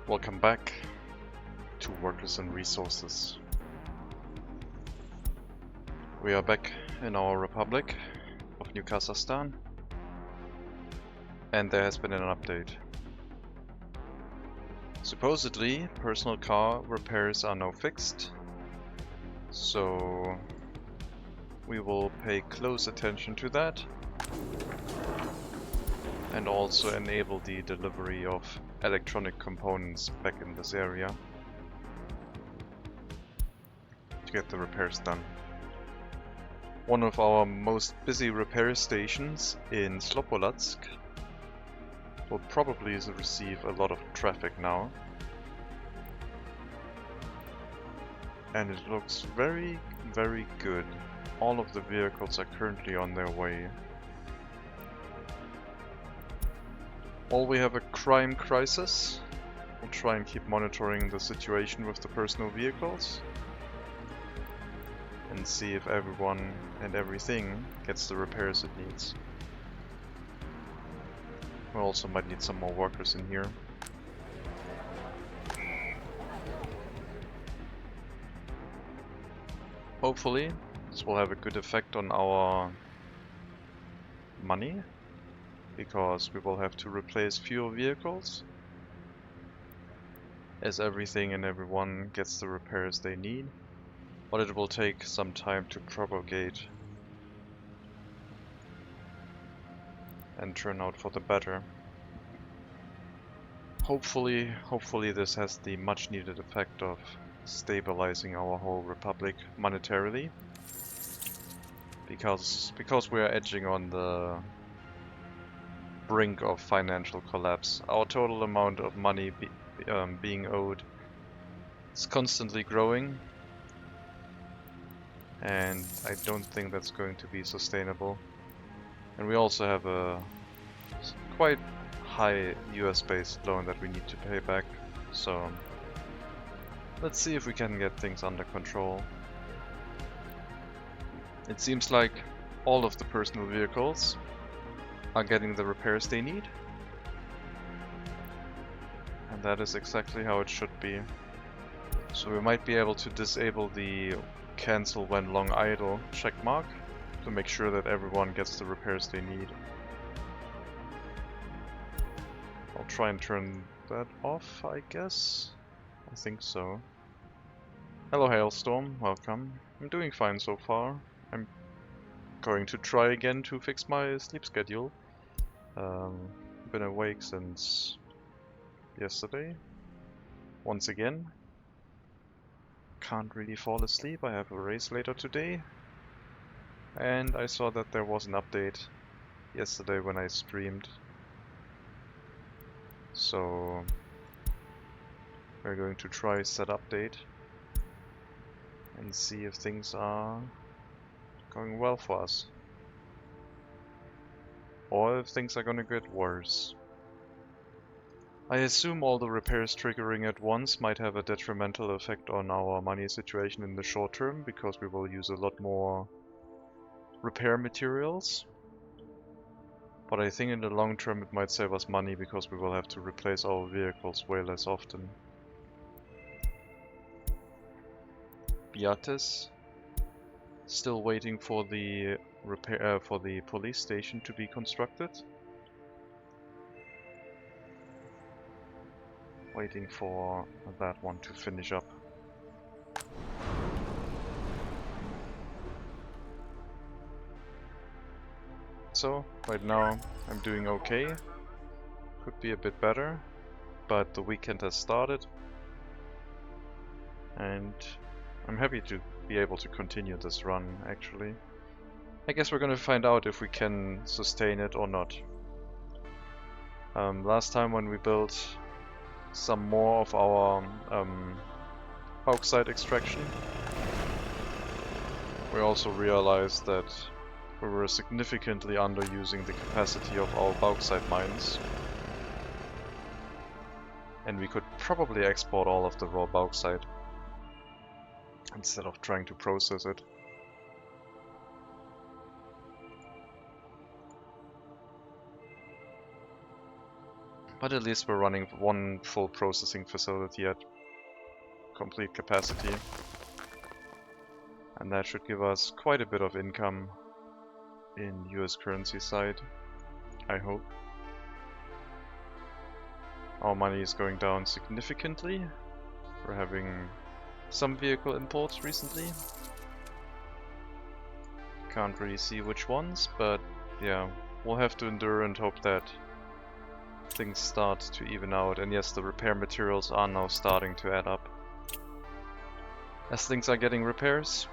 Welcome back to Workers and Resources. We are back in our Republic of New Carsachstan, and there has been an update. Supposedly, personal car repairs are now fixed, so we will pay close attention to that and also enable the delivery of electronic components back in this area to get the repairs done. One of our most busy repair stations in Slopolatsk will probably receive a lot of traffic now, and it looks very, very good. All of the vehicles are currently on their way. While we have a crime crisis, we'll try and keep monitoring the situation with the personal vehicles and see if everyone and everything gets the repairs it needs. We also might need some more workers in here. Hopefully, this will have a good effect on our money, because we will have to replace fewer vehicles as everything and everyone gets the repairs they need, but it will take some time to propagate and turn out for the better. Hopefully this has the much needed effect of stabilizing our whole republic monetarily, because we are edging on the brink of financial collapse. Our total amount of money being owed is constantly growing, and I don't think that's going to be sustainable. And we also have a quite high US-based loan that we need to pay back, so let's see if we can get things under control. It seems like all of the personal vehicles are getting the repairs they need, and that is exactly how it should be. So we might be able to disable the cancel when long idle checkmark to make sure that everyone gets the repairs they need. I'll try and turn that off, I guess. I think so. Hello Hailstorm, welcome. I'm doing fine so far. I'm going to try again to fix my sleep schedule. Been awake since yesterday. Once again. Can't really fall asleep. I have a race later today. And I saw that there was an update yesterday when I streamed. So we're going to try set update and see if things are going well for us, or if things are gonna get worse. I assume all the repairs triggering at once might have a detrimental effect on our money situation in the short term, because we will use a lot more repair materials. But I think in the long term it might save us money, because we will have to replace our vehicles way less often. Beatis, still waiting for the repair for the police station to be constructed. Waiting for that one to finish up. So right now I'm doing okay. Could be a bit better, but the weekend has started, and I'm happy to be able to continue this run, actually. I guess we're gonna find out if we can sustain it or not. Last time when we built some more of our bauxite extraction, we also realized that we were significantly underusing the capacity of our bauxite mines. And we could probably export all of the raw bauxite instead of trying to process it. But at least we're running one full processing facility at complete capacity. And that should give us quite a bit of income in US currency side, I hope. Our money is going down significantly. We're having some vehicle imports recently. Can't really see which ones, but yeah, we'll have to endure and hope that things start to even out. And yes, the repair materials are now starting to add up as things are getting repairs.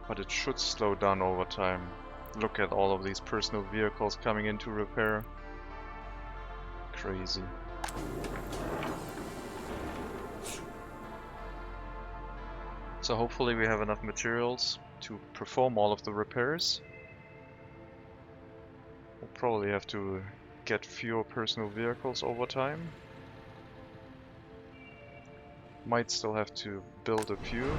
But it should slow down over time. Look at all of these personal vehicles coming into repair. Crazy. So hopefully we have enough materials to perform all of the repairs. We'll probably have to get fewer personal vehicles over time. Might still have to build a few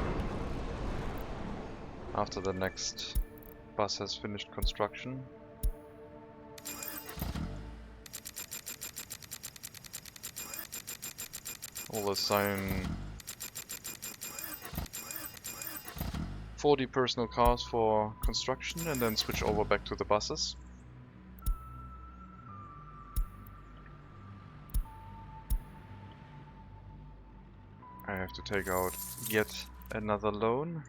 after the next bus has finished construction. We'll assign 40 personal cars for construction and then switch over back to the buses. I have to take out yet another loan.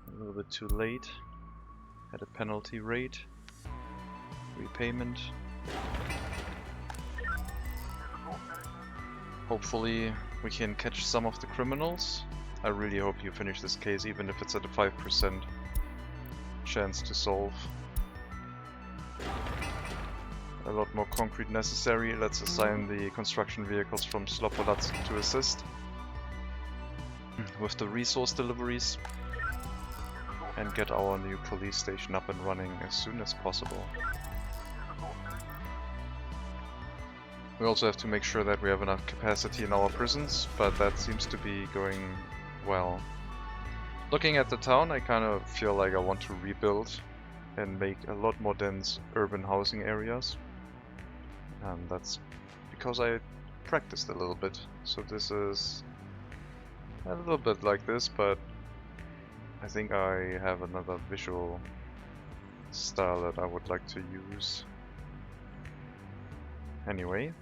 A little bit too late. At a penalty rate. Repayment. Hopefully we can catch some of the criminals. I really hope you finish this case, even if it's at a 5% chance to solve. A lot more concrete necessary. Let's assign the construction vehicles from Slopolats to assist with the resource deliveries and get our new police station up and running as soon as possible. We also have to make sure that we have enough capacity in our prisons, but that seems to be going well. Looking at the town, I kind of feel like I want to rebuild and make a lot more dense urban housing areas. And that's because I practiced a little bit. So this is a little bit like this, but I think I have another visual style that I would like to use. Anyway,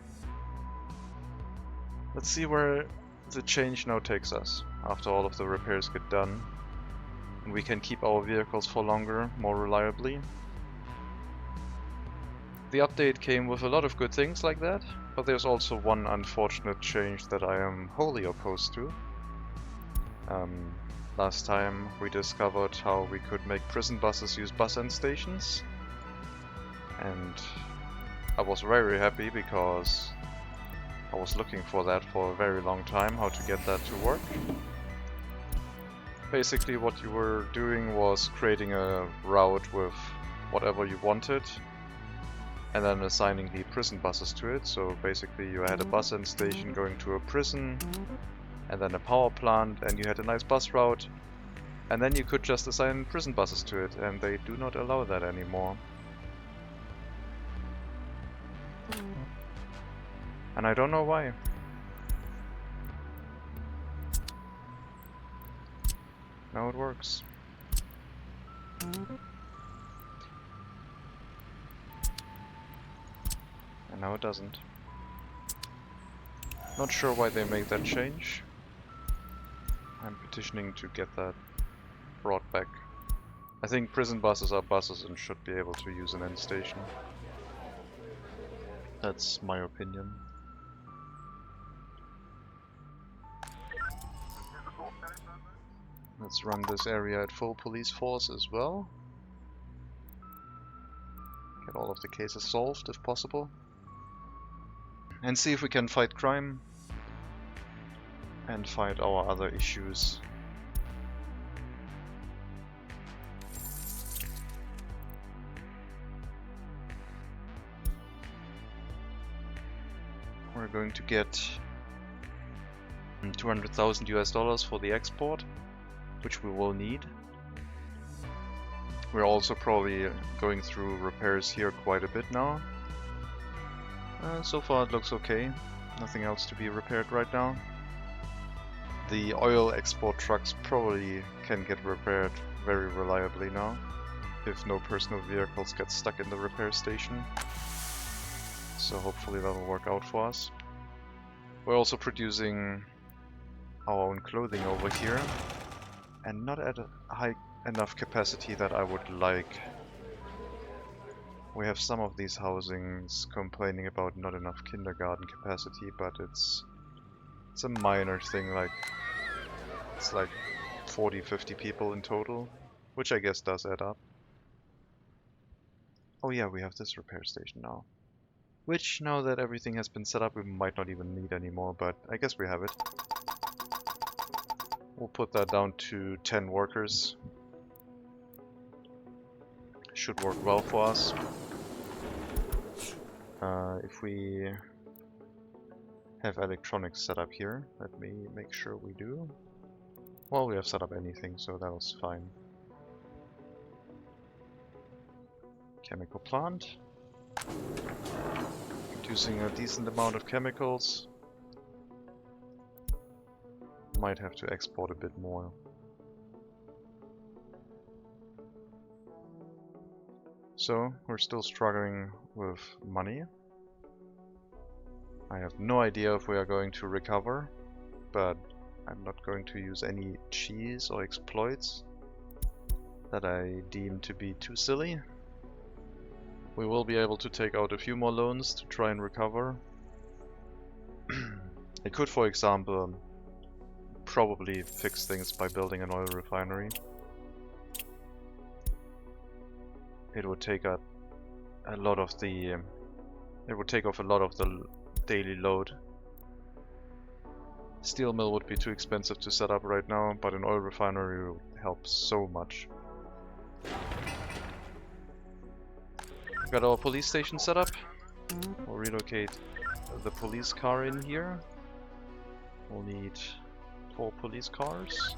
let's see where the change now takes us after all of the repairs get done. And we can keep our vehicles for longer, more reliably. The update came with a lot of good things like that, but there's also one unfortunate change that I am wholly opposed to. Last time we discovered how we could make prison buses use bus end stations, and I was very happy because I was looking for that for a very long time, how to get that to work. Basically what you were doing was creating a route with whatever you wanted and then assigning the prison buses to it. So basically you had a bus end station going to a prison and then a power plant, and you had a nice bus route, and then you could just assign prison buses to it, and they do not allow that anymore. And I don't know why. Now it works. And now it doesn't. Not sure why they made that change. I'm petitioning to get that brought back. I think prison buses are buses and should be able to use an end station. That's my opinion. Let's run this area at full police force as well. Get all of the cases solved if possible. And see if we can fight crime and fight our other issues. We're going to get 200,000 US dollars for the export, which we will need. We're also probably going through repairs here quite a bit now. So far it looks okay. Nothing else to be repaired right now. The oil export trucks probably can get repaired very reliably now, if no personal vehicles get stuck in the repair station. So hopefully that'll work out for us. We're also producing our own clothing over here, and not at a high enough capacity that I would like. We have some of these housings complaining about not enough kindergarten capacity, but it's a minor thing, like it's like 40-50 people in total, which I guess does add up. Oh yeah, we have this repair station now. Which, now that everything has been set up, we might not even need anymore, but I guess we have it. We'll put that down to 10 workers. Should work well for us. If we have electronics set up here, let me make sure we do. Well, we have set up anything, so that was fine. Chemical plant. Producing a decent amount of chemicals. Might have to export a bit more. So, we're still struggling with money. I have no idea if we are going to recover, but I'm not going to use any cheese or exploits that I deem to be too silly. We will be able to take out a few more loans to try and recover. I could, for example, probably fix things by building an oil refinery. It would take up a lot of the it would take off a lot of the daily load. Steel mill would be too expensive to set up right now, but an oil refinery would help so much. Got our police station set up. We'll relocate the police car in here. We'll need 4 police cars.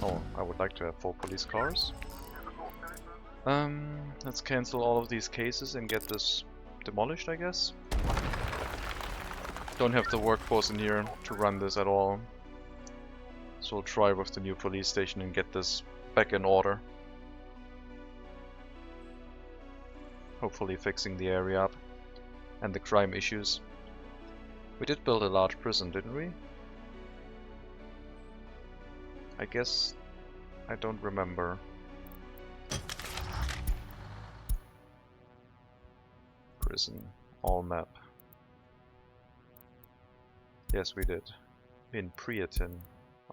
Oh, I would like to have 4 police cars. Let's cancel all of these cases and get this demolished, I guess. Don't have the workforce in here to run this at all. So we'll try with the new police station and get this back in order. Hopefully fixing the area up and the crime issues. We did build a large prison, didn't we? I guess I don't remember. Prison, all map. Yes, we did. In Priatin,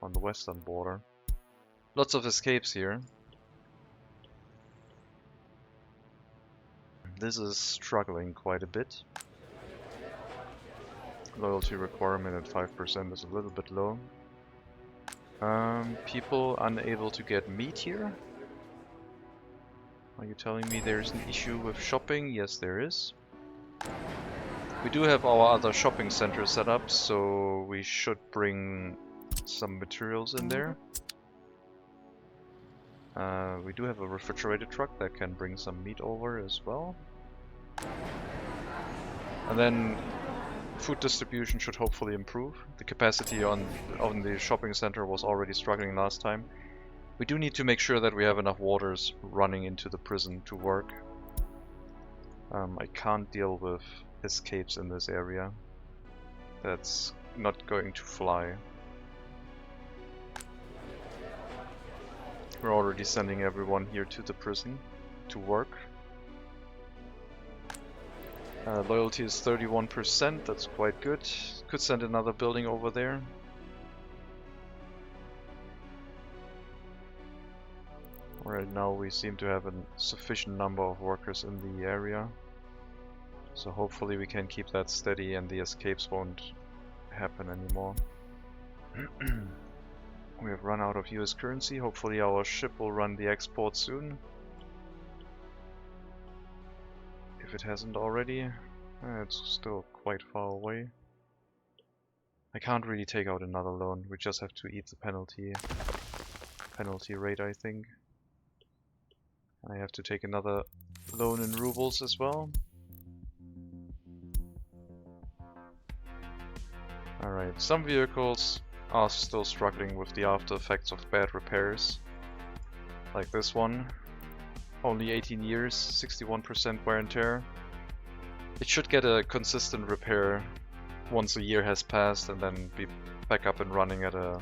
on the western border. Lots of escapes here. This is struggling quite a bit. Loyalty requirement at 5% is a little bit low. People unable to get meat here? Are you telling me there's an issue with shopping? Yes, there is. We do have our other shopping center set up, so we should bring some materials in there. We do have a refrigerated truck that can bring some meat over as well. And then food distribution should hopefully improve. The capacity on the shopping center was already struggling last time. We do need to make sure that we have enough waters running into the prison to work. I can't deal with escapes in this area. That's not going to fly. We're already sending everyone here to the prison to work. Loyalty is 31%, that's quite good. Could send another building over there. Right now we seem to have a sufficient number of workers in the area. So hopefully we can keep that steady and the escapes won't happen anymore. We have run out of US currency. Hopefully our ship will run the export soon. If it hasn't already, it's still quite far away. I can't really take out another loan, we just have to eat the penalty. penalty rate, I think. I have to take another loan in rubles as well. Alright, some vehicles are still struggling with the after effects of bad repairs. Like this one. Only 18 years, 61% wear and tear. It should get a consistent repair once a year has passed and then be back up and running at a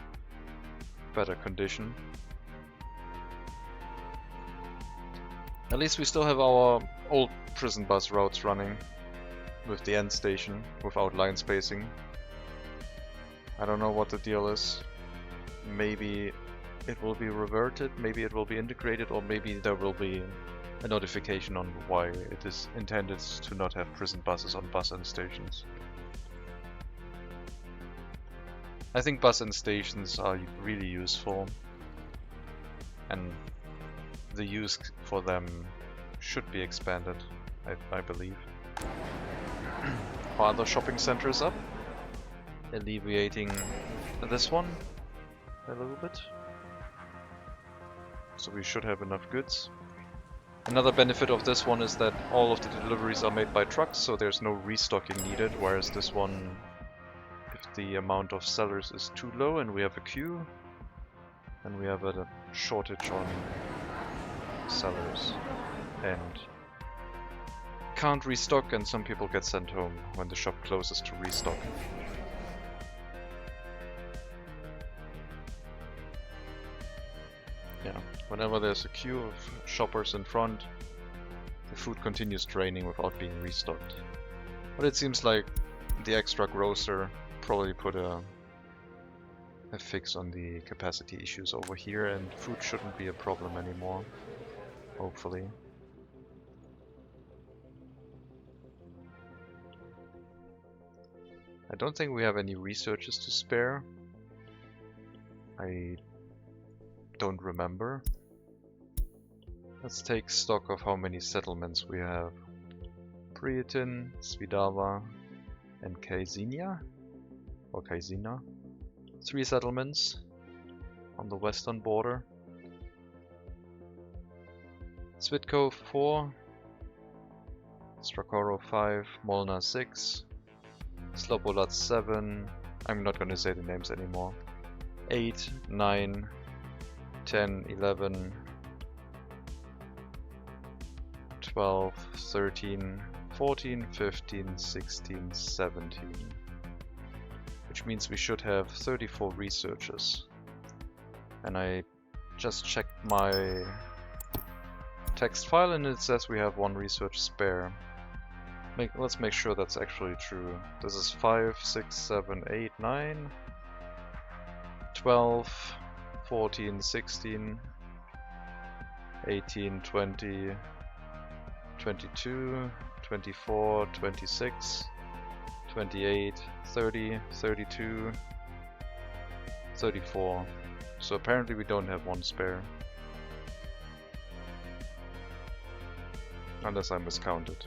better condition. At least we still have our old prison bus routes running with the end station without line spacing. I don't know what the deal is. Maybe it will be reverted, maybe it will be integrated, or maybe there will be a notification on why it is intended to not have prison buses on bus end stations. I think bus end stations are really useful, and the use for them should be expanded, I believe. Are other shopping centers up? Alleviating this one a little bit. So we should have enough goods. Another benefit of this one is that all of the deliveries are made by trucks, so there's no restocking needed, whereas this one, if the amount of sellers is too low and we have a queue, then we have a shortage on sellers and can't restock, and some people get sent home when the shop closes to restock. Yeah, whenever there's a queue of shoppers in front, the food continues draining without being restocked. But it seems like the extra grocer probably put a fix on the capacity issues over here, and food shouldn't be a problem anymore, hopefully. I don't think we have any researchers to spare. I don't remember. Let's take stock of how many settlements we have. Prietin, Svidava, and Kaisinia? Or Kaisina. 3 settlements on the western border. Svitko 4, Strakoro 5, Molnar 6, Slobodat 7, I'm not gonna say the names anymore, 8, 9, 10, 11, 12, 13, 14, 15, 16, 17. Which means we should have 34 researchers. And I just checked my text file and it says we have 1 research spare. Let's make sure that's actually true. This is 5, 6, 7, 8, 9, 12, 14, 16, 18, 20, 22, 24, 26, 28, 30, 32, 34. So apparently we don't have 1 spare. Unless I miscounted.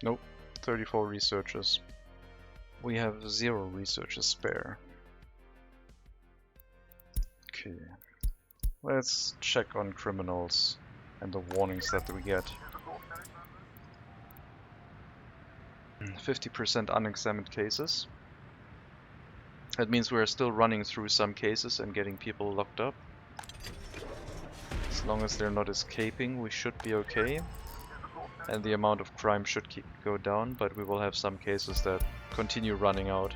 Nope, 34 researchers. We have 0 researchers spare. Okay, let's check on criminals and the warnings that we get. 50% unexamined cases. That means we're still running through some cases and getting people locked up. As long as they're not escaping, we should be okay. And the amount of crime should go down, but we will have some cases that continue running out.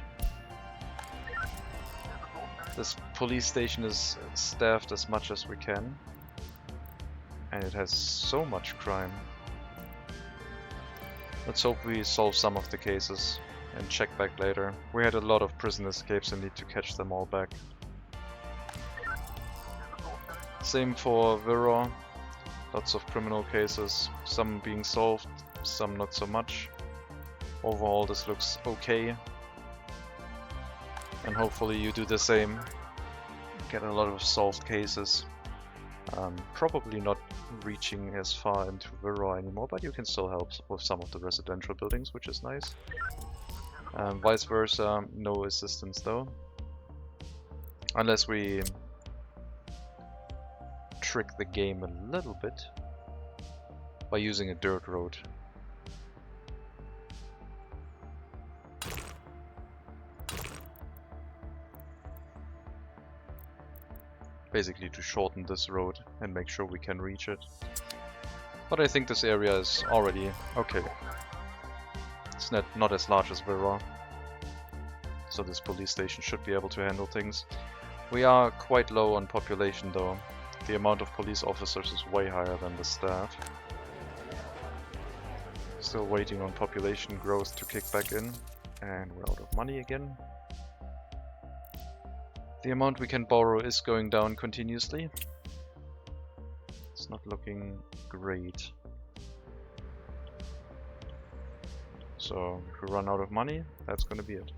This police station is staffed as much as we can. And it has so much crime. Let's hope we solve some of the cases and check back later. We had a lot of prison escapes and need to catch them all back. Same for Viro. Lots of criminal cases, some being solved, some not so much. Overall this looks okay. And hopefully you do the same. get a lot of solved cases. Probably not reaching as far into Virror anymore, but you can still help with some of the residential buildings, which is nice. Vice versa, no assistance though. Unless we trick the game a little bit by using a dirt road. Basically to shorten this road and make sure we can reach it. But I think this area is already okay. It's not as large as Virror, so this police station should be able to handle things. We are quite low on population though. The amount of police officers is way higher than the staff. Still waiting on population growth to kick back in, and we're out of money again. The amount we can borrow is going down continuously. It's not looking great. So if we run out of money, that's going to be it.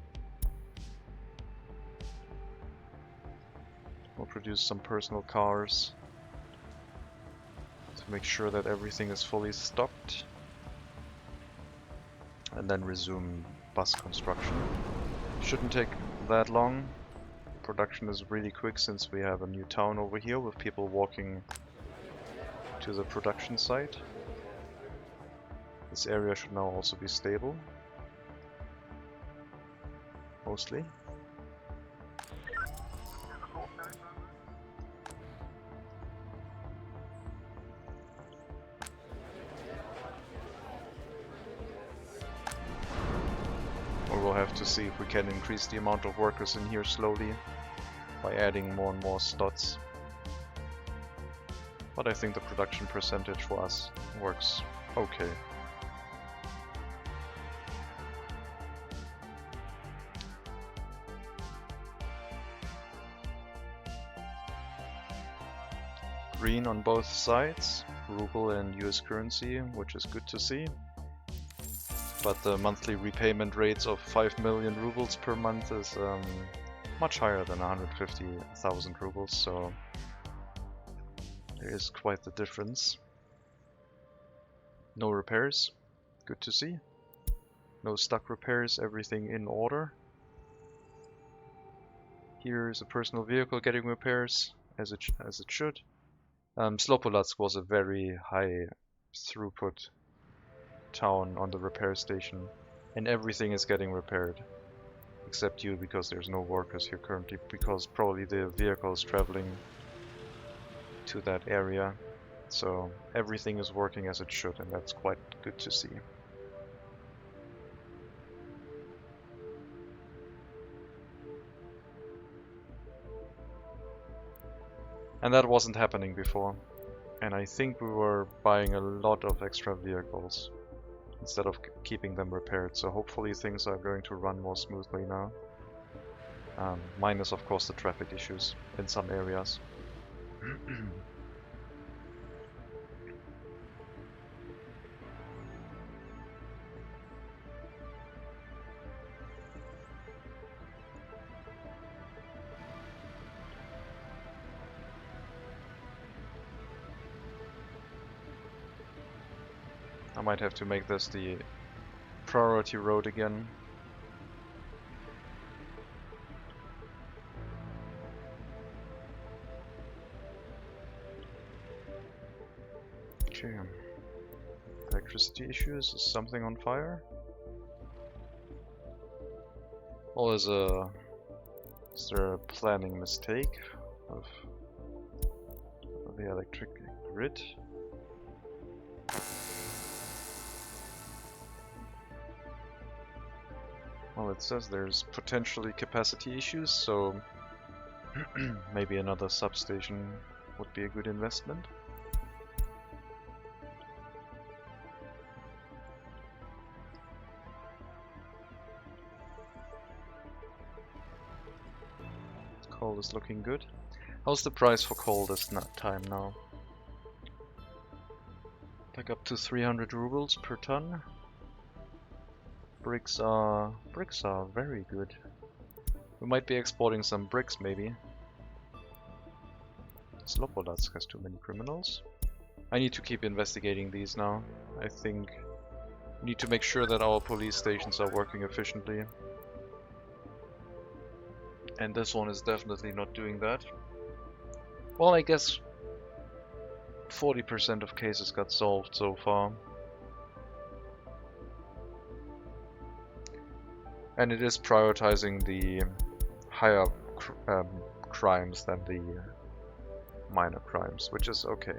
We'll produce some personal cars to make sure that everything is fully stocked. And then resume bus construction. Shouldn't take that long. Production is really quick since we have a new town over here with people walking to the production site. This area should now also be stable. Mostly. We'll have to see if we can increase the amount of workers in here slowly by adding more and more slots. But I think the production percentage for us works okay. Green on both sides, ruble and US currency, which is good to see. But the monthly repayment rates of 5 million rubles per month is much higher than 150,000 rubles, so there is quite the difference. No repairs, good to see. No stuck repairs, everything in order. Here's a personal vehicle getting repairs, as it should. Slopolatsk was a very high throughput town on the repair station, and everything is getting repaired except you, because there's no workers here currently, because probably the vehicle is traveling to that area, so everything is working as it should, and that's quite good to see. And that wasn't happening before, and I think we were buying a lot of extra vehicles instead of keeping them repaired, so hopefully things are going to run more smoothly now. Minus of course the traffic issues in some areas. I might have to make this the priority road again. Okay. Electricity issues, is something on fire? Or is there a planning mistake of the electric grid? Well, it says there's potentially capacity issues, so maybe another substation would be a good investment. Coal is looking good. How's the price for coal this time now? Like up to 300 rubles per ton. Bricks are very good. We might be exporting some bricks maybe. Slobodatsk has too many criminals. I need to keep investigating these now. I think we need to make sure that our police stations are working efficiently. And this one is definitely not doing that. Well, I guess 40% of cases got solved so far. And it is prioritizing the higher crimes than the minor crimes, which is okay.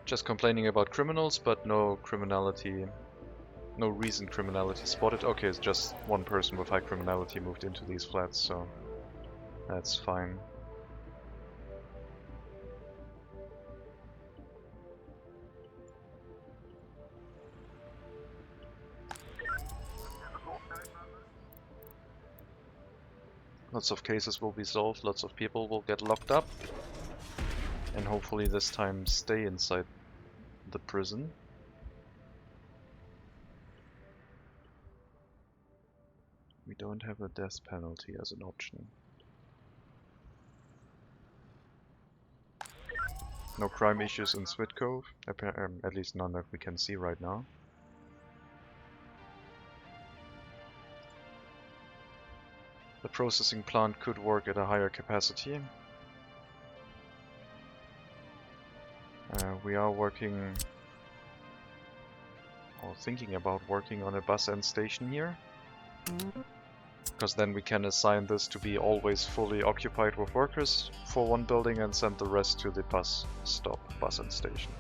Just complaining about criminals, but no criminality, no recent criminality spotted. Okay, it's just one person with high criminality moved into these flats, so that's fine. Lots of cases will be solved, lots of people will get locked up, and hopefully this time stay inside the prison. We don't have a death penalty as an option. No crime issues in Svitkov, at least none that we can see right now. The processing plant could work at a higher capacity. We are working, or thinking about working on a bus end station here. Because then we can assign this to be always fully occupied with workers for one building and send the rest to the bus stop, bus end station.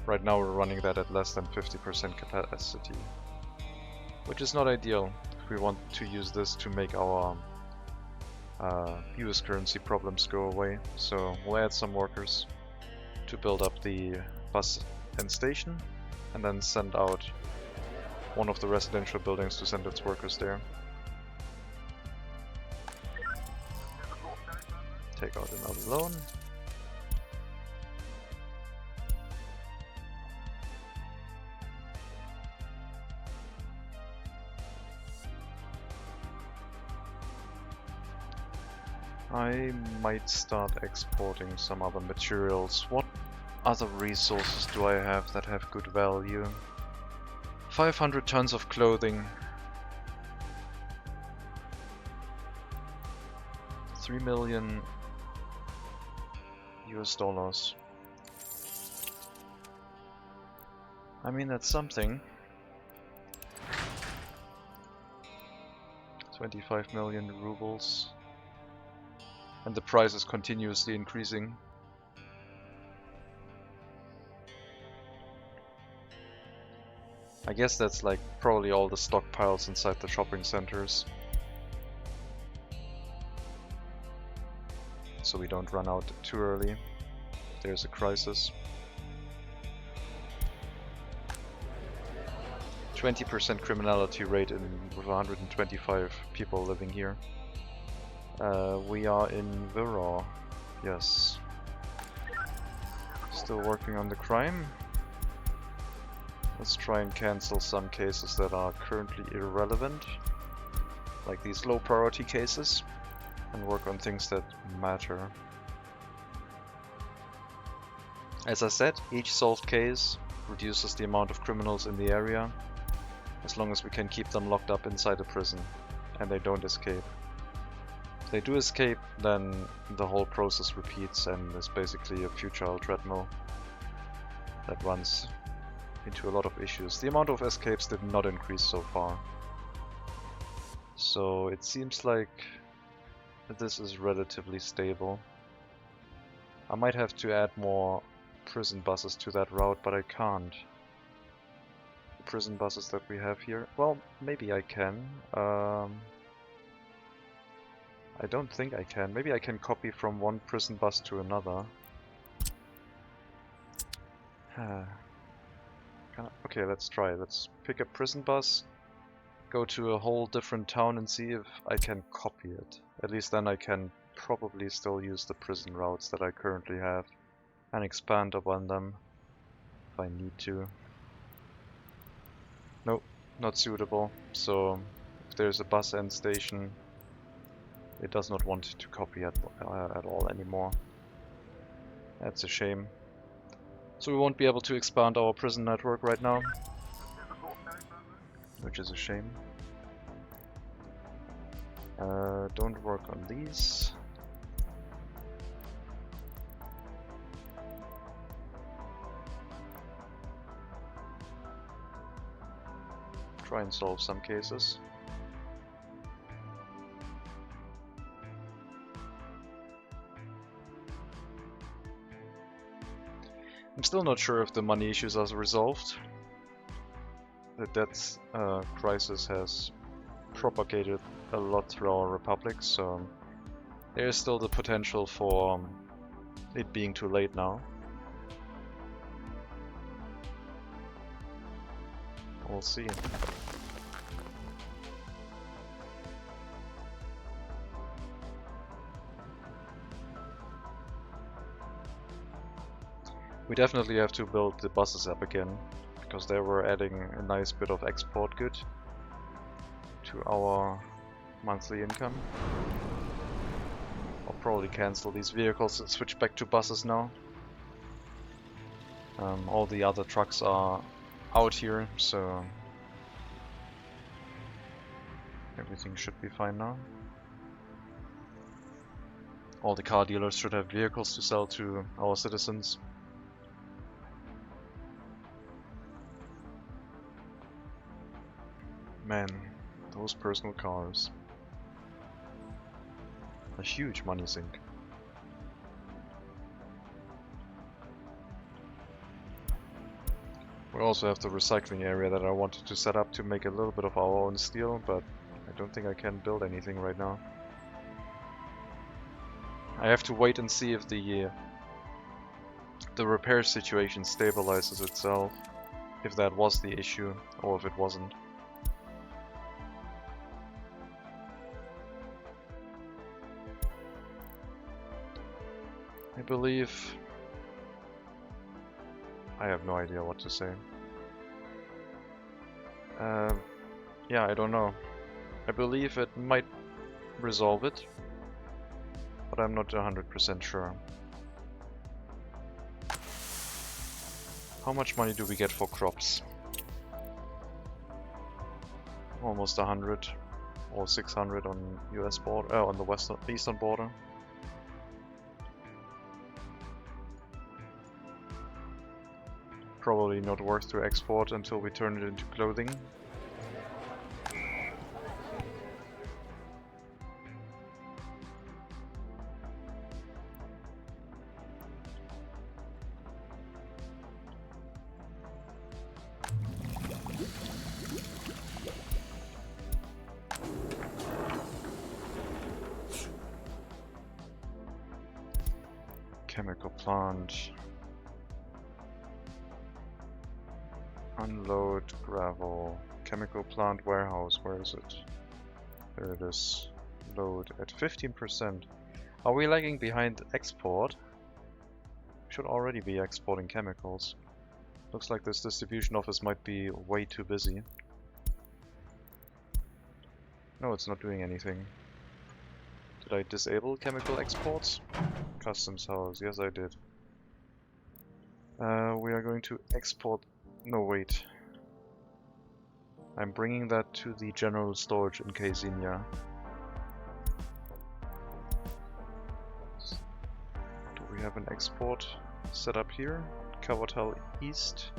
Right now we're running that at less than 50% capacity, which is not ideal if we want to use this to make our US currency problems go away. So we'll add some workers to build up the bus end station and then send out one of the residential buildings to send its workers there. Take out another loan. I might start exporting some other materials. What other resources do I have that have good value? 500 tons of clothing. 3 million US dollars. I mean, that's something. 25 million rubles. And the price is continuously increasing. I guess that's like probably all the stockpiles inside the shopping centers. So we don't run out too early. There's a crisis. 20% criminality rate with 125 people living here. We are in Viror, yes. Still working on the crime. Let's try and cancel some cases that are currently irrelevant, like these low priority cases, and work on things that matter. As I said, each solved case reduces the amount of criminals in the area, as long as we can keep them locked up inside a prison and they don't escape. If they do escape, then the whole process repeats and is basically a futile treadmill that runs into a lot of issues. The amount of escapes did not increase so far, so it seems like this is relatively stable. I might have to add more prison buses to that route, but I can't. The prison buses that we have here, well, maybe I can. I don't think I can. Maybe I can copy from one prison bus to another. Okay, let's try. Let's pick a prison bus, go to a whole different town and see if I can copy it. At least then I can probably still use the prison routes that I currently have and expand upon them if I need to. Nope, not suitable. So if there's a bus end station, it does not want to copy at all anymore. That's a shame. So we won't be able to expand our prison network right now, which is a shame. Don't work on these. Try and solve some cases. I'm still not sure if the money issues are resolved. The debt crisis has propagated a lot through our republic, so there is still the potential for it being too late now. We'll see. We definitely have to build the buses up again, because they were adding a nice bit of export good to our monthly income. I'll probably cancel these vehicles and switch back to buses now. All the other trucks are out here, so everything should be fine now. All the car dealers should have vehicles to sell to our citizens. Man, those personal cars. A huge money sink. We also have the recycling area that I wanted to set up to make a little bit of our own steel, but I don't think I can build anything right now. I have to wait and see if the repair situation stabilizes itself, if that was the issue or if it wasn't. I believe... I have no idea what to say. Yeah, I don't know. I believe it might resolve it, but I'm not 100% sure. How much money do we get for crops? Almost 100 or 600 on US border, on the eastern border. Probably not worth to export until we turn it into clothing. Chemical plant. Unload gravel. Chemical plant warehouse. Where is it? There it is. Load at 15%. Are we lagging behind export? We should already be exporting chemicals. Looks like this distribution office might be way too busy. No, it's not doing anything. Did I disable chemical exports? Customs house. Yes, I did. We are going to export... No, wait. I'm bringing that to the general storage in Carsachstan. Do we have an export set up here? Cavotel East.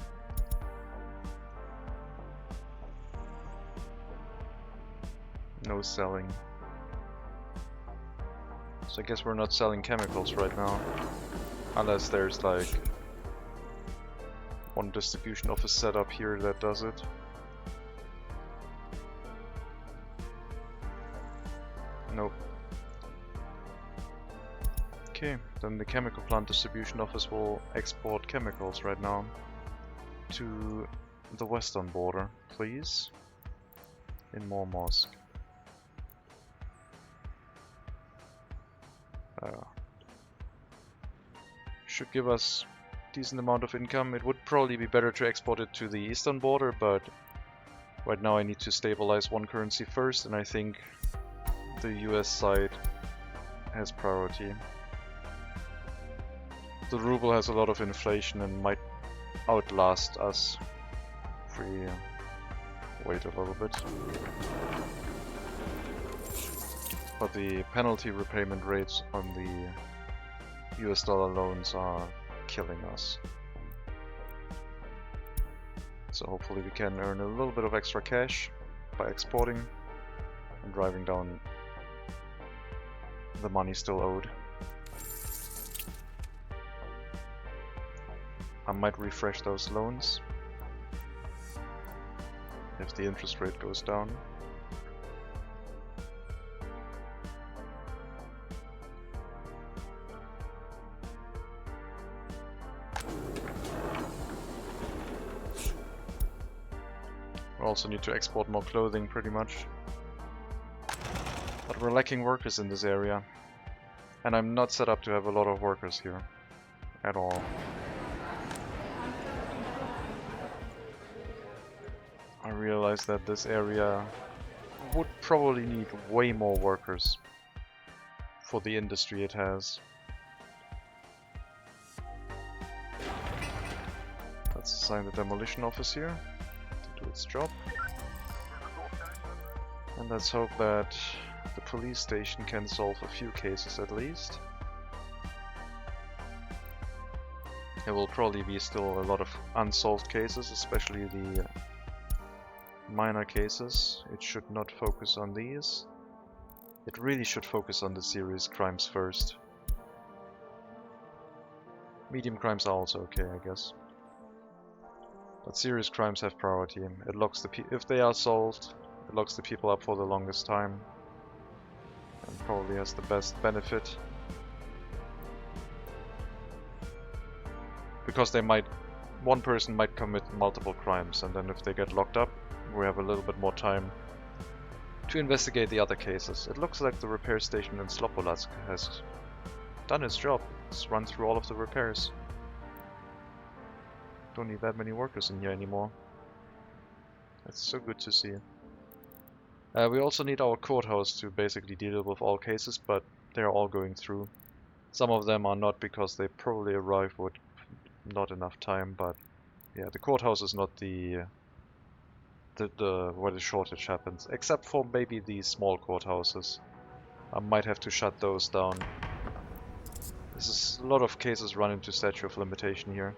No selling. So I guess we're not selling chemicals right now. Unless there's like one distribution office set up here that does it. Nope. Okay, then the chemical plant distribution office will export chemicals right now to the western border, please. In Mosque. Should give us decent amount of income. It would probably be better to export it to the eastern border, but Right now I need to stabilize one currency first, and I think the US side has priority. The ruble has a lot of inflation and might outlast us if we wait a little bit. But the penalty repayment rates on the US dollar loans are killing us. So hopefully we can earn a little bit of extra cash by exporting and driving down the money still owed. I might refresh those loans if the interest rate goes down. We also need to export more clothing pretty much. But we're lacking workers in this area. And I'm not set up to have a lot of workers here. At all. I realize that this area would probably need way more workers for the industry it has. Let's assign the demolition office here to do its job. And let's hope that the police station can solve a few cases at least. There will probably be still a lot of unsolved cases, especially the minor cases. It should not focus on these. It really should focus on the serious crimes first. Medium crimes are also okay, I guess. But serious crimes have priority. It locks the if they are solved, it locks the people up for the longest time. And probably has the best benefit. Because they might, one person might commit multiple crimes, and then if they get locked up, we have a little bit more time to investigate the other cases. It looks like the repair station in Slopolac has done its job. It's run through all of the repairs. Don't need that many workers in here anymore. That's so good to see. We also need our courthouse to basically deal with all cases, but they're all going through. Some of them are not because they probably arrived with not enough time, but yeah, the courthouse is not where the shortage happens, except for maybe these small courthouses. I might have to shut those down. This is a lot of cases run into statute of limitation here.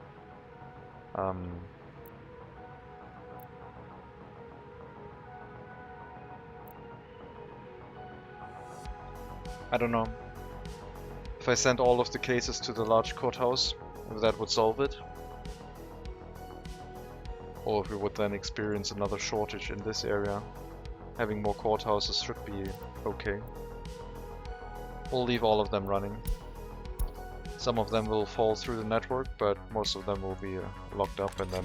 I don't know. If I send all of the cases to the large courthouse, if that would solve it. Or if we would then experience another shortage in this area. Having more courthouses should be okay. We'll leave all of them running. Some of them will fall through the network, but most of them will be locked up, and then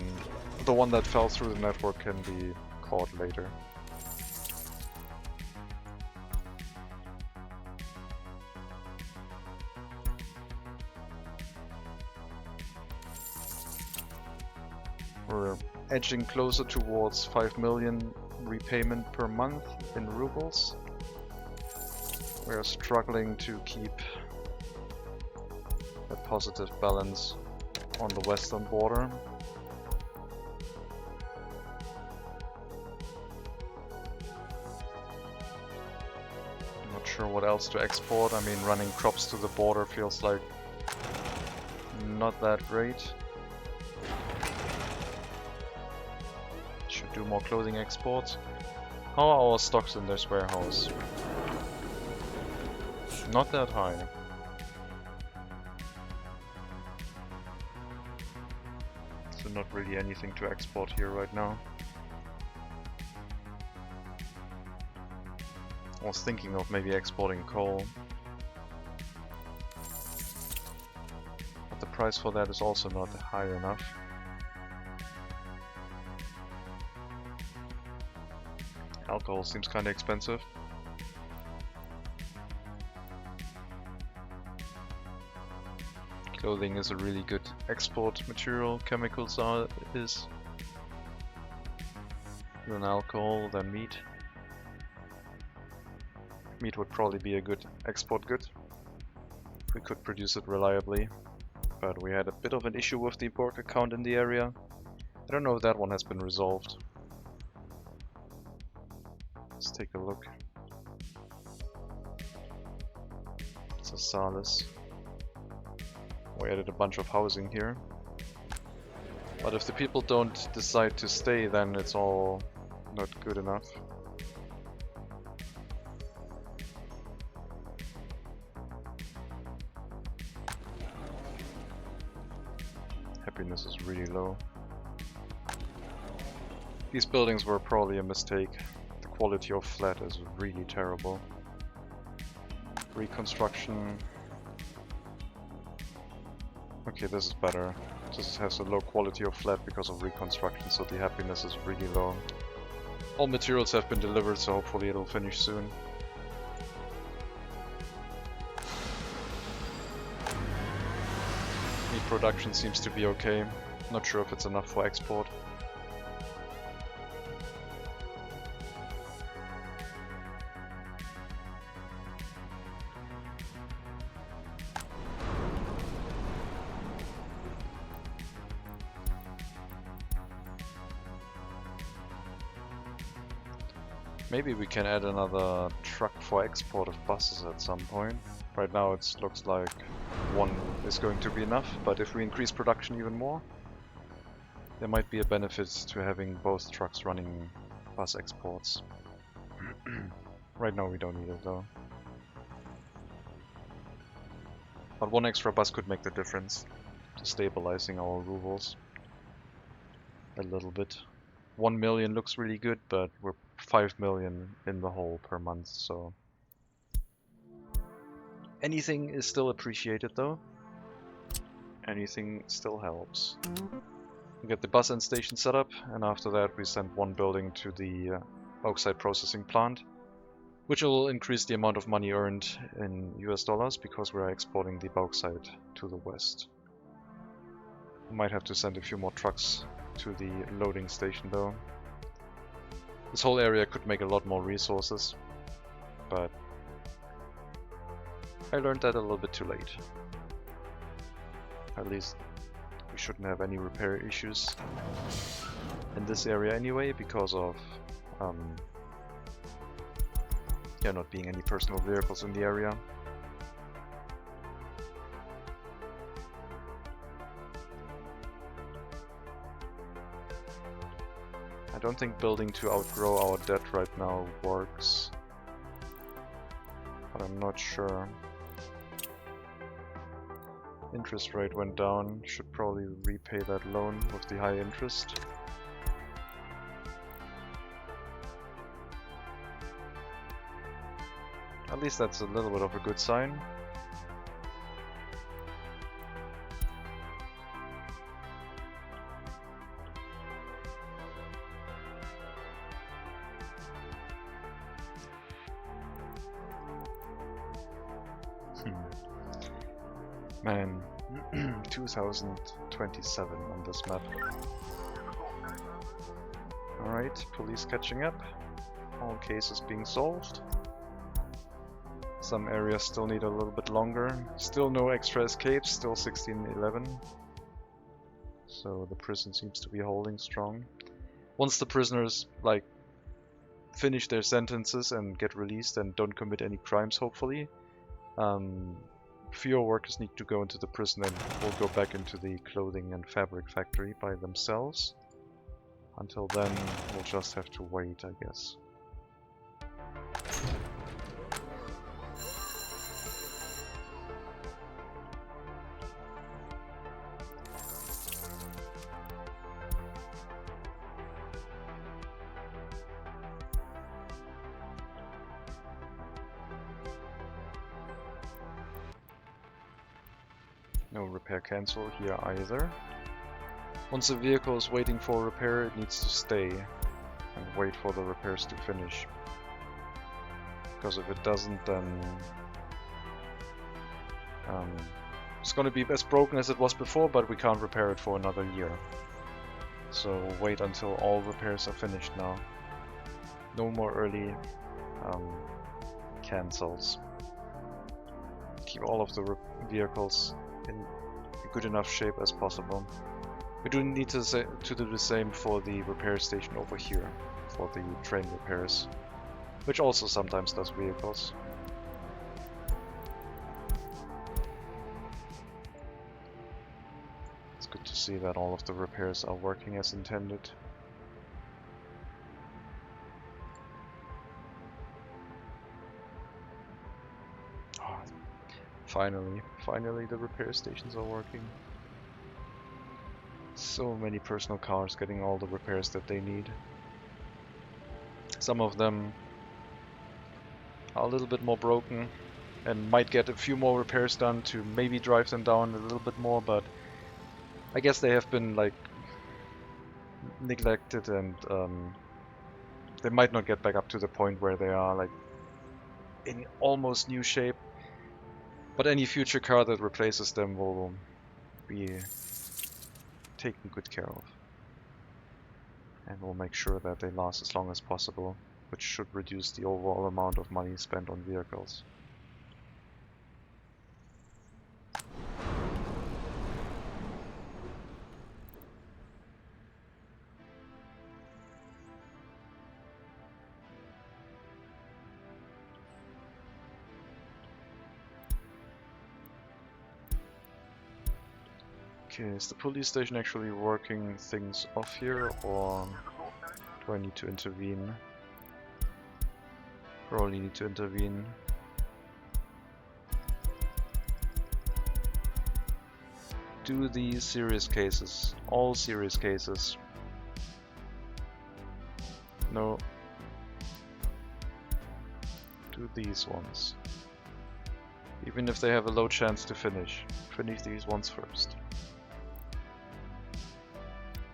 the one that fell through the network can be caught later. We're edging closer towards 5 million repayment per month in rubles. We're struggling to keep a positive balance on the western border. I'm not sure what else to export. I mean, running crops to the border feels like not that great. Should do more clothing exports. How are our stocks in this warehouse? Not that high. So not really anything to export here right now. I was thinking of maybe exporting coal. But the price for that is also not high enough. Alcohol seems kinda expensive. Clothing is a really good export material, chemicals is. Then alcohol, then meat. Meat would probably be a good export good. We could produce it reliably, but we had a bit of an issue with the import account in the area. I don't know if that one has been resolved. Let's take a look. It's a Salis. We added a bunch of housing here. But if the people don't decide to stay, then it's all not good enough. Happiness is really low. These buildings were probably a mistake. The quality of flat is really terrible. Reconstruction. Okay, this is better. This has a low quality of flat because of reconstruction, so the happiness is really low. All materials have been delivered, so hopefully it'll finish soon. Meat production seems to be okay. Not sure if it's enough for export. Maybe we can add another truck for export of buses at some point. Right now it looks like one is going to be enough, but if we increase production even more, there might be a benefit to having both trucks running bus exports. Right now we don't need it though. But one extra bus could make the difference to stabilizing our rubles a little bit. 1 million looks really good, but we're 5 million in the hole per month, so anything is still appreciated though. Anything still helps. We get the bus end station set up, and after that we send one building to the bauxite processing plant, which will increase the amount of money earned in US dollars because we're exporting the bauxite to the west. We might have to send a few more trucks to the loading station though. This whole area could make a lot more resources, but I learned that a little bit too late. At least we shouldn't have any repair issues in this area anyway, because of not being any personal vehicles in the area. I don't think building to outgrow our debt right now works, but I'm not sure. Interest rate went down, should probably repay that loan with the high interest. At least that's a little bit of a good sign. Man, 2027 on this map. Alright, police catching up. All cases being solved. Some areas still need a little bit longer. Still no extra escapes, still 1611. So the prison seems to be holding strong. Once the prisoners finish their sentences and get released and don't commit any crimes, hopefully, fewer workers need to go into the prison and will go back into the clothing and fabric factory by themselves. Until then, we'll just have to wait, I guess. No repair cancel here either. Once a vehicle is waiting for repair, it needs to stay and wait for the repairs to finish. Because if it doesn't, then it's going to be as broken as it was before, but we can't repair it for another year. So wait until all repairs are finished now. No more early cancels. Keep all of the vehicles in good enough shape as possible. We do need to do the same for the repair station over here, for the train repairs, which also sometimes does vehicles. It's good to see that all of the repairs are working as intended. Finally the repair stations are working. So many personal cars getting all the repairs that they need. Some of them are a little bit more broken and might get a few more repairs done to maybe drive them down a little bit more, but I guess they have been like neglected and they might not get back up to the point where they are like in almost new shape. But any future car that replaces them will be taken good care of. And we'll make sure that they last as long as possible, which should reduce the overall amount of money spent on vehicles. Okay, is the police station actually working things off here, or do I need to intervene? Probably need to intervene. Do these serious cases, all serious cases. No. Do these ones. Even if they have a low chance to finish these ones first.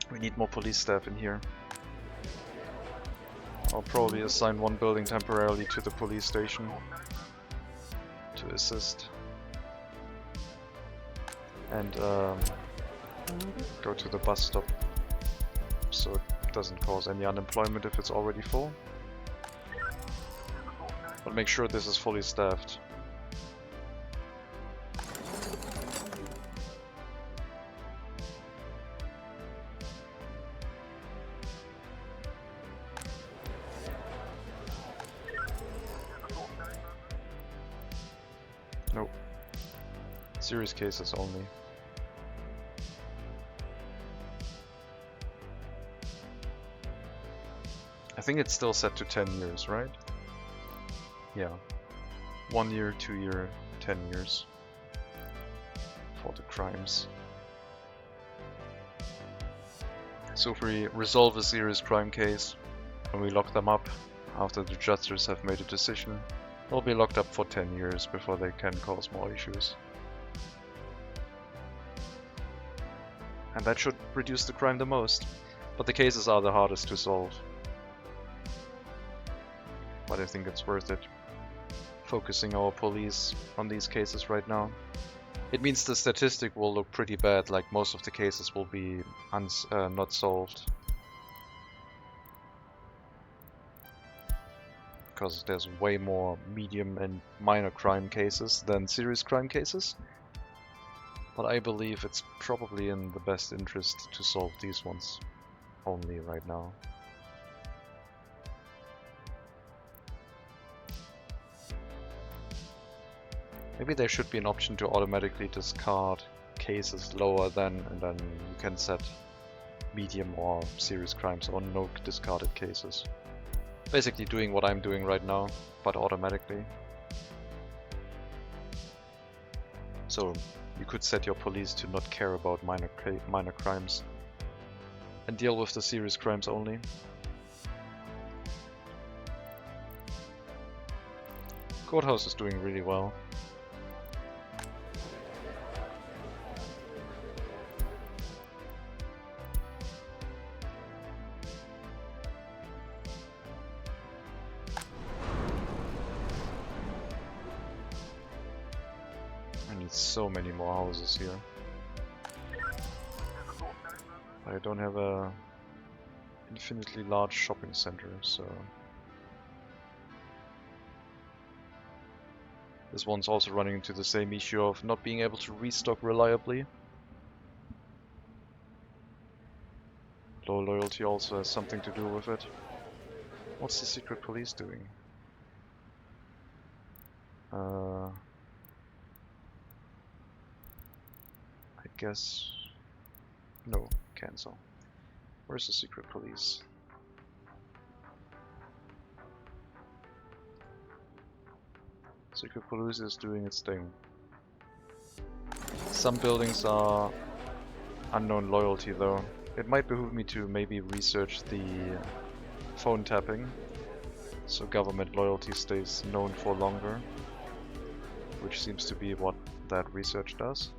We need more police staff in here. I'll probably assign one building temporarily to the police station to assist. And go to the bus stop so it doesn't cause any unemployment if it's already full. But make sure this is fully staffed. Nope. Serious cases only. I think it's still set to 10 years, right? Yeah. 1 year, 2 year, 10 years for the crimes. So if we resolve a serious crime case and we lock them up after the judges have made a decision, they'll be locked up for 10 years before they can cause more issues. And that should reduce the crime the most. But the cases are the hardest to solve. But I think it's worth it, focusing our police on these cases right now. It means the statistic will look pretty bad, like most of the cases will be not solved. Because there's way more medium and minor crime cases than serious crime cases. But I believe it's probably in the best interest to solve these ones only right now. Maybe there should be an option to automatically discard cases lower than, and then you can set medium or serious crimes or no discarded cases. Basically doing what I'm doing right now, but automatically. So you could set your police to not care about minor crimes and deal with the serious crimes only. Courthouse is doing really well. So many more houses here. I don't have a infinitely large shopping center, so... This one's also running into the same issue of not being able to restock reliably. Low loyalty also has something to do with it. What's the secret police doing? I guess... No, cancel. Where's the secret police? Secret police is doing its thing. Some buildings are unknown loyalty though. It might behoove me to maybe research the phone tapping, so government loyalty stays known for longer, which seems to be what that research does.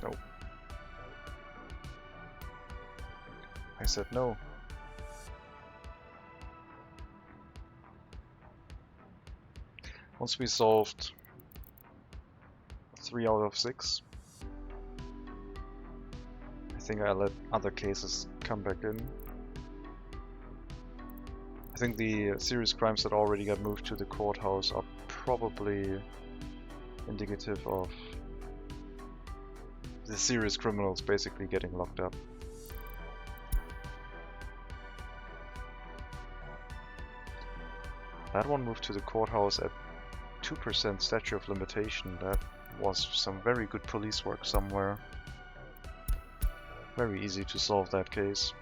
No. I said no. Once we solved 3 out of 6, I think I let other cases come back in. I think the serious crimes that already got moved to the courthouse are probably indicative of the serious criminals basically getting locked up. That one moved to the courthouse at 2% statute of limitation. That was some very good police work somewhere. Very easy to solve that case.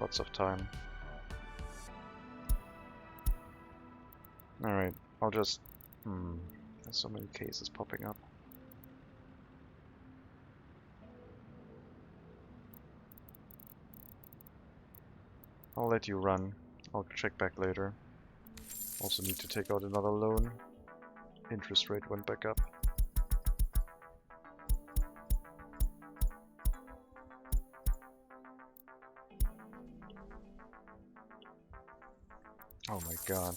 Lots of time. Alright, I'll just... there's so many cases popping up. I'll let you run. I'll check back later. Also need to take out another loan. Interest rate went back up. Oh my god.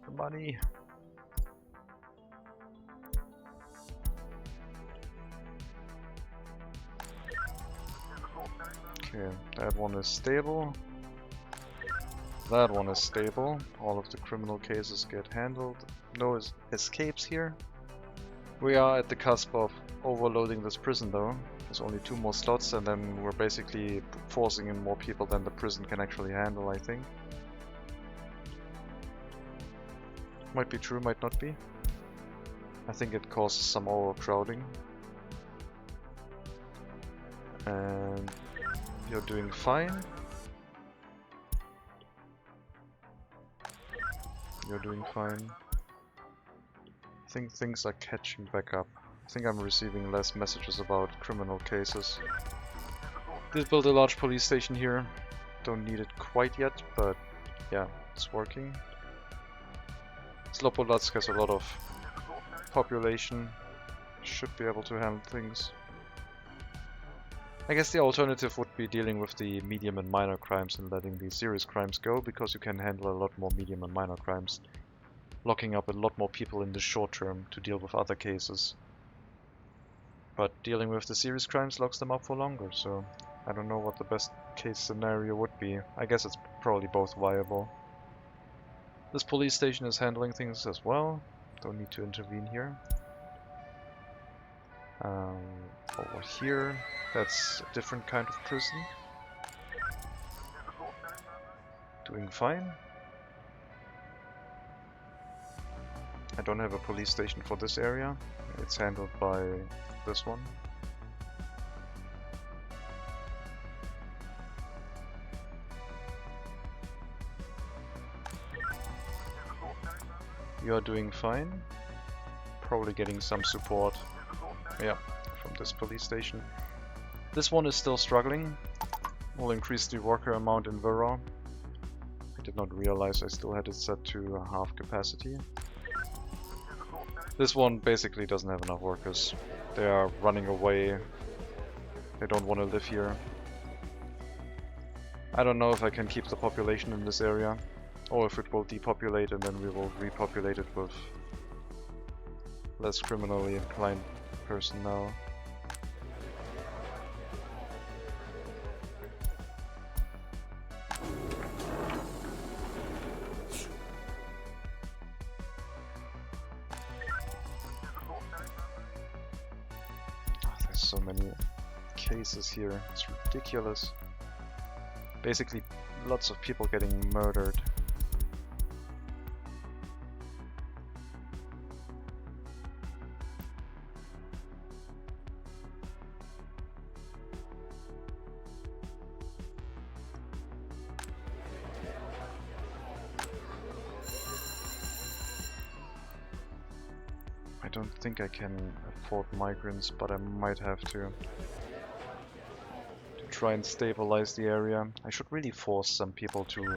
The money! Okay, that one is stable. That one is stable. All of the criminal cases get handled. No escapes here. We are at the cusp of overloading this prison though. There's only 2 more slots and then we're basically forcing in more people than the prison can actually handle, I think. Might be true, might not be. I think it causes some overcrowding. And you're doing fine. You're doing fine. I think things are catching back up. I think I'm receiving less messages about criminal cases. Did build a large police station here. Don't need it quite yet, but yeah, it's working. Slobodlatsk has a lot of population. Should be able to handle things. I guess the alternative would be dealing with the medium and minor crimes and letting the serious crimes go, because you can handle a lot more medium and minor crimes, locking up a lot more people in the short term to deal with other cases. But dealing with the serious crimes locks them up for longer, so I don't know what the best case scenario would be. I guess it's probably both viable. This police station is handling things as well. Don't need to intervene here. Over here, that's a different kind of prison. Doing fine. I don't have a police station for this area. It's handled by this one. You are doing fine. Probably getting some support. Yeah, from this police station. This one is still struggling. We'll increase the worker amount in Vera. I did not realize I still had it set to half capacity. This one basically doesn't have enough workers. They are running away. They don't want to live here. I don't know if I can keep the population in this area, or if it will depopulate and then we will repopulate it with less criminally inclined personnel. There's so many cases here, it's ridiculous. Basically, lots of people getting murdered. I don't think I can afford migrants, but I might have to try and stabilize the area. I should really force some people to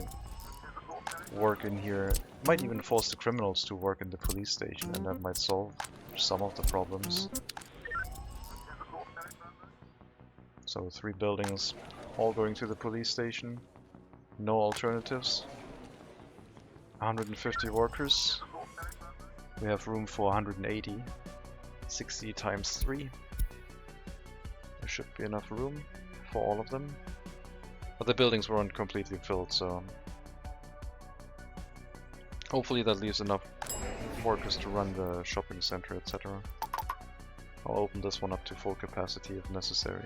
work in here. Might even force the criminals to work in the police station, and that might solve some of the problems. So 3 buildings, all going to the police station. No alternatives. 150 workers. We have room for 180. 60 times 3. There should be enough room for all of them. But the buildings weren't completely filled, so hopefully that leaves enough workers to run the shopping center, etc. I'll open this one up to full capacity if necessary.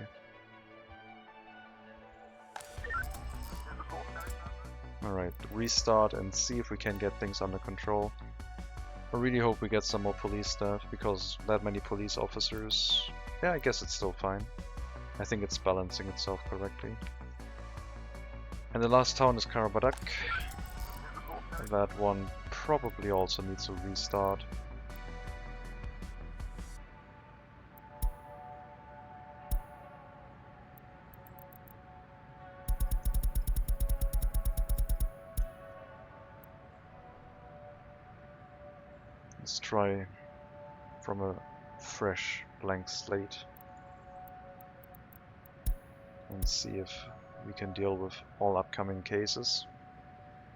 Alright, restart and see if we can get things under control. I really hope we get some more police staff, because that many police officers, yeah, I guess it's still fine. I think it's balancing itself correctly. And the last town is Karabadak. That one probably also needs a restart. Let's try from a fresh blank slate and see if we can deal with all upcoming cases,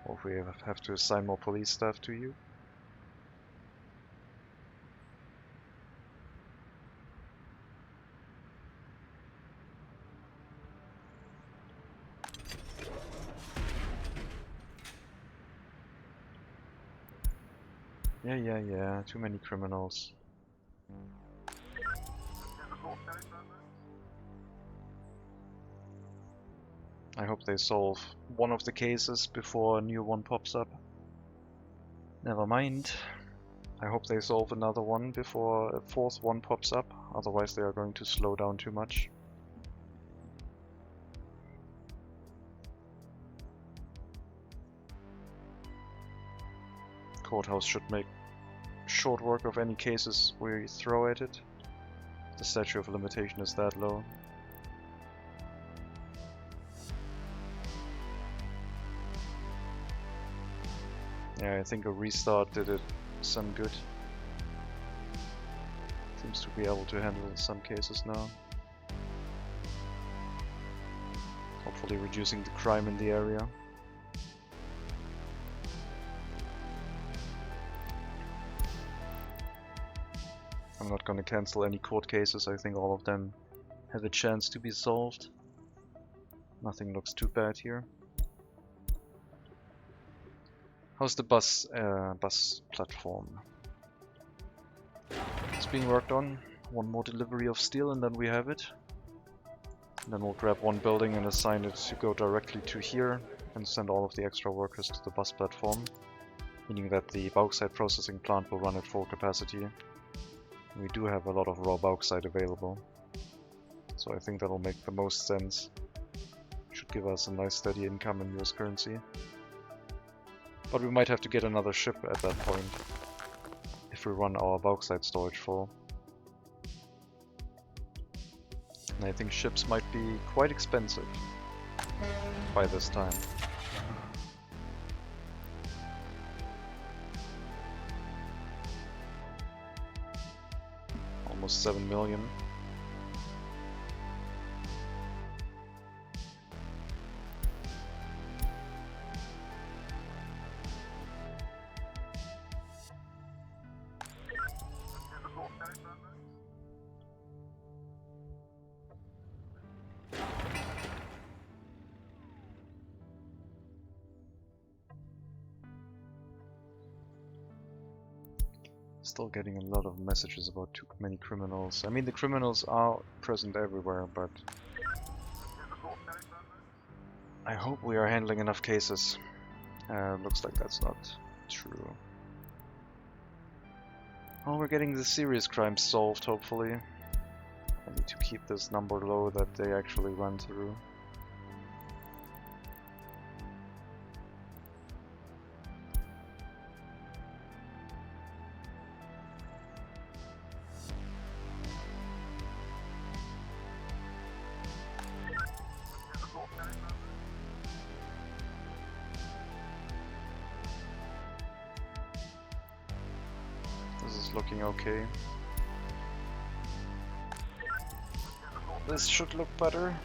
or if we have to assign more police staff to you. Yeah, too many criminals. I hope they solve one of the cases before a new one pops up. Never mind. I hope they solve another one before a 4th one pops up, otherwise they are going to slow down too much. Courthouse should make short work of any cases we throw at it. The statute of limitation is that low. Yeah, I think a restart did it some good. Seems to be able to handle some cases now. Hopefully reducing the crime in the area. I'm not gonna cancel any court cases, I think all of them have a chance to be solved. Nothing looks too bad here. How's the bus platform? It's being worked on. One more delivery of steel and then we have it. And then we'll grab one building and assign it to go directly to here and send all of the extra workers to the bus platform. Meaning that the bauxite processing plant will run at full capacity. We do have a lot of raw bauxite available, so I think that'll make the most sense. Should give us a nice steady income in US currency. But we might have to get another ship at that point, if we run our bauxite storage full. And I think ships might be quite expensive by this time. Almost 7 million. Still getting a lot of messages about too many criminals. I mean, the criminals are present everywhere, but I hope we are handling enough cases. Looks like that's not true. Oh, we're getting the serious crimes solved, hopefully. I need to keep this number low that they actually run through. This is looking okay. This should look better.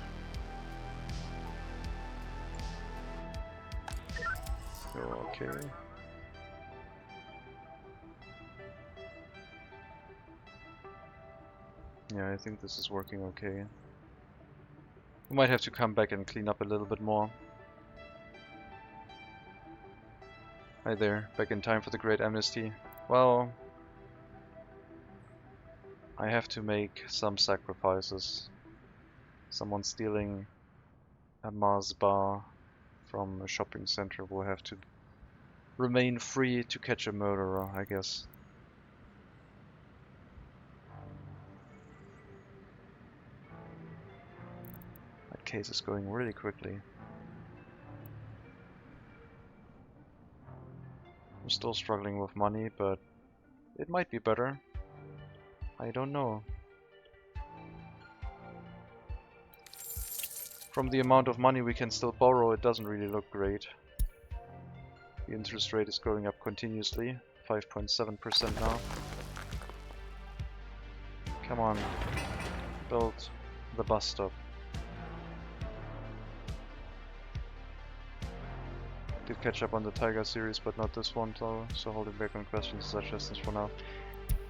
You're okay. Yeah, I think this is working okay. We might have to come back and clean up a little bit more. Hi there, back in time for the Great Amnesty. Well, I have to make some sacrifices. Someone stealing a Mars bar from a shopping center will have to remain free to catch a murderer, I guess. That case is going really quickly. I'm still struggling with money, but it might be better. I don't know. From the amount of money we can still borrow, it doesn't really look great. The interest rate is going up continuously, 5.7% now. Come on, build the bus stop. Did catch up on the Tiger series, but not this one though, so holding back on questions and suggestions for now.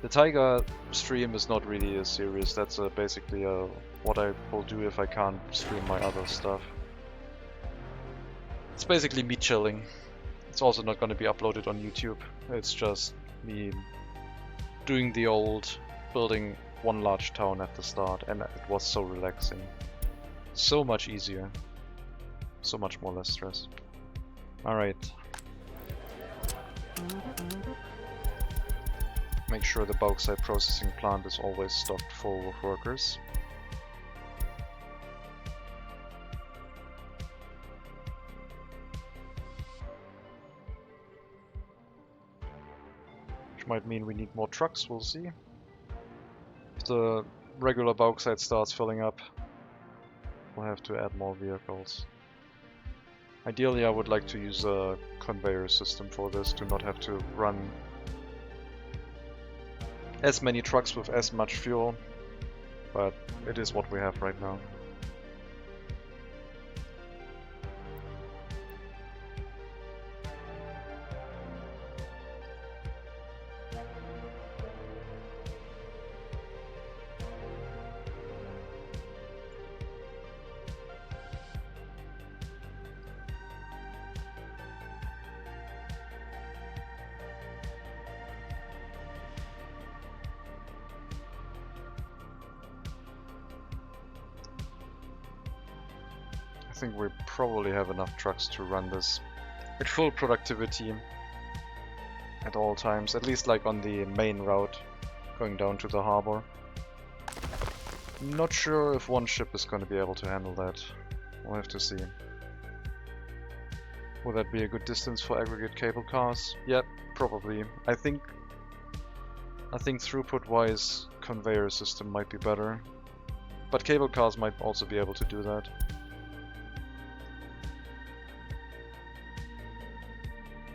The Tiger stream is not really a series, that's basically what I will do if I can't stream my other stuff. It's basically me chilling. It's also not going to be uploaded on YouTube. It's just me doing the old building one large town at the start, and it was so relaxing. So much easier. So much more less stress. Alright. Make sure the bauxite processing plant is always stocked full with workers. Which might mean we need more trucks, we'll see. If the regular bauxite starts filling up, we'll have to add more vehicles. Ideally, I would like to use a conveyor system for this to not have to run as many trucks with as much fuel, but it is what we have right now. I think we probably have enough trucks to run this at full productivity at all times, at least like on the main route going down to the harbor. Not sure if one ship is going to be able to handle that. We'll have to see. Will that be a good distance for aggregate cable cars? Yep, probably. I think throughput wise conveyor system might be better, but cable cars might also be able to do that.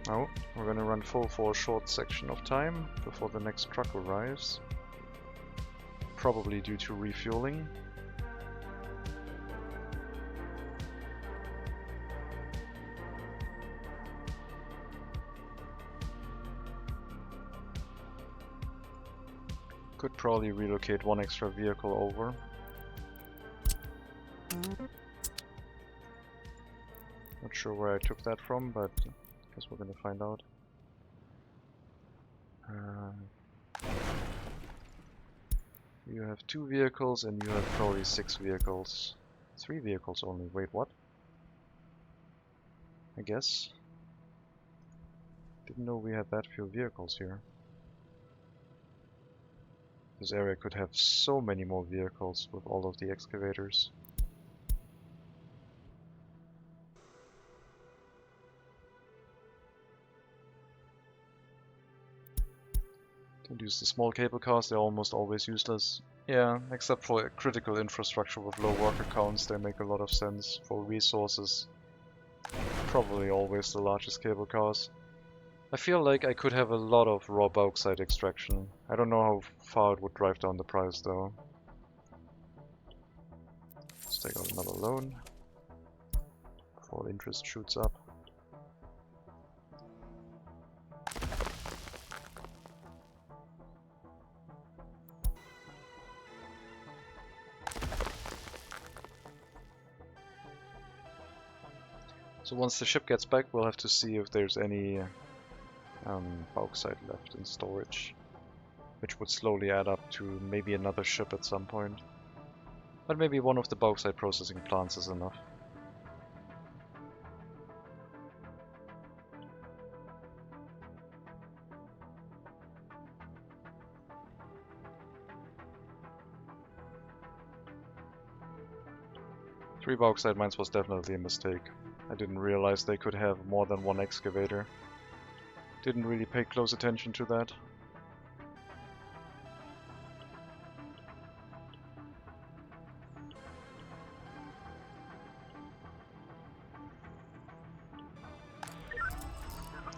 Oh, we're gonna run full for a short section of time before the next truck arrives. Probably due to refueling. Could probably relocate one extra vehicle over. Not sure where I took that from, but guess we're gonna find out. You have 2 vehicles and you have probably 6 vehicles. 3 vehicles only. Wait, what? I guess. Didn't know we had that few vehicles here. This area could have so many more vehicles with all of the excavators. Don't use the small cable cars, they're almost always useless. Yeah, except for critical infrastructure with low worker counts, they make a lot of sense. For resources, probably always the largest cable cars. I feel like I could have a lot of raw bauxite extraction. I don't know how far it would drive down the price though. Let's take out another loan before interest shoots up. So once the ship gets back, we'll have to see if there's any bauxite left in storage, which would slowly add up to maybe another ship at some point. But maybe one of the bauxite processing plants is enough. Three bauxite mines was definitely a mistake. I didn't realize they could have more than one excavator. Didn't really pay close attention to that.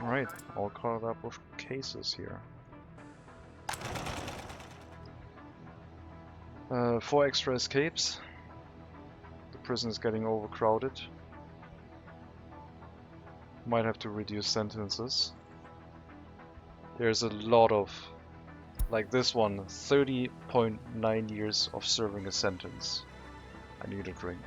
Alright, all caught up with cases here. 4 extra escapes. The prison is getting overcrowded. Might have to reduce sentences. There's a lot of, like this one, 30.9 years of serving a sentence. I need a drink.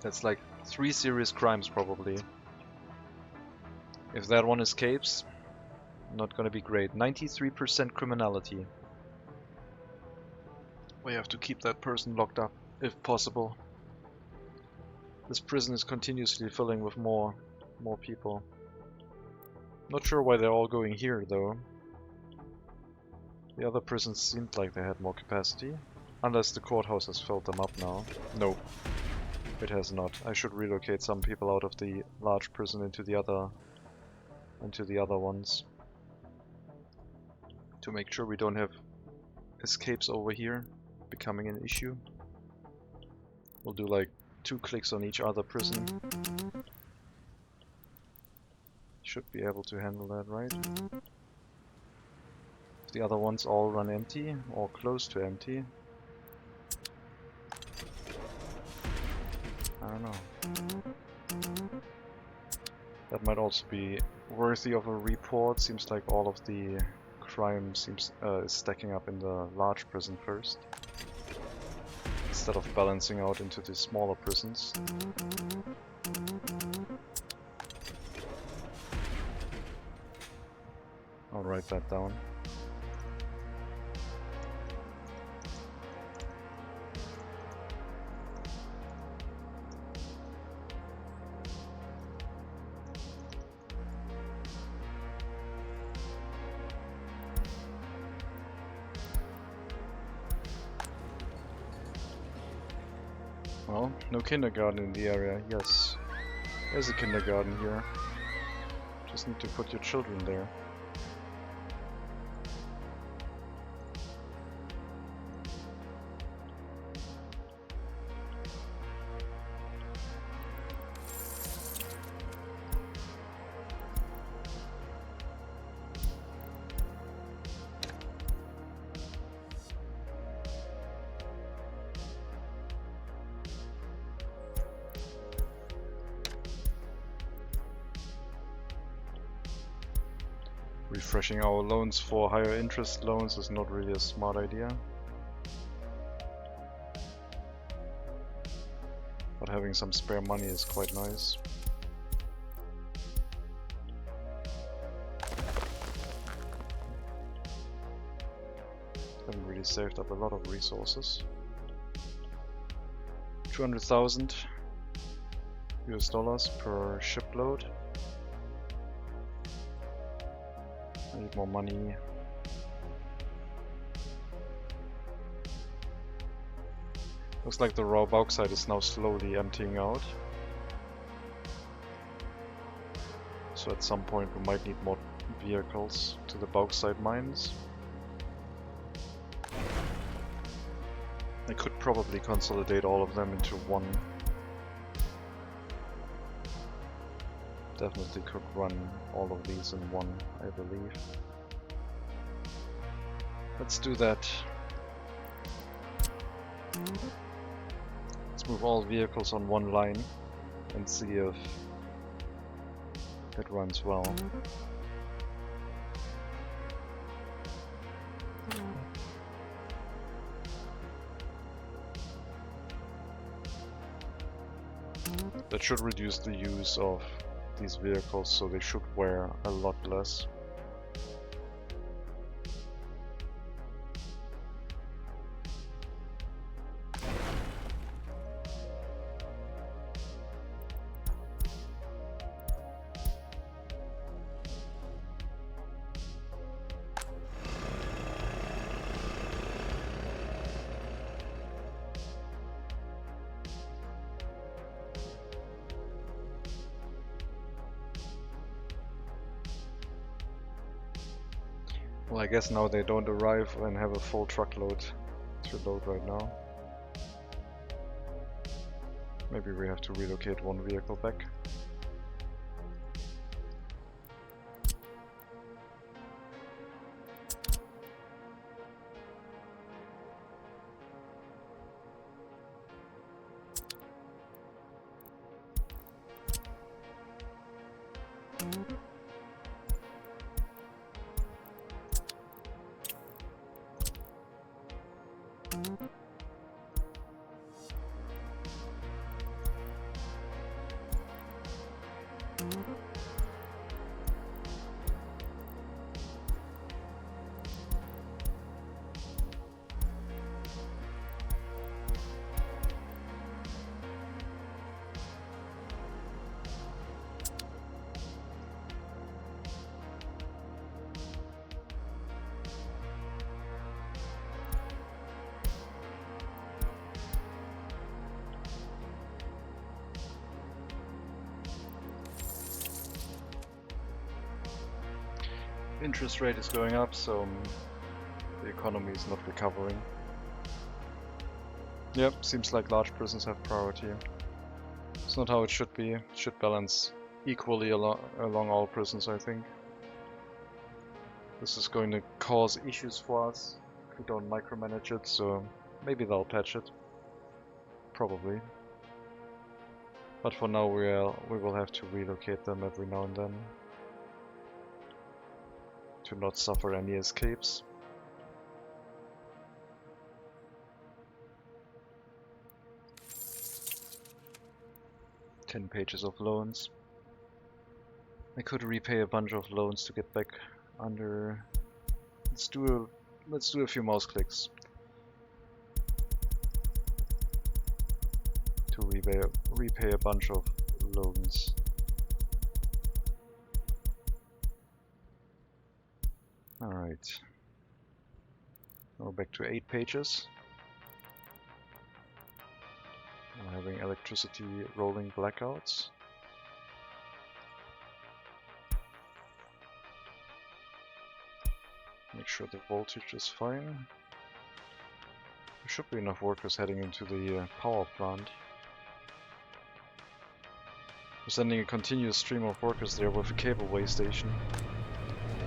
That's like 3 serious crimes probably. If that one escapes, not gonna be great. 93% criminality. We have to keep that person locked up, if possible. This prison is continuously filling with more people. Not sure why they're all going here, though. The other prisons seemed like they had more capacity. Unless the courthouse has filled them up now. No, it has not. I should relocate some people out of the large prison into the other ones. To make sure we don't have escapes over here becoming an issue. We'll do like 2 clicks on each other prison. Should be able to handle that, right? If the other ones all run empty or close to empty. I don't know. That might also be worthy of a report. Seems like all of the crime is stacking up in the large prison first, instead of balancing out into the smaller prisons. I'll write that down. Well, no kindergarten in the area. Yes, there's a kindergarten here. Just need to put your children there. Refreshing our loans for higher interest loans is not really a smart idea. But But having some spare money is quite nice. Haven't really saved up a lot of resources. 200,000 US dollars per shipload. I need more money. Looks like the raw bauxite is now slowly emptying out. So at some point we might need more vehicles to the bauxite mines. I could probably consolidate all of them into one. Definitely could run all of these in one, I believe. Let's do that. Let's move all vehicles on one line and see if it runs well. That should reduce the use of these vehicles, so they should wear a lot less. Well, I guess now they don't arrive and have a full truckload to load right now. Maybe we have to relocate one vehicle back. Interest rate is going up, so the economy is not recovering. Yep, seems like large prisons have priority. It's not how it should be. It should balance equally along all prisons, I think. This is going to cause issues for us if we don't micromanage it, so maybe they'll patch it. Probably. But for now we will have to relocate them every now and then, to not suffer any escapes. $10 pages of loans. I could repay a bunch of loans to get back under. Let's do a few mouse clicks to repay a bunch of loans. Alright. Now back to 8 pages. I'm having electricity rolling blackouts. Make sure the voltage is fine. There should be enough workers heading into the power plant. We're sending a continuous stream of workers there with a cableway station.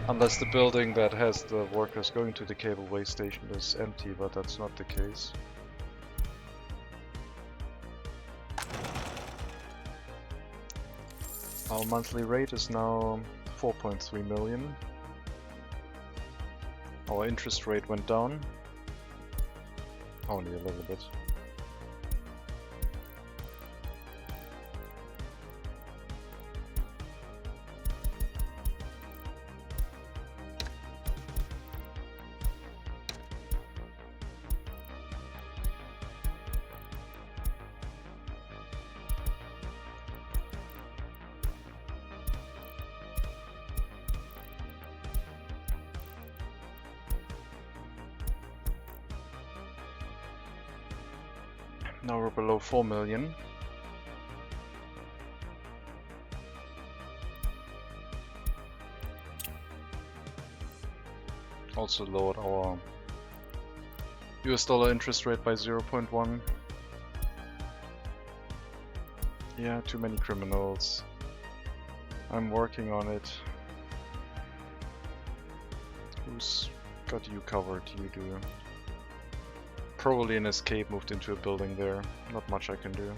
Unless the building that has the workers going to the cableway station is empty, but that's not the case. Our monthly rate is now 4.3 million. Our interest rate went down. Only a little bit. Now we're below 4 million. Also lowered our US dollar interest rate by 0.1. Yeah, too many criminals. I'm working on it. Who's got you covered? You do. Probably an escape moved into a building there. Not much I can do.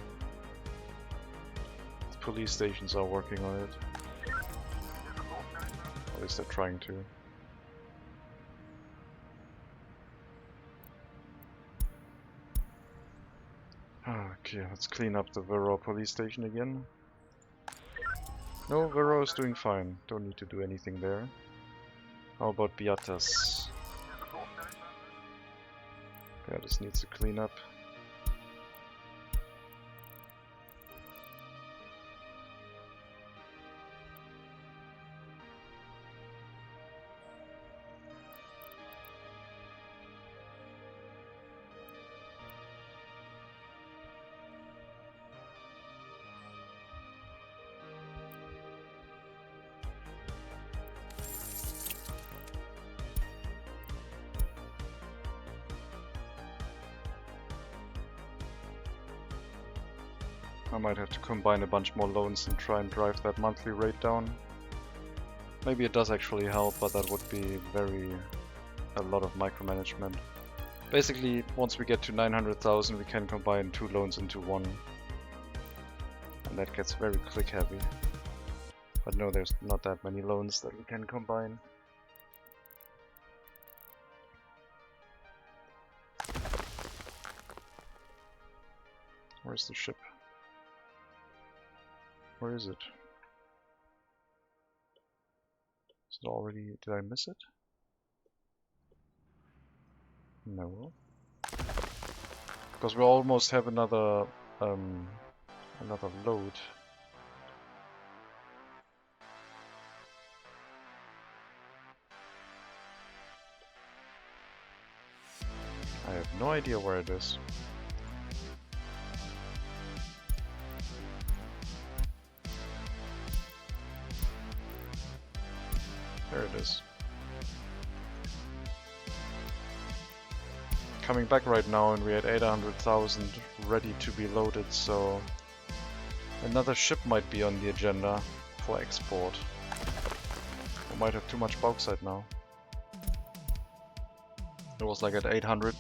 The police stations are working on it. At least they're trying to. Okay, let's clean up the Vero police station again. No, Vero is doing fine. Don't need to do anything there. How about Beatas? Yeah, this needs to clean up. I might have to combine a bunch more loans and try and drive that monthly rate down. Maybe it does actually help, but that would be a lot of micromanagement. Basically, once we get to 900,000, we can combine 2 loans into one. And that gets very click heavy. But no, there's not that many loans that we can combine. Where's the ship? Where is it? Is it already... Did I miss it? No. Because we almost have another load. I have no idea where it is. There it is. Coming back right now, and we had 800,000 ready to be loaded, so another ship might be on the agenda for export. We might have too much bauxite now. It was like at 800,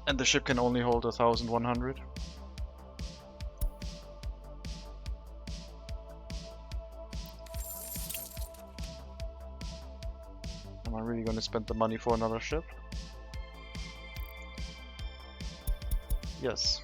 and the ship can only hold 1,100. Am I really going to spend the money for another ship? Yes.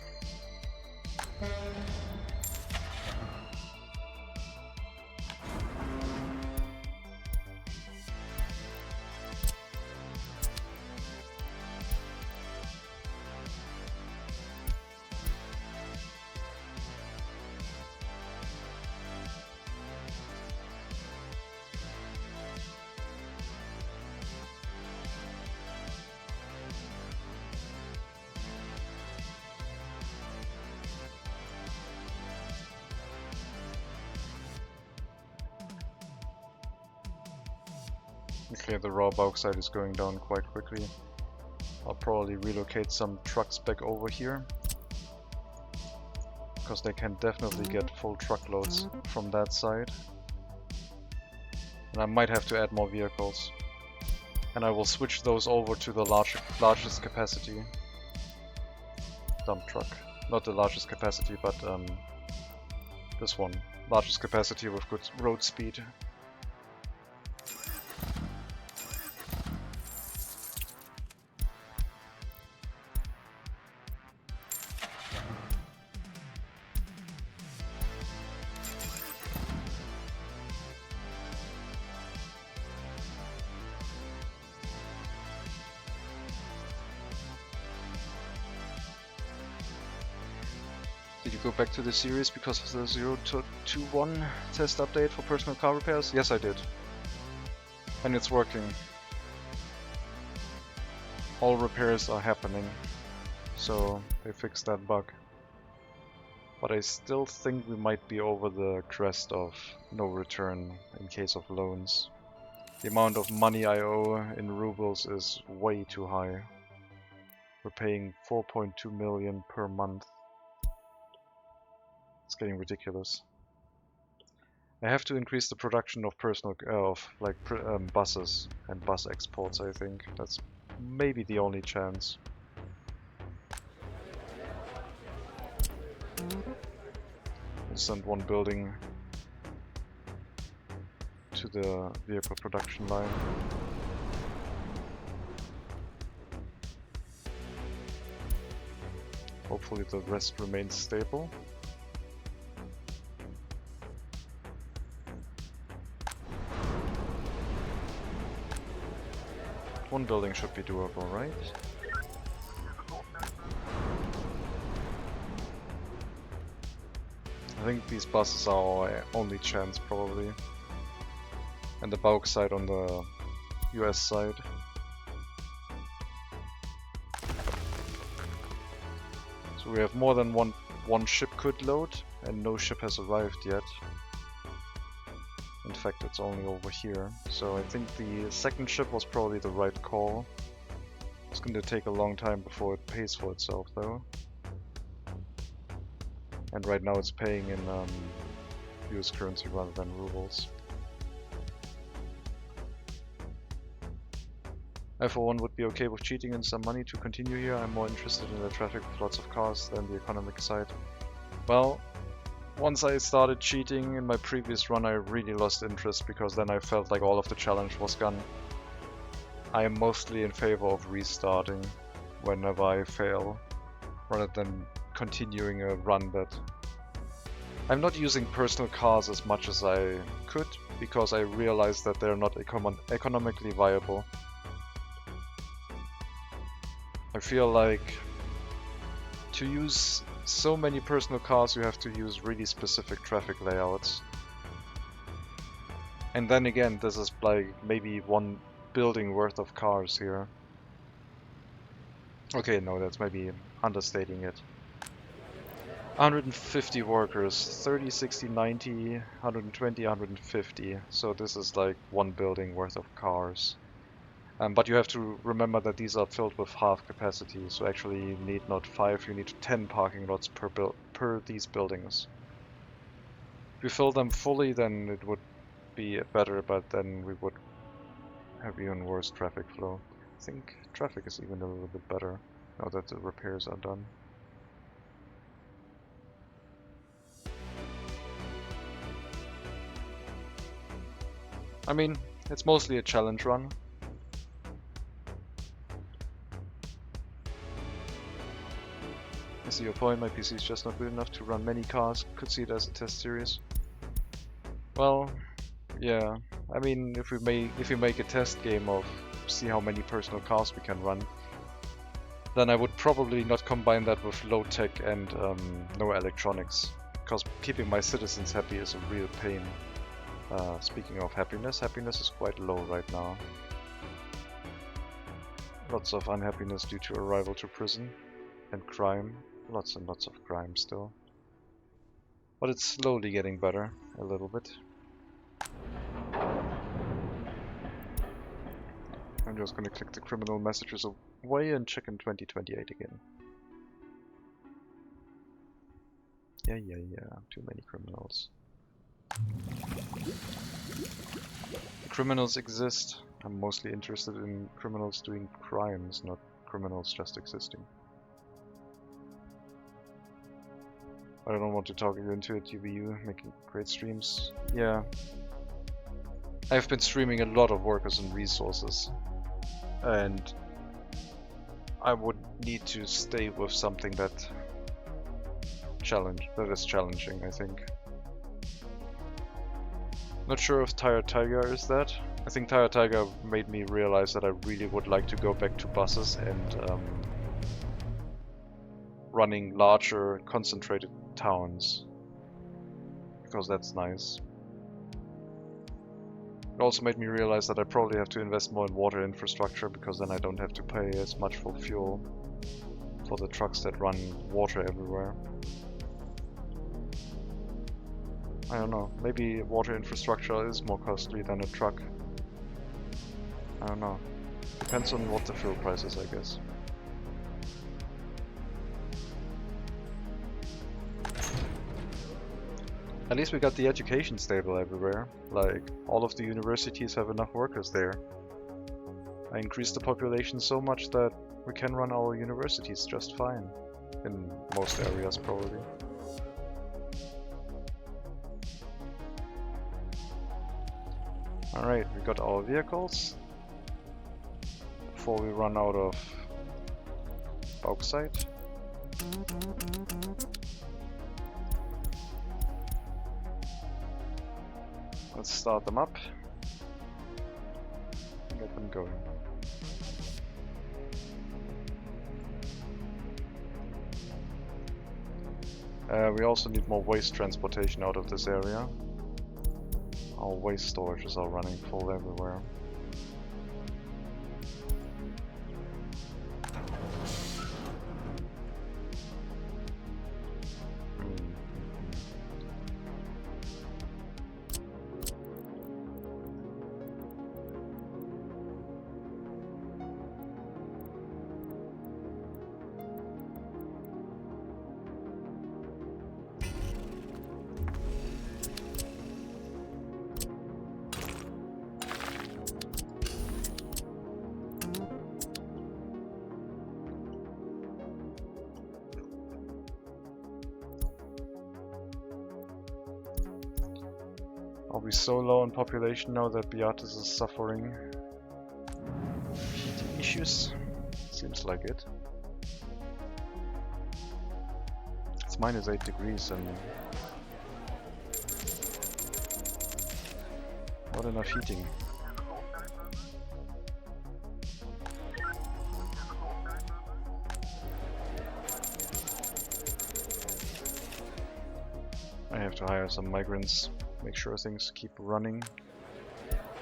Okay, the raw bauxite is going down quite quickly. I'll probably relocate some trucks back over here, because they can definitely get full truckloads from that side. And I might have to add more vehicles. And I will switch those over to the largest capacity dump truck. Not the largest capacity, but this one. Largest capacity with good road speed. Did you go back to the series because of the 0.21 test update for personal car repairs? Yes, I did. And it's working. All repairs are happening. So they fixed that bug. But I still think we might be over the crest of no return in case of loans. The amount of money I owe in rubles is way too high. We're paying 4.2 million per month. It's getting ridiculous. I have to increase the production of buses and bus exports, I think. That's maybe the only chance. We'll send one building to the vehicle production line. Hopefully the rest remains stable. One building should be doable, right? I think these buses are our only chance, probably. And the bulk side on the US side. So we have more than one ship could load, and no ship has arrived yet. In fact, it's only over here. So I think the second ship was probably the right call. It's going to take a long time before it pays for itself, though. And right now it's paying in US currency rather than rubles. I for one would be okay with cheating in some money to continue here. I'm more interested in the traffic with lots of cars than the economic side. Well, once I started cheating in my previous run, I really lost interest because then I felt like all of the challenge was gone. I am mostly in favor of restarting whenever I fail, rather than continuing a run that... I'm not using personal cars as much as I could, because I realized that they're not economically viable. I feel like to use so many personal cars, you have to use really specific traffic layouts. And then again, this is like maybe one building worth of cars here. Okay, no, that's maybe understating it. 150 workers, 30, 60, 90, 120, 150. So this is like one building worth of cars. But you have to remember that these are filled with half capacity, so actually you need not 5, you need 10 parking lots per these buildings. If you fill them fully, then it would be better, but then we would have even worse traffic flow. I think traffic is even a little bit better now that the repairs are done. I mean, it's mostly a challenge run. I see your point, my PC is just not good enough to run many cars, could see it as a test series. Well, yeah, I mean, if we make a test game of see how many personal cars we can run, then I would probably not combine that with low tech and no electronics, because keeping my citizens happy is a real pain. Speaking of happiness, happiness is quite low right now. Lots of unhappiness due to arrival to prison and crime. Lots and lots of crime still. But it's slowly getting better, a little bit. I'm just gonna click the criminal messages away and check in 2028 again. Yeah, too many criminals. Criminals exist. I'm mostly interested in criminals doing crimes, not criminals just existing. I don't want to talk you into it, UBU, making great streams. Yeah. I've been streaming a lot of workers and resources. And I would need to stay with something that is challenging, I think. Not sure if Tire Tiger is that. I think Tire Tiger made me realize that I really would like to go back to buses and running larger, concentrated towns, because that's nice. It also made me realize that I probably have to invest more in water infrastructure, because then I don't have to pay as much for fuel for the trucks that run water everywhere. I don't know, maybe water infrastructure is more costly than a truck. I don't know. Depends on what the fuel price is, I guess. At least we got the education stable everywhere. Like, all of the universities have enough workers there. I increased the population so much that we can run our universities just fine. In most areas, probably. Alright, we got our vehicles. Before we run out of bauxite. Let's start them up. Get them going. We also need more waste transportation out of this area. Our waste storages are running full everywhere. Are we so low in population now that Beatrice is suffering heating issues? Seems like it. It's -8 degrees and not enough heating. I have to hire some migrants. Make sure things keep running.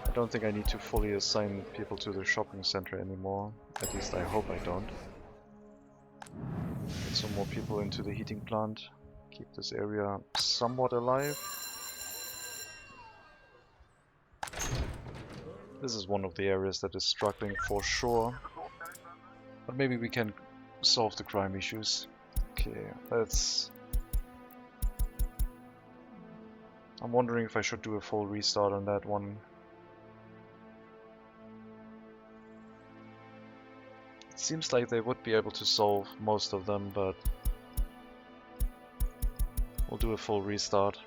I don't think I need to fully assign people to the shopping center anymore. At least I hope I don't. Get some more people into the heating plant. Keep this area somewhat alive. This is one of the areas that is struggling for sure. But maybe we can solve the crime issues. Okay, let's... I'm wondering if I should do a full restart on that one. It seems like they would be able to solve most of them, but we'll do a full restart.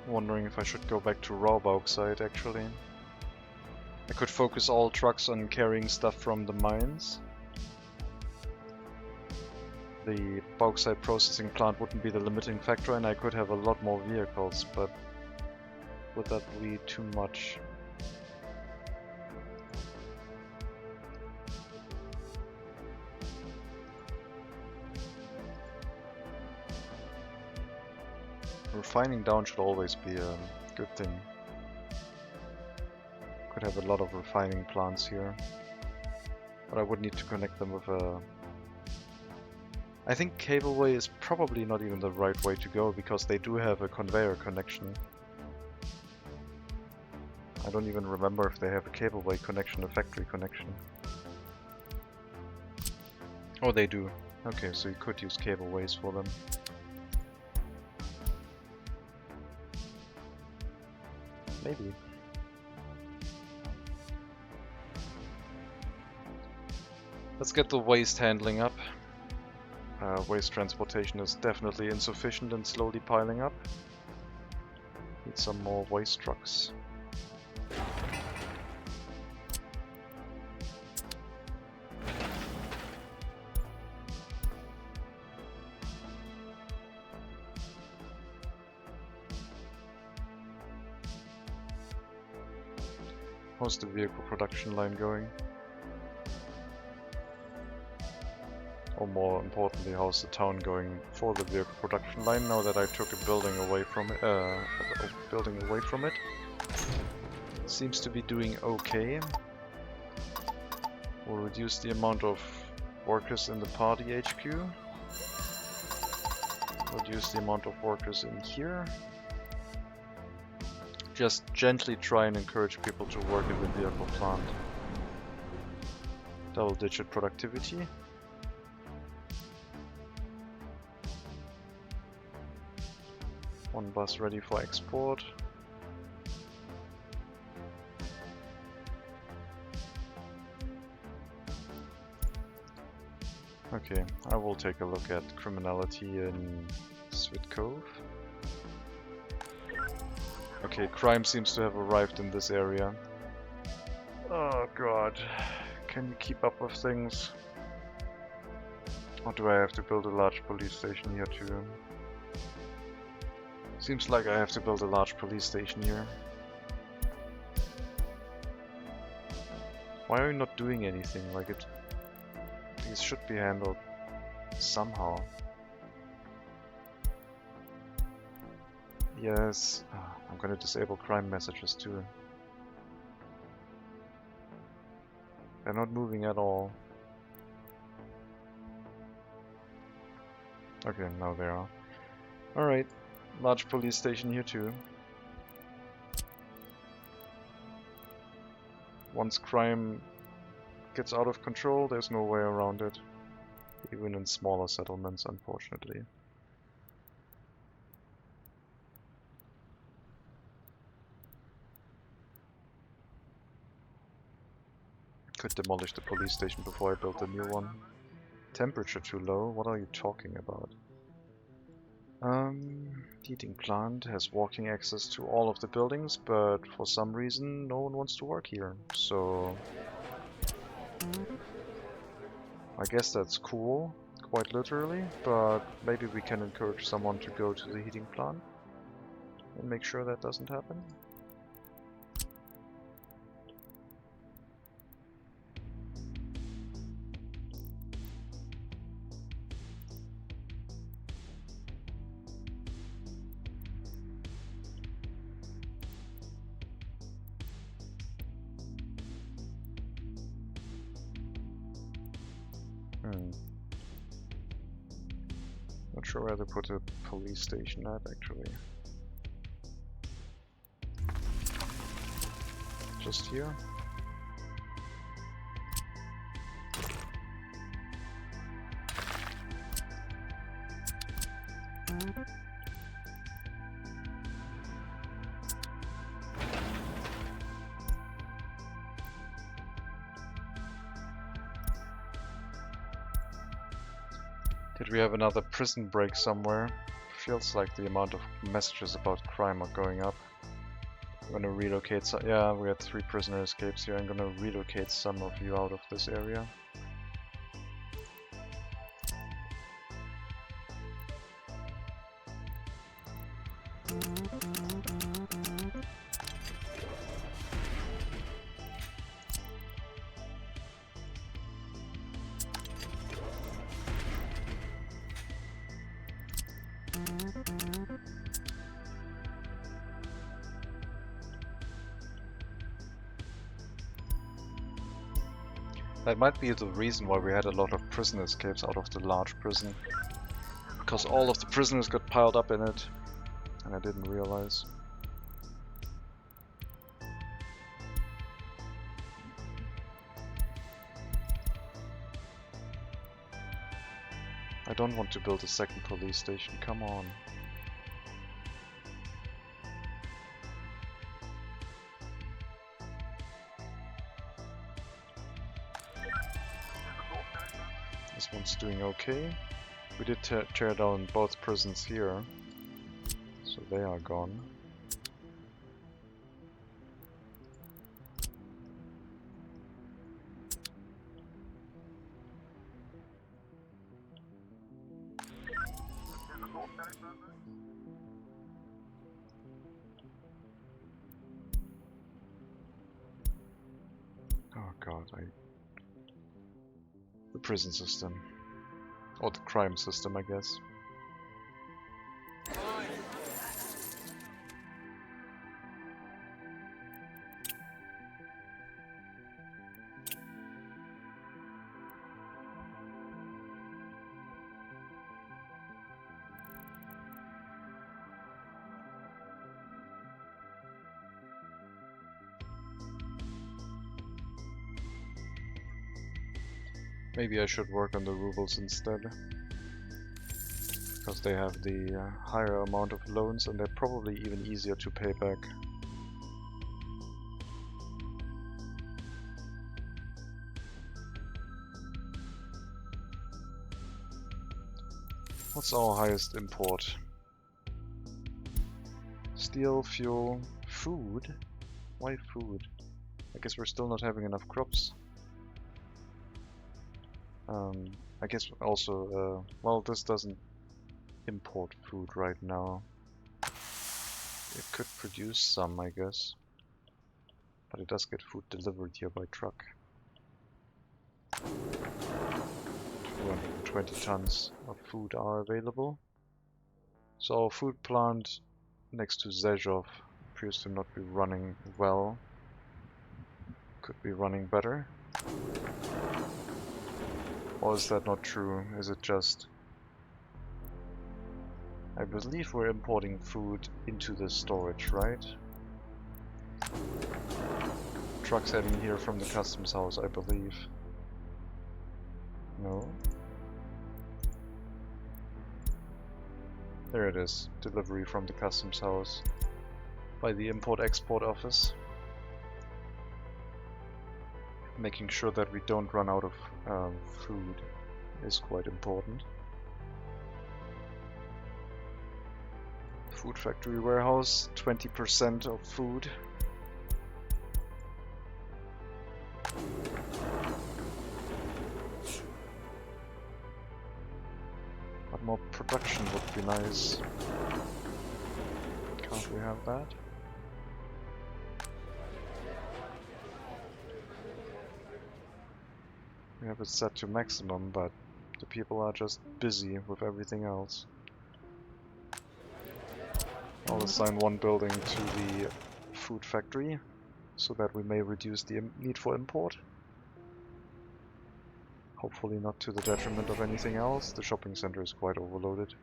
Wondering if I should go back to raw bauxite actually. I could focus all trucks on carrying stuff from the mines. The bauxite processing plant wouldn't be the limiting factor and I could have a lot more vehicles, but would that be too much? Refining down should always be a good thing. Could have a lot of refining plants here. But I would need to connect them with a... I think cableway is probably not even the right way to go, because they do have a conveyor connection. I don't even remember if they have a cableway connection, a factory connection. Oh, they do. Okay, so you could use cableways for them. Maybe. Let's get the waste handling up. Waste transportation is definitely insufficient and slowly piling up. Need some more waste trucks. How's the vehicle production line going? Or more importantly, how's the town going for the vehicle production line now that I took a building away from it? Seems to be doing okay. We'll reduce the amount of workers in the party HQ. Reduce the amount of workers in here. Just gently try and encourage people to work in the vehicle plant. Double-digit productivity. One bus ready for export. Okay, I will take a look at criminality in Svit Cove. Okay, crime seems to have arrived in this area. Oh god, can you keep up with things? Or do I have to build a large police station here too? Seems like I have to build a large police station here. Why are you not doing anything? Like it... These should be handled somehow. Yes, I'm gonna disable crime messages too. They're not moving at all. Okay, now they are. Alright, large police station here too. Once crime gets out of control, there's no way around it. Even in smaller settlements, unfortunately. Could demolish the police station before I built a new one. Temperature too low? What are you talking about? Heating plant has walking access to all of the buildings, but for some reason no one wants to work here. So I guess that's cool, quite literally, but maybe we can encourage someone to go to the heating plant and make sure that doesn't happen. Not sure where to put a police station at, actually. Just here? Did we have another prison break somewhere? Feels like the amount of messages about crime are going up. I'm gonna relocate some. Yeah, we had 3 prisoner escapes here. I'm gonna relocate some of you out of this area. That might be the reason why we had a lot of prison escapes out of the large prison. Because all of the prisoners got piled up in it. And I didn't realize. I don't want to build a second police station, come on. This one's doing okay. We did tear down both prisons here, so they are gone. God, the prison system. Or the crime system, I guess. Maybe I should work on the rubles instead. Because they have the higher amount of loans and they're probably even easier to pay back. What's our highest import? Steel, fuel, food? Why food? I guess we're still not having enough crops. I guess also, well, this doesn't import food right now. It could produce some, I guess. But it does get food delivered here by truck. 220 tons of food are available. So our food plant next to Zhezhov appears to not be running well. Could be running better. Or is that not true? Is it just... I believe we're importing food into the storage, right? Trucks heading here from the customs house, I believe. No? There it is. Delivery from the customs house by the import-export office. Making sure that we don't run out of food is quite important. Food factory warehouse, 20% of food. But more production would be nice. Can't we have that? We have it set to maximum, but the people are just busy with everything else. I'll assign one building to the food factory, so that we may reduce the need for import. Hopefully not to the detriment of anything else. The shopping center is quite overloaded.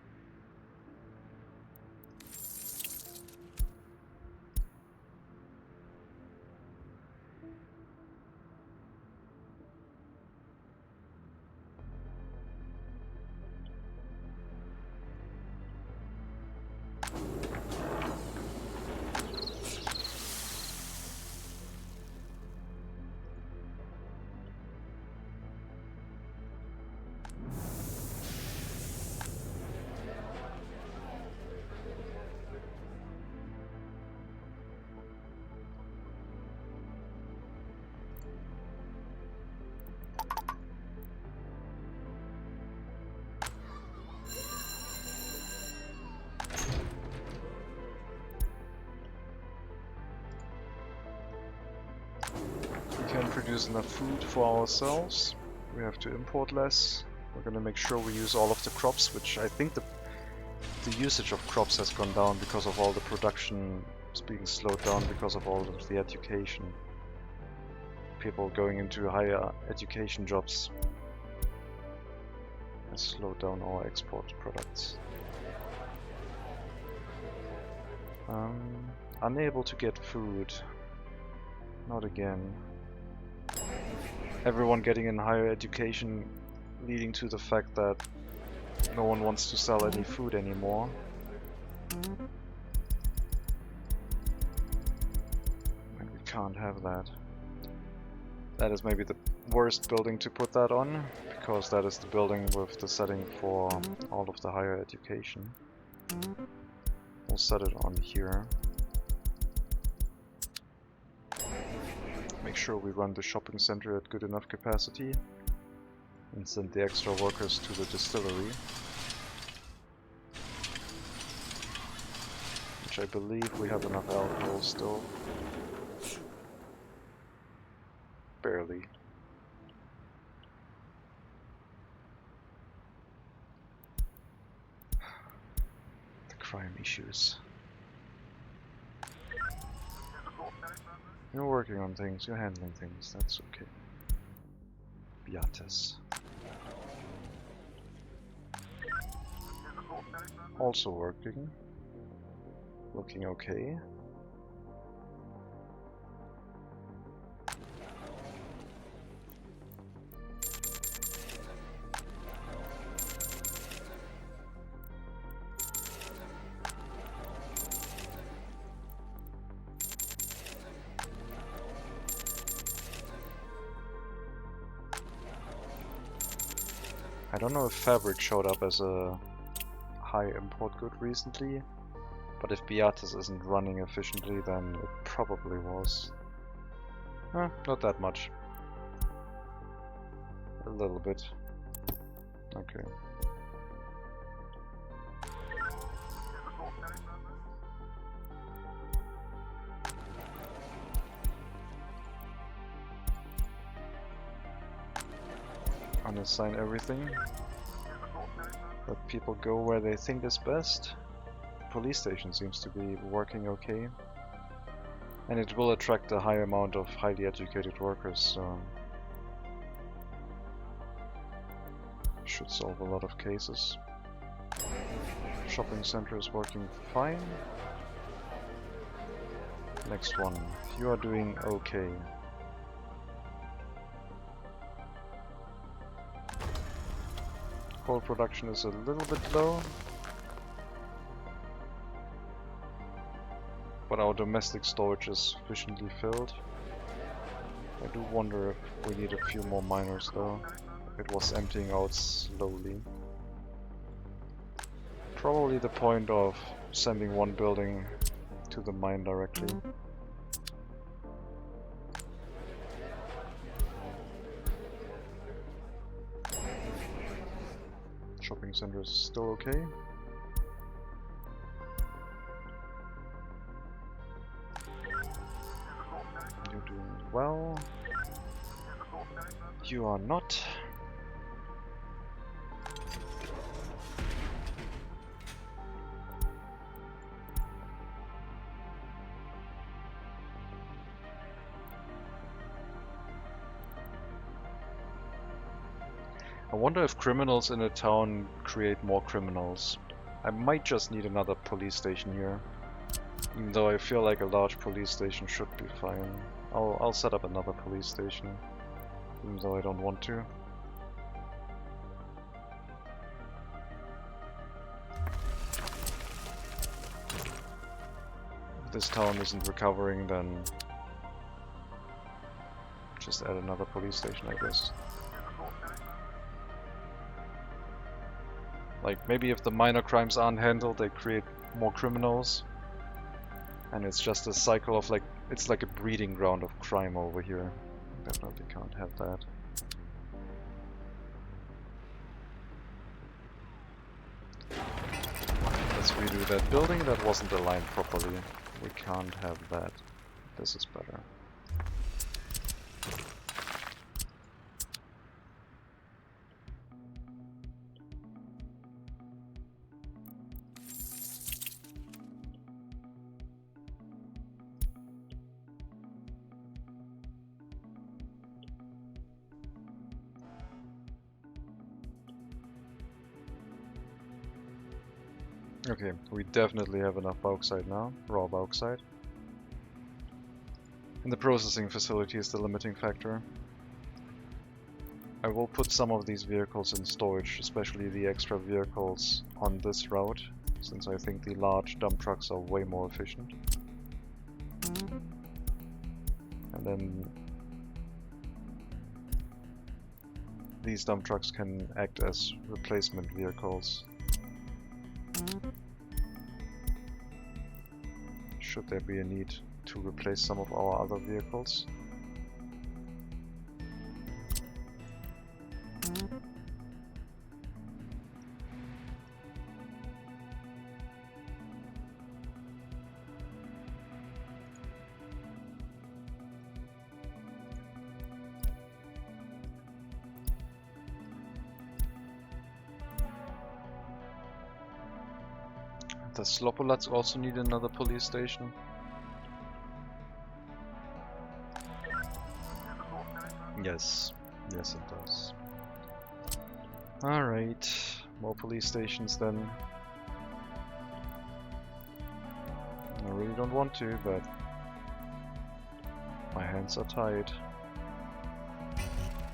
Can't produce enough food for ourselves. We have to import less. We're gonna make sure we use all of the crops, which I think the usage of crops has gone down because of all the production is being slowed down because of all of the education. People going into higher education jobs has slowed down our export products. Unable to get food. Not again. Everyone getting in higher education, leading to the fact that no one wants to sell any food anymore. And we can't have that. That is maybe the worst building to put that on, because that is the building with the setting for all of the higher education. We'll set it on here. Make sure we run the shopping center at good enough capacity and send the extra workers to the distillery, which I believe we have enough alcohol still. Barely. The crime issues. You're working on things, you're handling things, that's okay. Beates. Also working. Looking okay. I don't know if fabric showed up as a high import good recently, but if Beates isn't running efficiently, then it probably was. Not that much. A little bit. Okay. Unassign everything. Let people go where they think is best. Police station seems to be working okay. And it will attract a high amount of highly educated workers, so should solve a lot of cases. Shopping center is working fine. Next one. You are doing okay. Coal production is a little bit low, but our domestic storage is sufficiently filled. I do wonder if we need a few more miners though. It was emptying out slowly. Probably the point of sending one building to the mine directly. Shopping center is still okay. You're doing well. You are not. I wonder if criminals in a town create more criminals. I might just need another police station here. Even though I feel like a large police station should be fine. I'll set up another police station. Even though I don't want to. If this town isn't recovering, then just add another police station, I guess. Like, maybe if the minor crimes aren't handled, they create more criminals. And it's just a cycle of like, it's like a breeding ground of crime over here. Definitely can't have that. Let's redo that building that wasn't aligned properly. We can't have that. This is better. Okay, we definitely have enough bauxite now, raw bauxite. And the processing facility is the limiting factor. I will put some of these vehicles in storage, especially the extra vehicles on this route, since I think the large dump trucks are way more efficient. And then these dump trucks can act as replacement vehicles. Should there be a need to replace some of our other vehicles. Does Slopolatsk also need another police station? Yes. Yes, it does. Alright. More police stations then. I really don't want to, but my hands are tied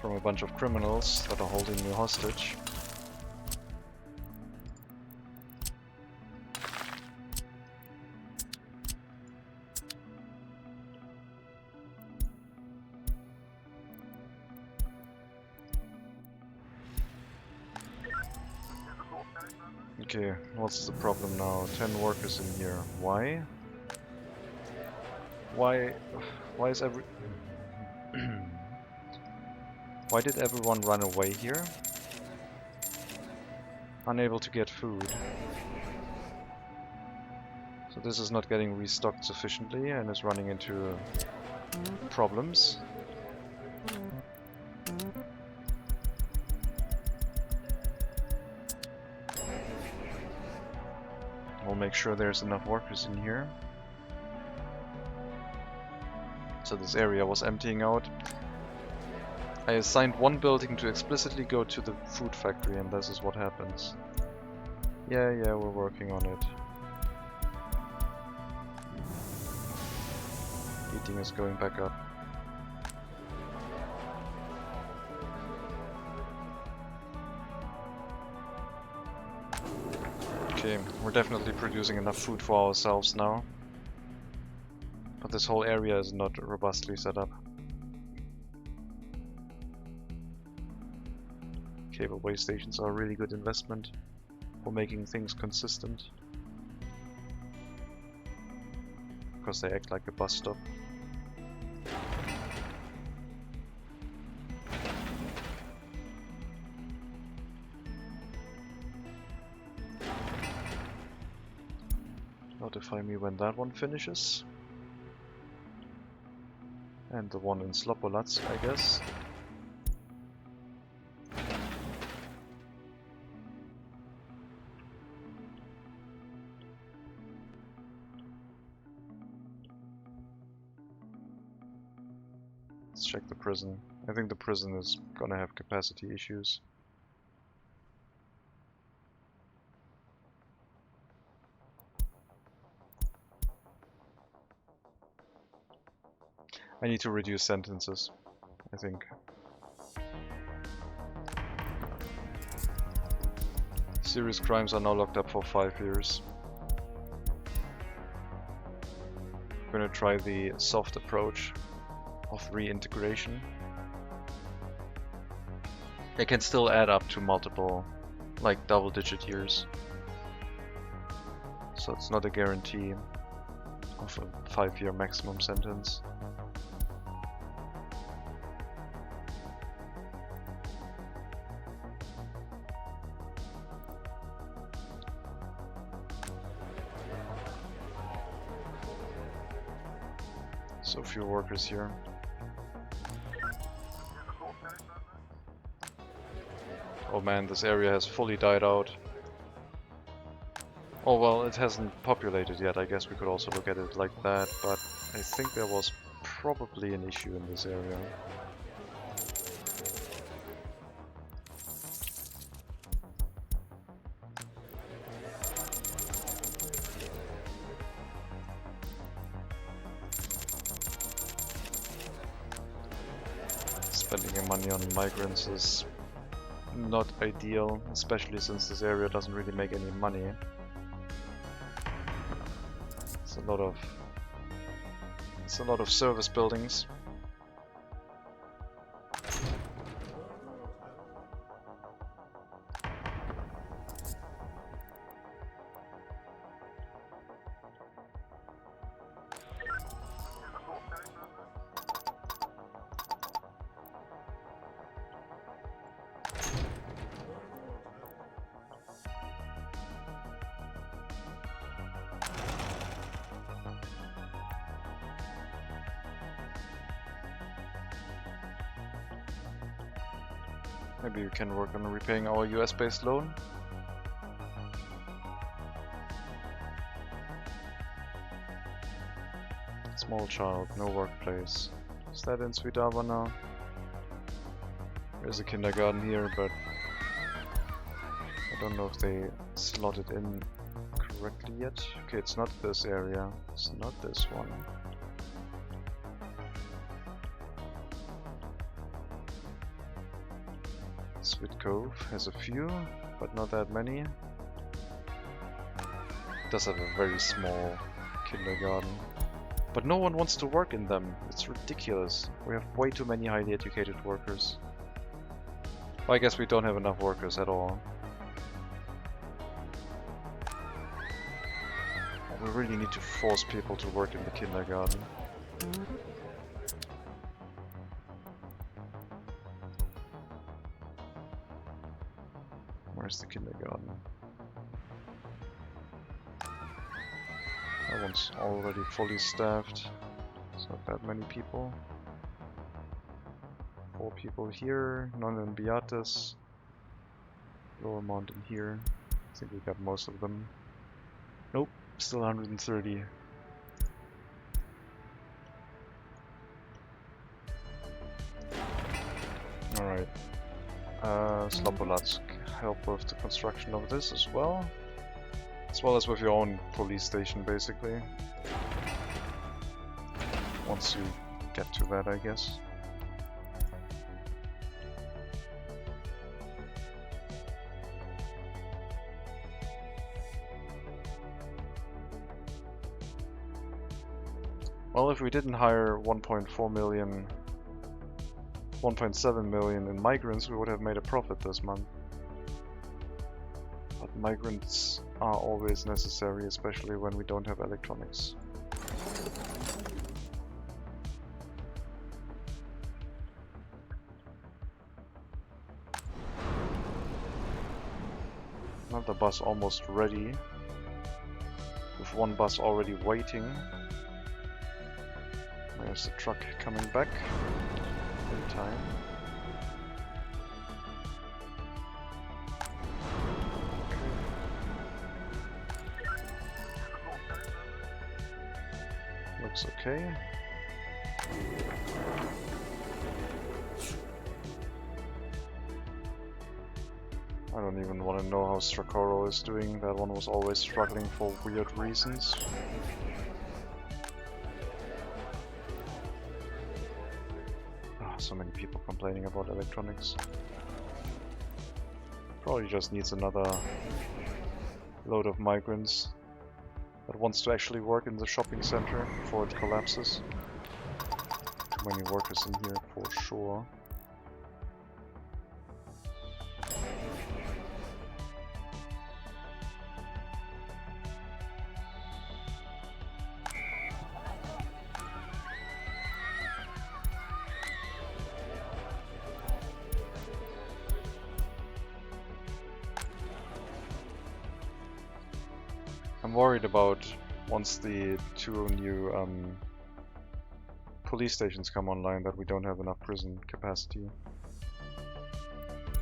from a bunch of criminals that are holding me hostage. Okay, what's the problem now? 10 workers in here. Why? Why is why did everyone run away here? Unable to get food. So this is not getting restocked sufficiently and is running into problems. We'll make sure there's enough workers in here. So this area was emptying out. I assigned one building to explicitly go to the food factory, and this is what happens. Yeah, we're working on it. Eating is going back up. Okay, we're definitely producing enough food for ourselves now. But this whole area is not robustly set up. Cable way stations are a really good investment for making things consistent. Because they act like a bus stop. Notify me when that one finishes. And the one in Slopolatsk, I guess. Let's check the prison. I think the prison is gonna have capacity issues. I need to reduce sentences, I think. Serious crimes are now locked up for 5 years. I'm gonna try the soft approach of reintegration. They can still add up to multiple, like double-digit years. So it's not a guarantee of a 5-year maximum sentence. So few workers here. Oh man, this area has fully died out. Oh well, it hasn't populated yet. I guess we could also look at it like that, but I think there was probably an issue in this area. Spending your money on migrants is not ideal, especially since this area doesn't really make any money. It's a lot of service buildings. Maybe we can work on repaying our US-based loan. Small child, no workplace. Is that in Svidavana? There's a kindergarten here, but I don't know if they slot it in correctly yet. Okay, it's not this area. It's not this one. Swit Cove has a few, but not that many. It does have a very small kindergarten. But no one wants to work in them. It's ridiculous. We have way too many highly educated workers. Well, I guess we don't have enough workers at all. We really need to force people to work in the kindergarten. Where's the kindergarten? That one's already fully staffed. It's not that many people. 4 people here, none in Beatus. Lower mountain here. I think we got most of them. Nope, still 130. Alright. Slobodatsk, help with the construction of this as well. As well as with your own police station, basically. Once you get to that, I guess. Well, if we didn't hire 1.4 million, 1.7 million in migrants, we would have made a profit this month. But migrants are always necessary, especially when we don't have electronics. Another bus almost ready, with one bus already waiting. There's the truck coming back in time. Okay. Looks okay. I don't even want to know how Strakoro is doing. That one was always struggling for weird reasons. So many people complaining about electronics. Probably just needs another load of migrants that wants to actually work in the shopping center before it collapses. Too many workers in here for sure. I'm worried about once the 2 new police stations come online that we don't have enough prison capacity.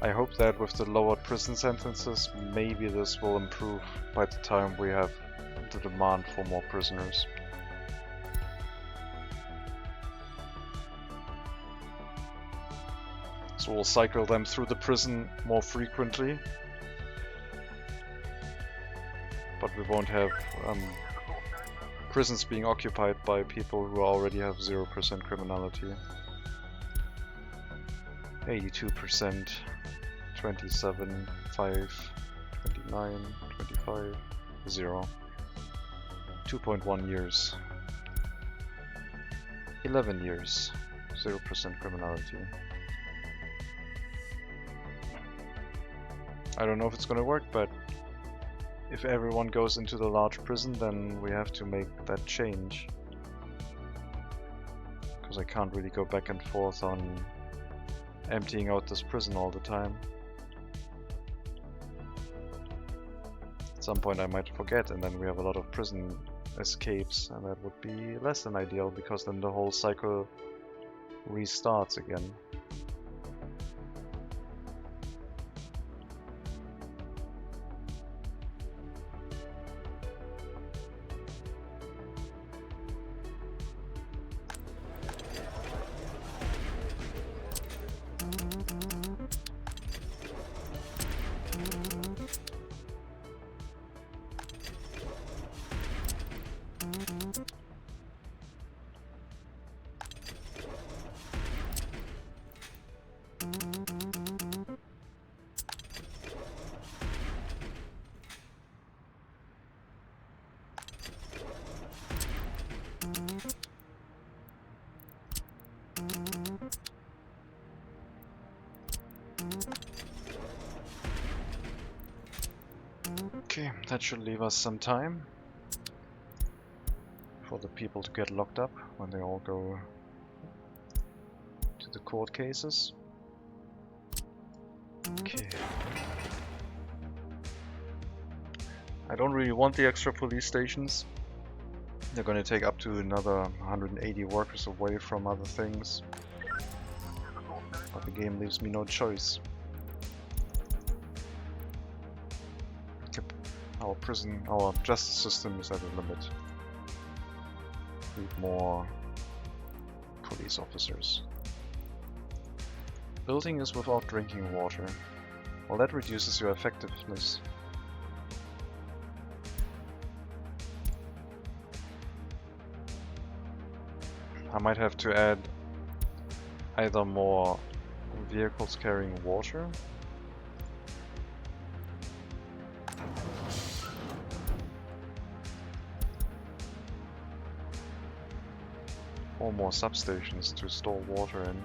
I hope that with the lowered prison sentences, maybe this will improve by the time we have the demand for more prisoners. So we'll cycle them through the prison more frequently. But we won't have prisons being occupied by people who already have 0% criminality. 82%, 27, 5, 29, 25, 0. 2.1 years. 11 years, 0% criminality. I don't know if it's gonna work, but if everyone goes into the large prison, then we have to make that change. Because I can't really go back and forth on emptying out this prison all the time. At some point I might forget, and then we have a lot of prison escapes, and that would be less than ideal, because then the whole cycle restarts again. Okay, that should leave us some time for the people to get locked up when they all go to the court cases. Okay. I don't really want the extra police stations. They're going to take up to another 180 workers away from other things. But the game leaves me no choice. Our justice system is at a limit. We need more police officers. Building is without drinking water. Well, that reduces your effectiveness. I might have to add either more vehicles carrying water or more substations to store water in.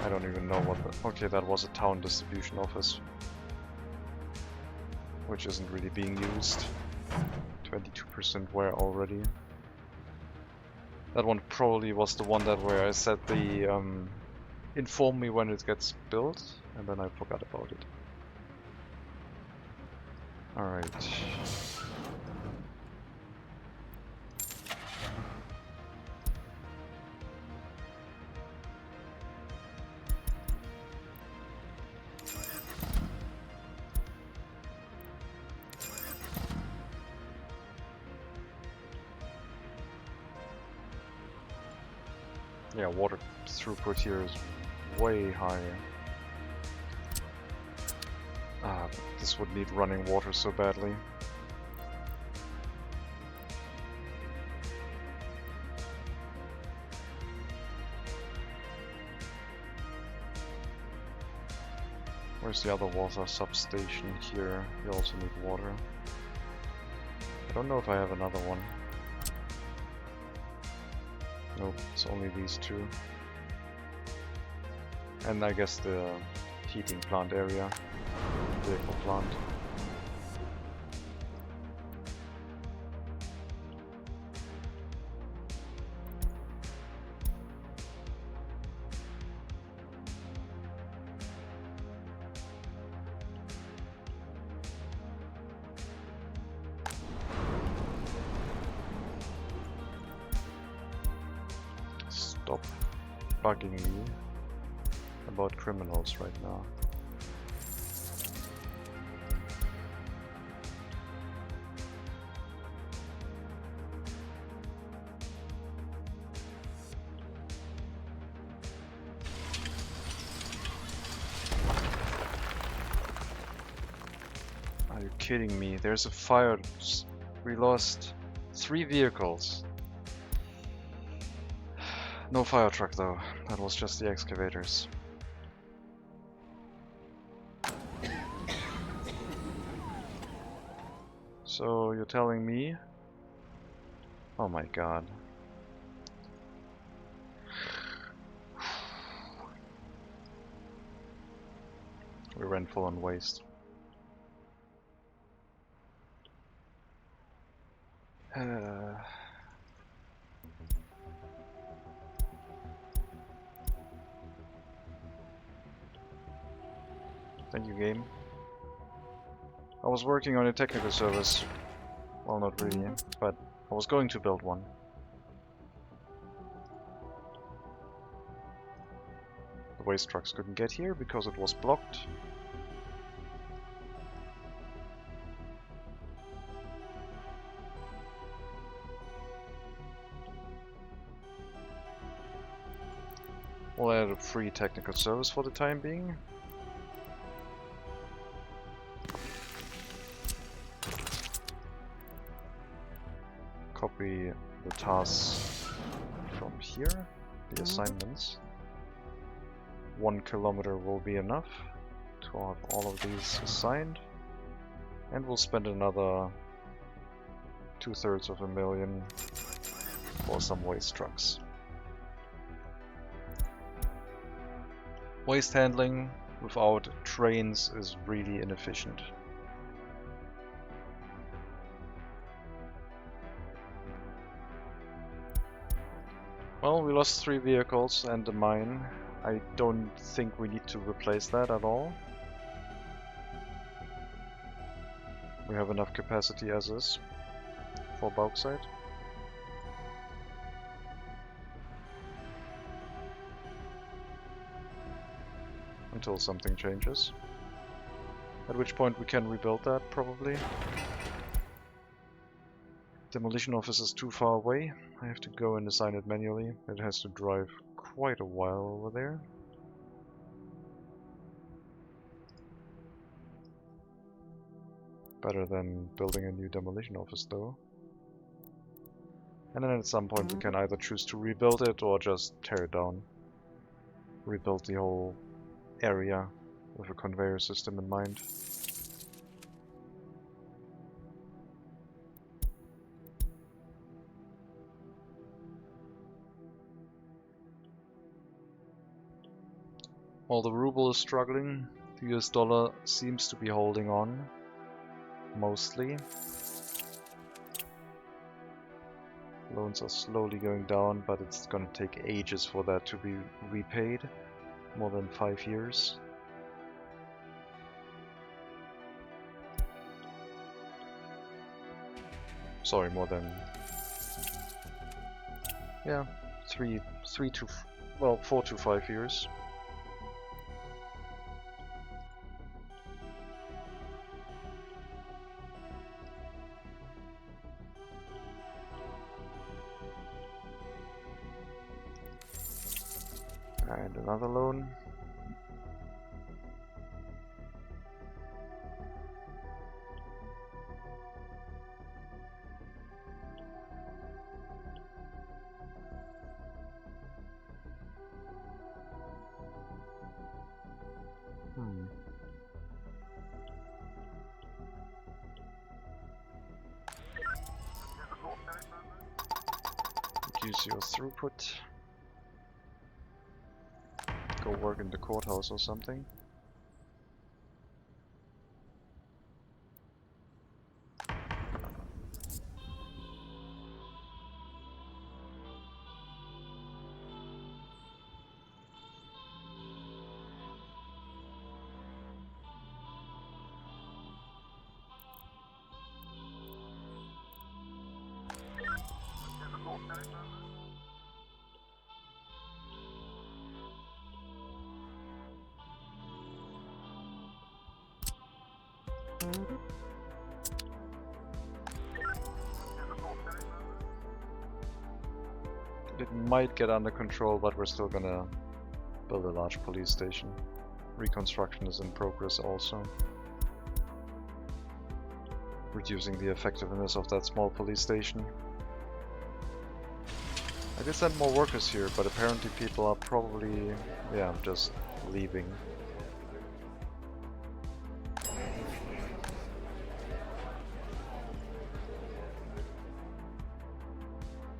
I don't even know what the... Okay, that was a town distribution office, which isn't really being used. 22% were already. That one probably was the one that where I said the inform me when it gets built, and then I forgot about it. Alright. Yeah, water throughput here is way higher. Ah, this would need running water so badly. Where's the other water substation here? We also need water. I don't know if I have another one. Nope, it's only these two. And I guess the heating plant area, vehicle plant. Stop bugging me about criminals right now. Are you kidding me? There's a fire. We lost 3 vehicles. No fire truck though, that was just the excavators. So you're telling me? Oh my god. We ran full on waste. Thank you, game. I was working on a technical service. Well, not really, but I was going to build one. The waste trucks couldn't get here because it was blocked. We'll add a free technical service for the time being. Copy the tasks from here, the assignments. 1 kilometer will be enough to have all of these assigned, and we'll spend another 2/3 of a million for some waste trucks. Waste handling without trains is really inefficient. Well, we lost 3 vehicles and a mine. I don't think we need to replace that at all. We have enough capacity as is for bauxite. Until something changes. At which point we can rebuild that, probably. Demolition office is too far away. I have to go and assign it manually. It has to drive quite a while over there. Better than building a new demolition office though. And then at some point we can either choose to rebuild it or just tear it down. Rebuild the whole area with a conveyor system in mind. While the ruble is struggling, the US dollar seems to be holding on, mostly. Loans are slowly going down, but it's gonna take ages for that to be repaid. More than 5 years. Sorry, more than... yeah, 4 to 5 years. And another loan. Reduce your throughput. Go work in the courthouse or something. It might get under control, but we're still gonna build a large police station. Reconstruction is in progress also. Reducing the effectiveness of that small police station. I did send more workers here, but apparently people are probably, yeah, just leaving.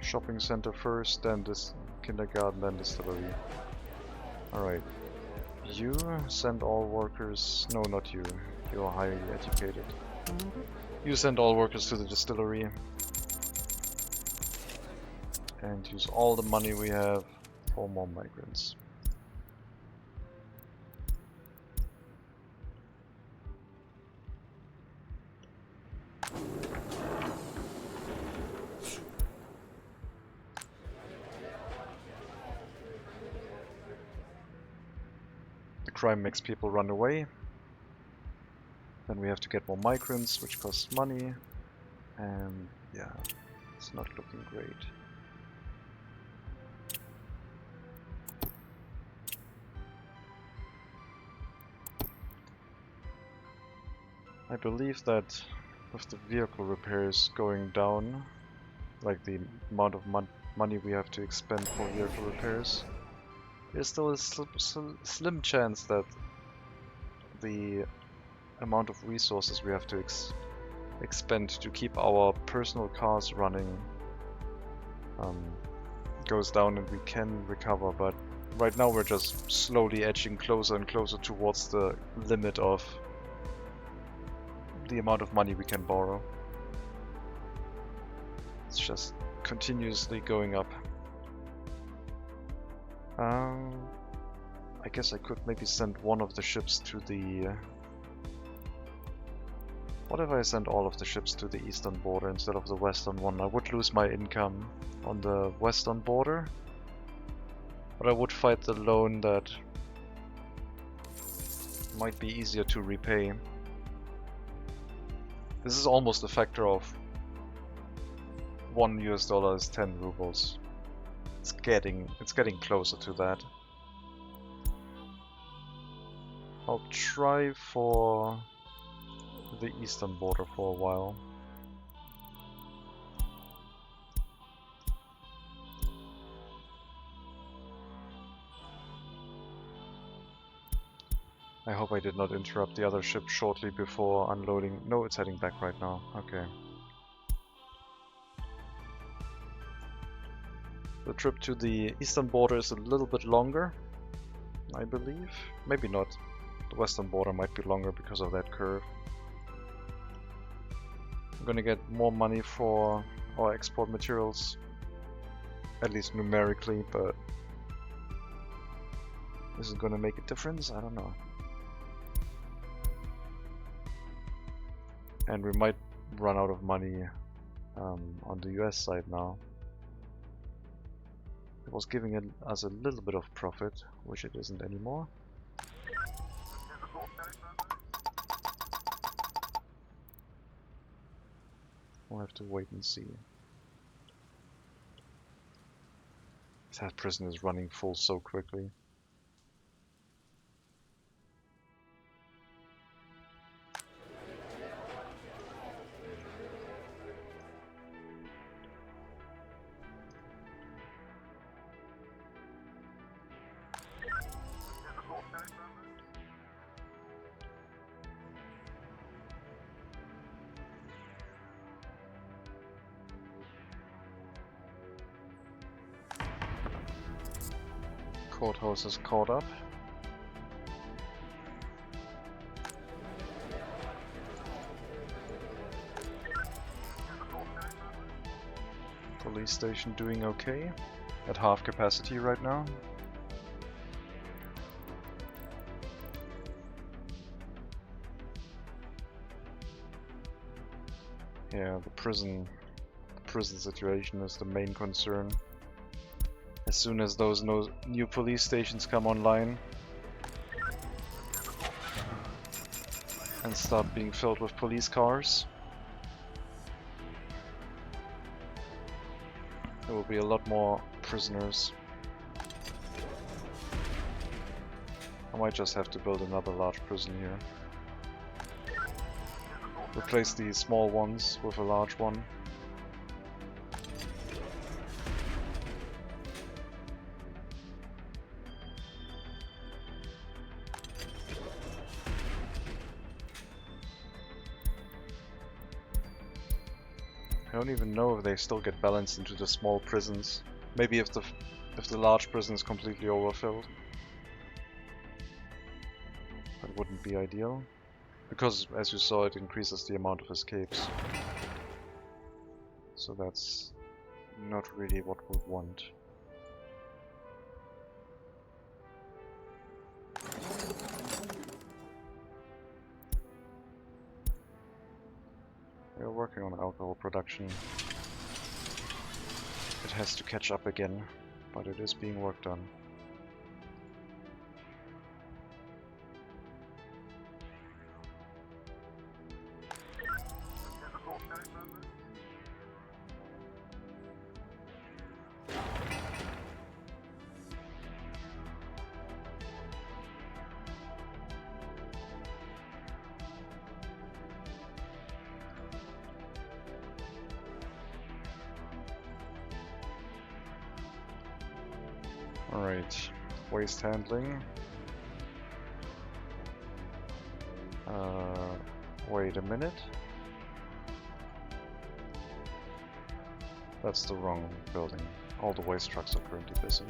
Shopping center first, then this kindergarten, then distillery. Alright. You send all workers... no, not you. You're highly educated. You send all workers to the distillery. And use all the money we have for more migrants. Crime makes people run away. Then we have to get more migrants, which costs money. And yeah, it's not looking great. I believe that with the vehicle repairs going down, like the amount of money we have to expend for vehicle repairs, there's still a slim chance that the amount of resources we have to expend to keep our personal cars running goes down and we can recover, but Right now we're just slowly edging closer and closer towards the limit of the amount of money we can borrow. It's just continuously going up. I guess I could maybe send one of the ships to the... What if I send all of the ships to the eastern border instead of the western one? I would lose my income on the western border, but I would fight the loan that might be easier to repay. This is almost a factor of $1 is 10 rubles. It's getting closer to that. I'll try for the eastern border for a while. I hope I did not interrupt the other ship shortly before unloading. No, it's heading back right now. Okay. The trip to the eastern border is a little bit longer, I believe. Maybe not. The western border might be longer because of that curve. I'm gonna get more money for our export materials, at least numerically, but is it gonna make a difference? I don't know. And we might run out of money on the US side now. It was giving us a little bit of profit, which it isn't anymore. We'll have to wait and see. That prison is running full so quickly. Courthouse is caught up. Police station doing okay. At half capacity right now. Yeah, the prison situation is the main concern. As soon as those new police stations come online and start being filled with police cars, there will be a lot more prisoners. I might just have to build another large prison here. Replace the small ones with a large one. I don't even know if they still get balanced into the small prisons. Maybe if the large prison is completely overfilled. That wouldn't be ideal. Because, as you saw, it increases the amount of escapes. So that's not really what we want. We're working on alcohol production. It has to catch up again, but it is being worked on. Alright, waste handling. Wait a minute. That's the wrong building. All the waste trucks are currently busy.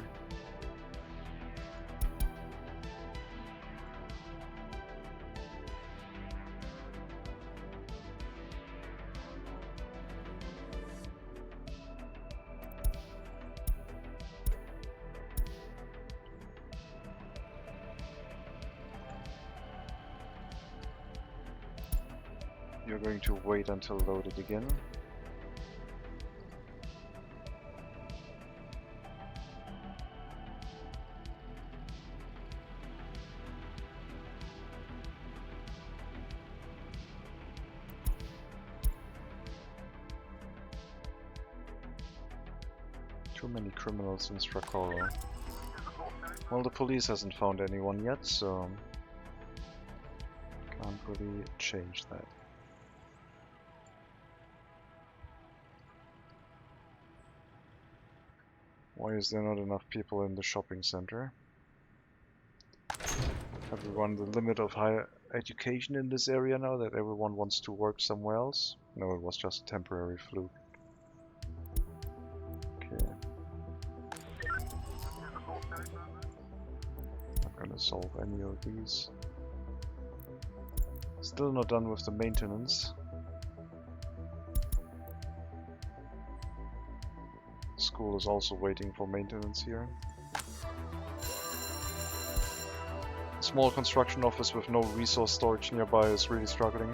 You're going to wait until loaded again. Too many criminals in Strakoro. Well, the police hasn't found anyone yet, so can't really change that. Why is there not enough people in the shopping center? Have we run the limit of higher education in this area now that everyone wants to work somewhere else? No, it was just a temporary fluke. Okay. Not gonna solve any of these. Still not done with the maintenance. School is also waiting for maintenance here. A small construction office with no resource storage nearby is really struggling.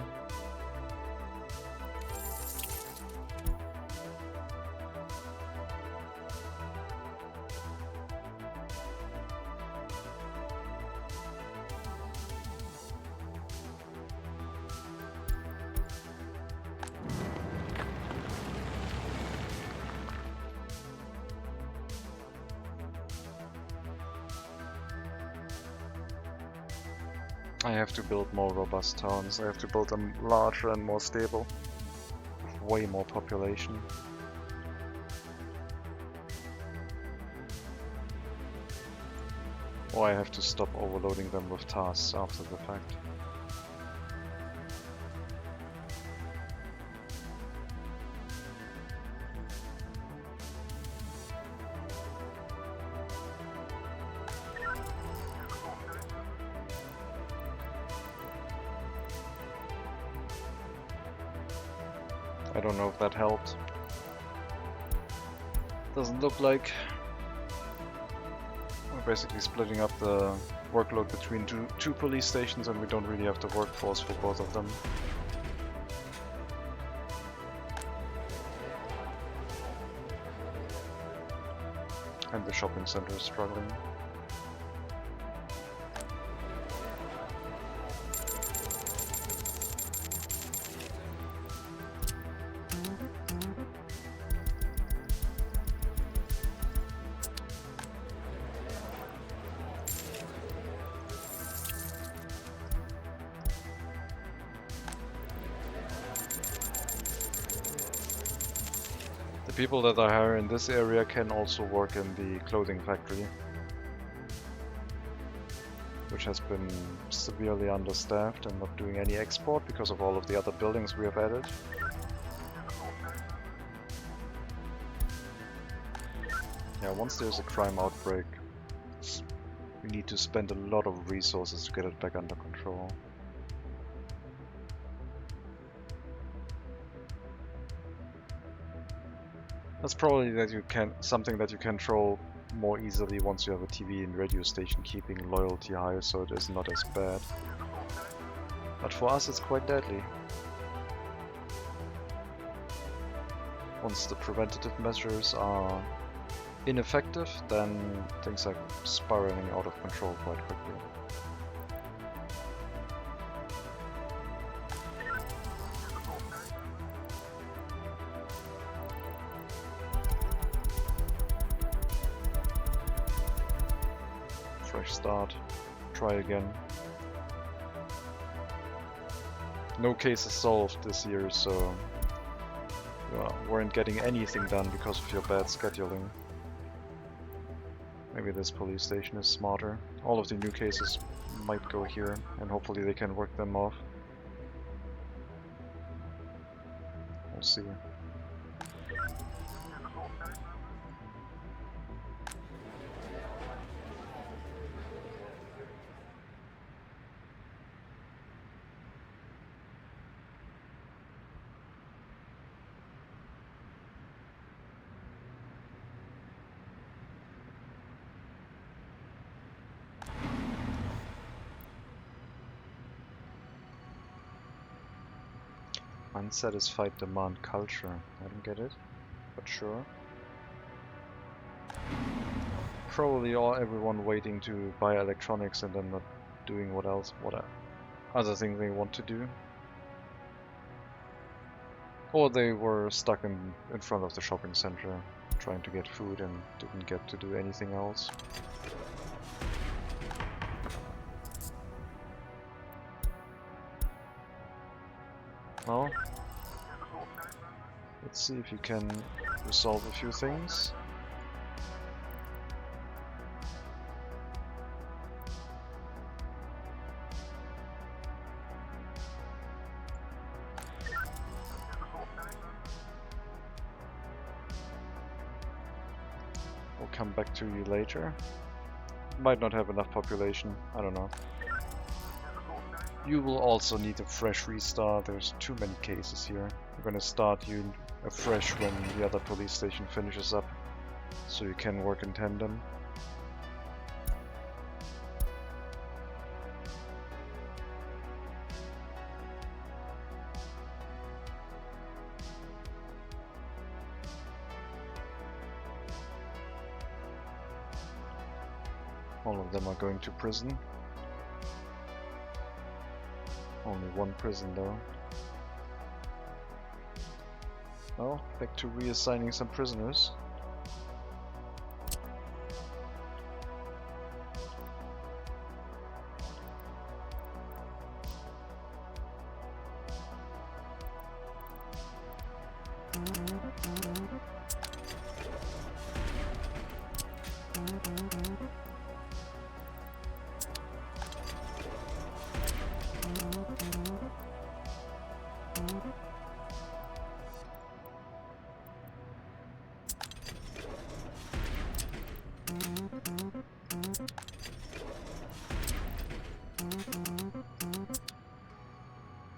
I have to build more robust towns. I have to build them larger and more stable, with way more population. Or I have to stop overloading them with tasks after the fact. I don't know if that helped. Doesn't look like. We're basically splitting up the workload between two police stations, and we don't really have the workforce for both of them. And the shopping center is struggling. People that I hire in this area can also work in the clothing factory, which has been severely understaffed and not doing any export because of all of the other buildings we have added. Yeah, once there's a crime outbreak, we need to spend a lot of resources to get it back under control. That's probably something that you control more easily once you have a TV and radio station keeping loyalty high, so it is not as bad. But for us it's quite deadly. Once the preventative measures are ineffective, then things are spiraling out of control quite quickly. Fresh start. Try again. No cases solved this year, so you weren't getting anything done because of your bad scheduling. Maybe this police station is smarter. All of the new cases might go here, and hopefully they can work them off. We'll see. Unsatisfied demand culture. I don't get it, but sure. Probably everyone waiting to buy electronics and then not doing what other thing they want to do. Or they were stuck in front of the shopping center trying to get food and didn't get to do anything else. Well, let's see if you can resolve a few things. We'll come back to you later. Might not have enough population, I don't know. You will also need a fresh restart, there's too many cases here. We're gonna start you afresh when the other police station finishes up, so you can work in tandem. All of them are going to prison. Only one prison though. Well, back to reassigning some prisoners.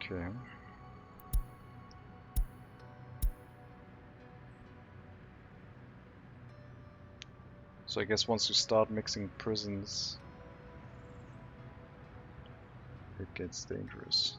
Okay. So I guess once you start mixing prisons, it gets dangerous.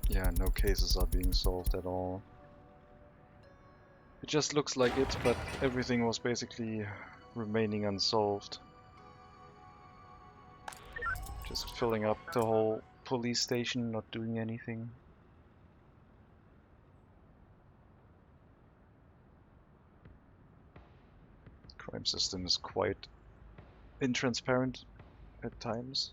Yeah, no cases are being solved at all. It just looks like it, but everything was basically remaining unsolved. Just filling up the whole police station, not doing anything. Crime system is quite intransparent at times.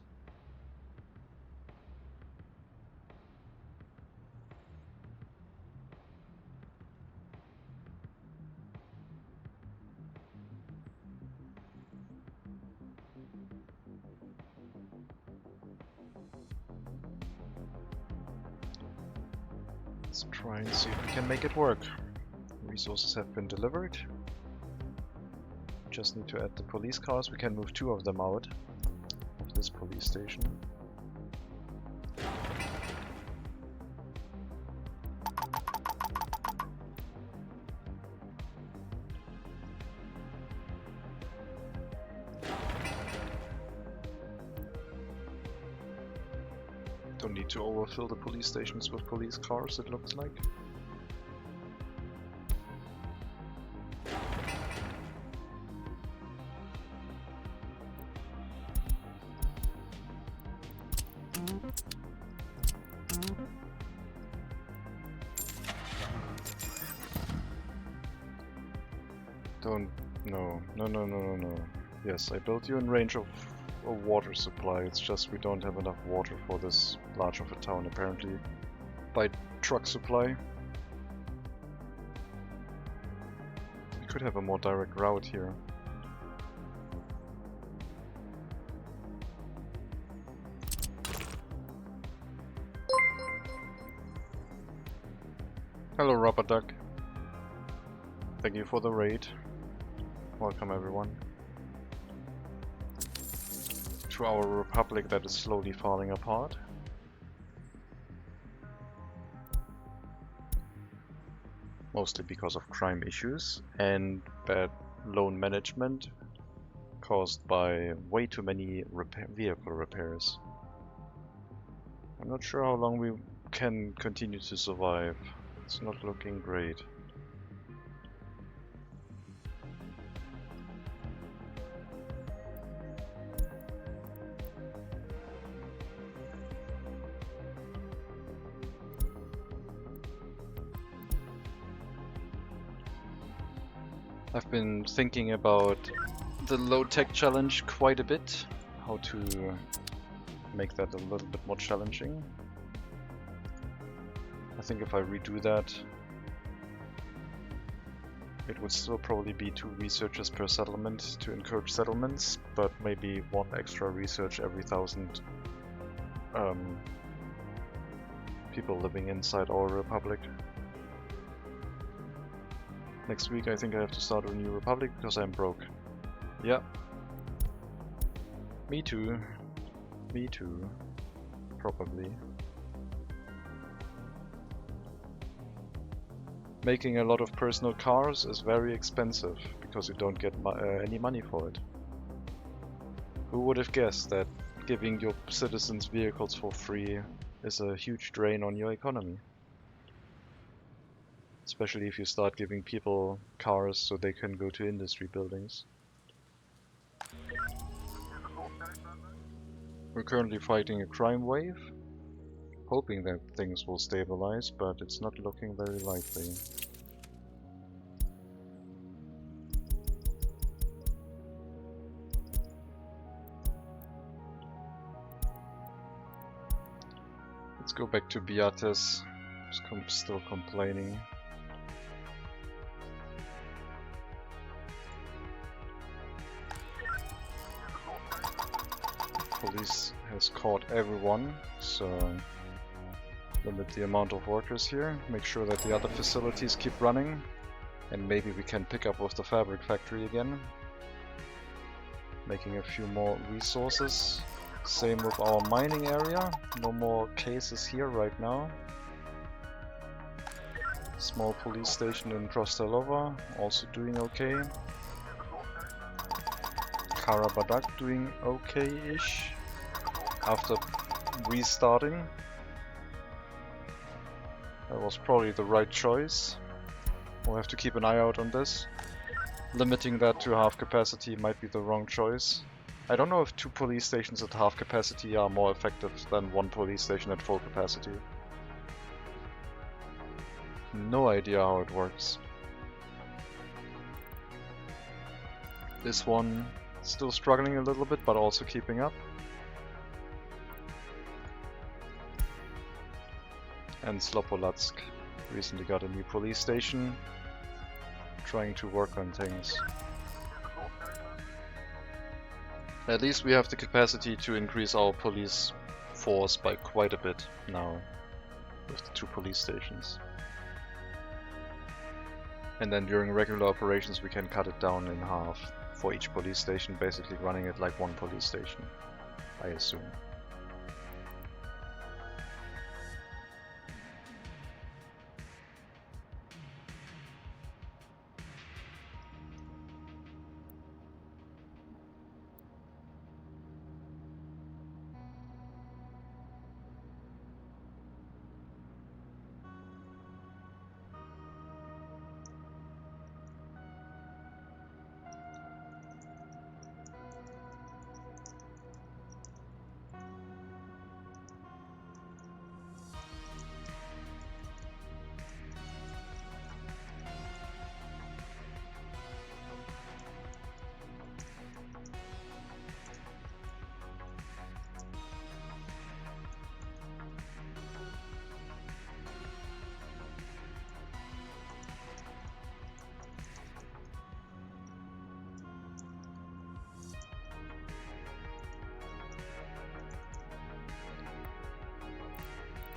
Let's try and see if we can make it work. Resources have been delivered. Just need to add the police cars. We can move 2 of them out of this police station. Don't need to overfill the police stations with police cars, it looks like. No. Yes, I built you in range of a water supply, it's just we don't have enough water for this large of a town apparently. By truck supply. We could have a more direct route here. Hello, Rubber Duck. Thank you for the raid. Welcome, everyone. To our republic that is slowly falling apart. Mostly because of crime issues and bad loan management caused by way too many vehicle repairs. I'm not sure how long we can continue to survive. It's not looking great. I've been thinking about the low-tech challenge quite a bit, how to make that a little bit more challenging. I think if I redo that, it would still probably be 2 researchers per settlement to encourage settlements, but maybe 1 extra research every 1,000 people living inside our republic. Next week I think I have to start a new republic because I'm broke. Yeah. Me too. Me too. Probably. Making a lot of personal cars is very expensive because you don't get any money for it. Who would have guessed that giving your citizens vehicles for free is a huge drain on your economy? Especially if you start giving people cars so they can go to industry buildings. We're currently fighting a crime wave, hoping that things will stabilize, but it's not looking very likely. Let's go back to Beatis. Still complaining. Police has caught everyone, so limit the amount of workers here, make sure that the other facilities keep running, and maybe we can pick up with the fabric factory again. Making a few more resources. Same with our mining area, no more cases here right now. Small police station in Krostelova, also doing okay. Karabadak doing okay-ish after restarting. That was probably the right choice. We'll have to keep an eye out on this. Limiting that to half capacity might be the wrong choice. I don't know if 2 police stations at half capacity are more effective than 1 police station at full capacity. No idea how it works. This one still struggling a little bit, but also keeping up. And Slopolatsk recently got a new police station, trying to work on things. At least we have the capacity to increase our police force by quite a bit now, with the 2 police stations. And then during regular operations we can cut it down in half for each police station, basically running it like 1 police station, I assume.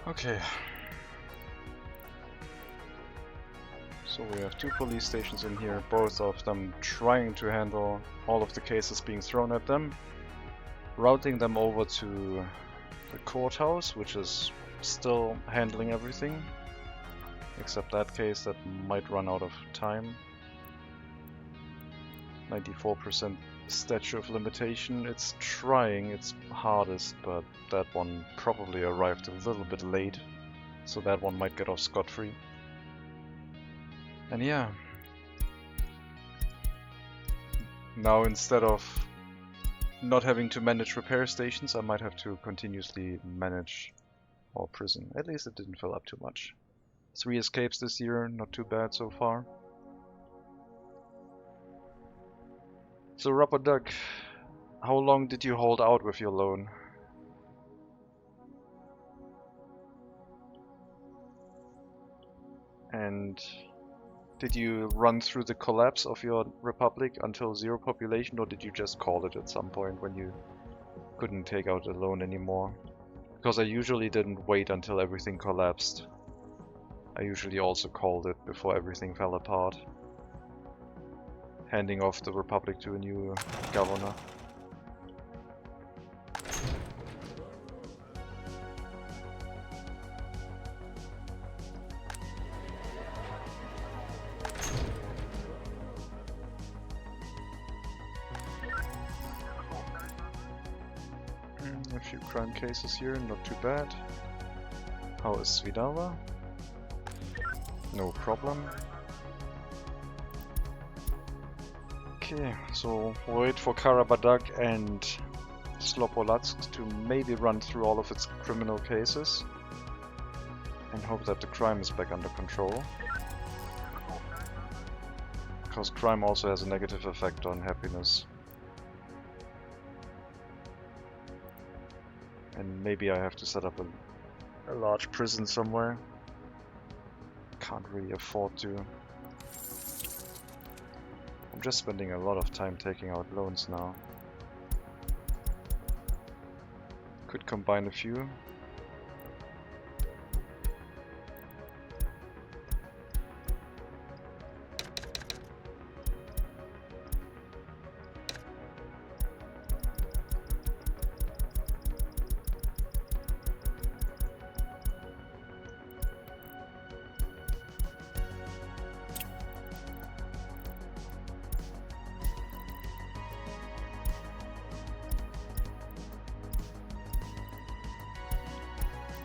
Okay. So we have 2 police stations in here, both of them trying to handle all of the cases being thrown at them, routing them over to the courthouse, which is still handling everything, except that case that might run out of time. 94% statute of limitation. It's trying its hardest, but that one probably arrived a little bit late, so that one might get off scot-free. And yeah, now instead of not having to manage repair stations, I might have to continuously manage our prison. At least it didn't fill up too much. 3 escapes this year, not too bad so far. So Rubber Duck, how long did you hold out with your loan? And did you run through the collapse of your republic until 0 population, or did you just call it at some point when you couldn't take out a loan anymore? Because I usually didn't wait until everything collapsed. I usually also called it before everything fell apart, handing off the republic to a new governor. A few crime cases here, not too bad. How is Svidala? No problem. Okay, so wait for Karabadak and Slopolatsk to maybe run through all of its criminal cases and hope that the crime is back under control. Because crime also has a negative effect on happiness. And maybe I have to set up a large prison somewhere. Can't really afford to. I'm just spending a lot of time taking out loans now. Could combine a few.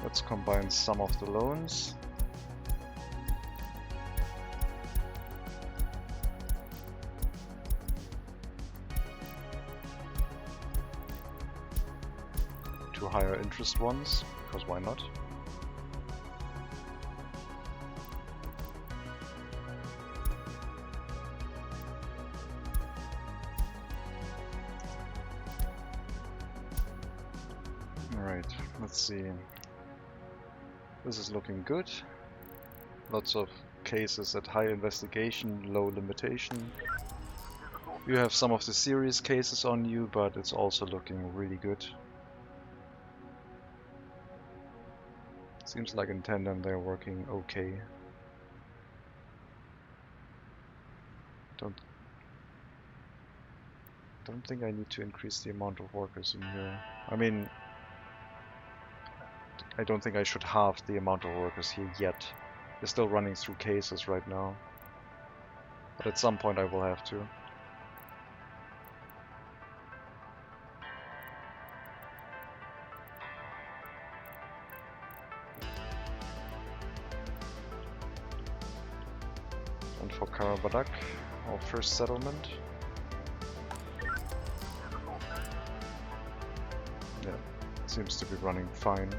Let's combine some of the loans. To higher interest ones, because why not? Alright, let's see. This is looking good. Lots of cases at high investigation, low limitation. You have some of the serious cases on you, but it's also looking really good. Seems like in tandem they're working okay. Don't think I need to increase the amount of workers in here. I mean, I don't think I should halve the amount of workers here yet. They're still running through cases right now. But at some point I will have to. And for Karabadak, our first settlement. Yeah, seems to be running fine.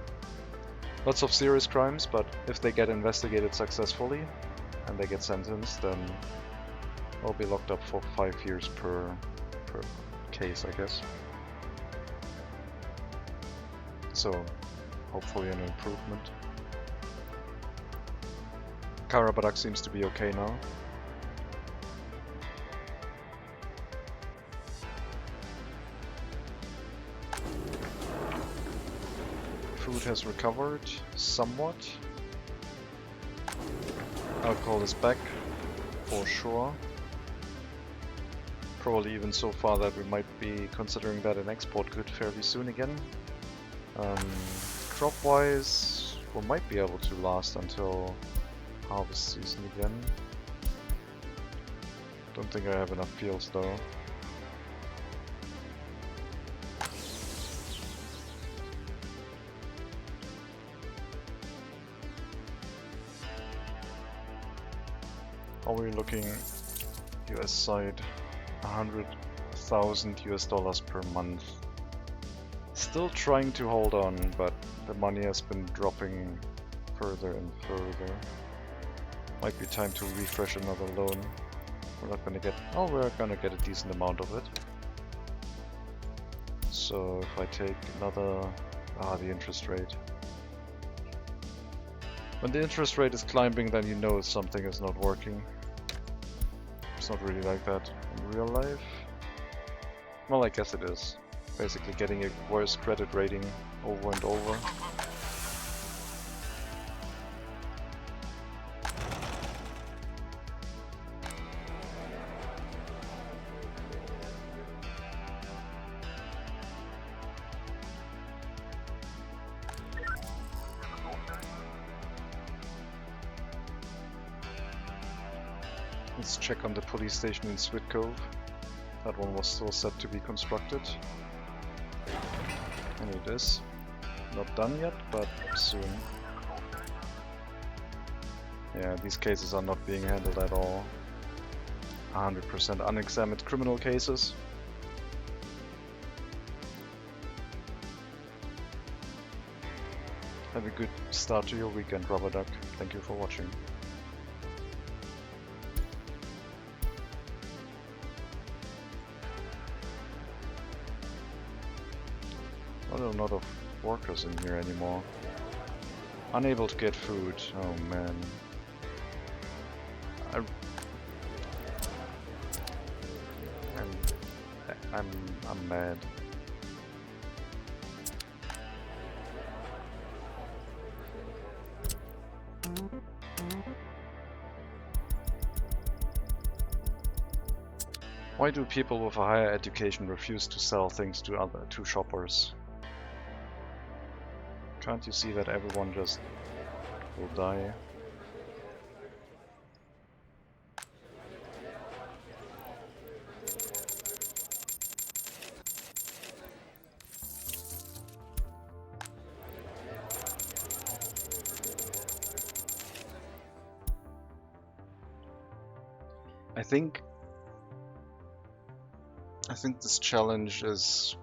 Lots of serious crimes, but if they get investigated successfully and they get sentenced, then they'll be locked up for 5 years per case, I guess. So, hopefully an improvement. Karabadak seems to be okay now. Food has recovered somewhat. Alcohol is back. for sure. Probably even so far that we might be considering that an export good fairly soon again. Crop-wise, we might be able to last until harvest season again. Don't think I have enough fields though. Are we looking US side? 100,000 US dollars per month. Still trying to hold on, but the money has been dropping further and further. Might be time to refresh another loan. We're not gonna get... oh, we're gonna get a decent amount of it. So if I take another... the interest rate. When the interest rate is climbing, then you know something is not working. It's not really like that in real life. Well, I guess it is. Basically getting a worse credit rating over and over. Let's check on the police station in Switcove. That one was still set to be constructed. And it is. Not done yet, but soon. Yeah, these cases are not being handled at all. 100% unexamined criminal cases. Have a good start to your weekend, Rubber Duck. Thank you for watching. Not a lot of workers in here anymore. Unable to get food. Oh man. I'm mad. Why do people with a higher education refuse to sell things to shoppers? Can't you see that everyone just will die? I think this challenge is...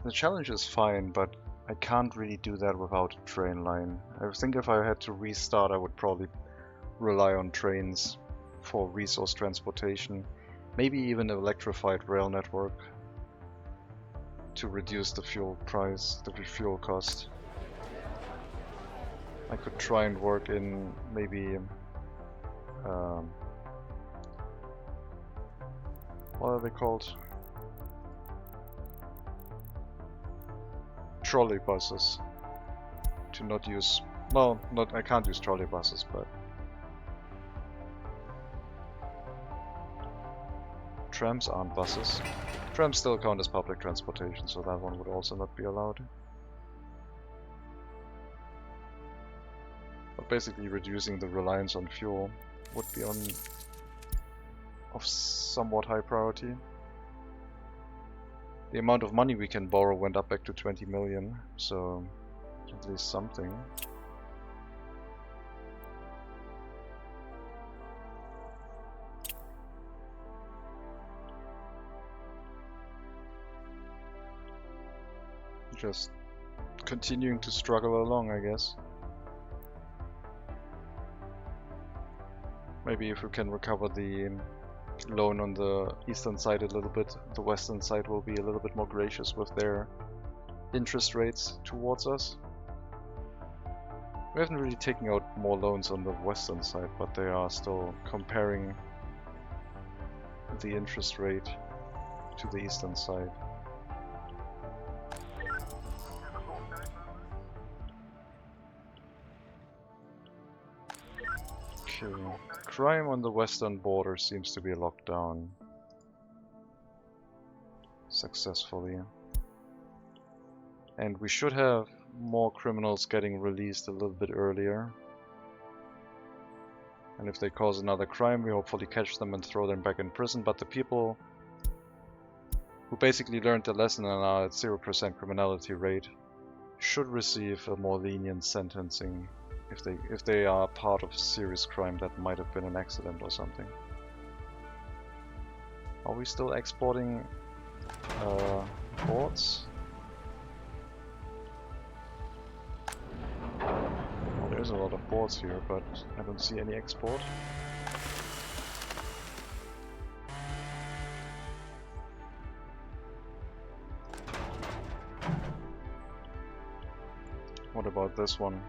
the challenge is fine, but I can't really do that without a train line. I think if I had to restart, I would probably rely on trains for resource transportation. Maybe even an electrified rail network to reduce the fuel price, the fuel cost. I could try and work in maybe what are they called? Trolley buses. To not use, well, not I can't use trolley buses, but trams aren't buses. Trams still count as public transportation, so that one would also not be allowed. But basically reducing the reliance on fuel would be of somewhat high priority. The amount of money we can borrow went up back to 20 million, so at least something. Just continuing to struggle along, I guess. Maybe if we can recover the loan on the eastern side a little bit, the western side will be a little bit more gracious with their interest rates towards us. We haven't really taken out more loans on the western side, but they are still comparing the interest rate to the eastern side. Okay, crime on the western border seems to be locked down successfully. And we should have more criminals getting released a little bit earlier. And if they cause another crime, we hopefully catch them and throw them back in prison. But the people who basically learned the lesson and are at 0% criminality rate should receive a more lenient sentencing if they are part of serious crime that might have been an accident or something. Are we still exporting boards? Well, there's a lot of boards here, but I don't see any export. What about this one?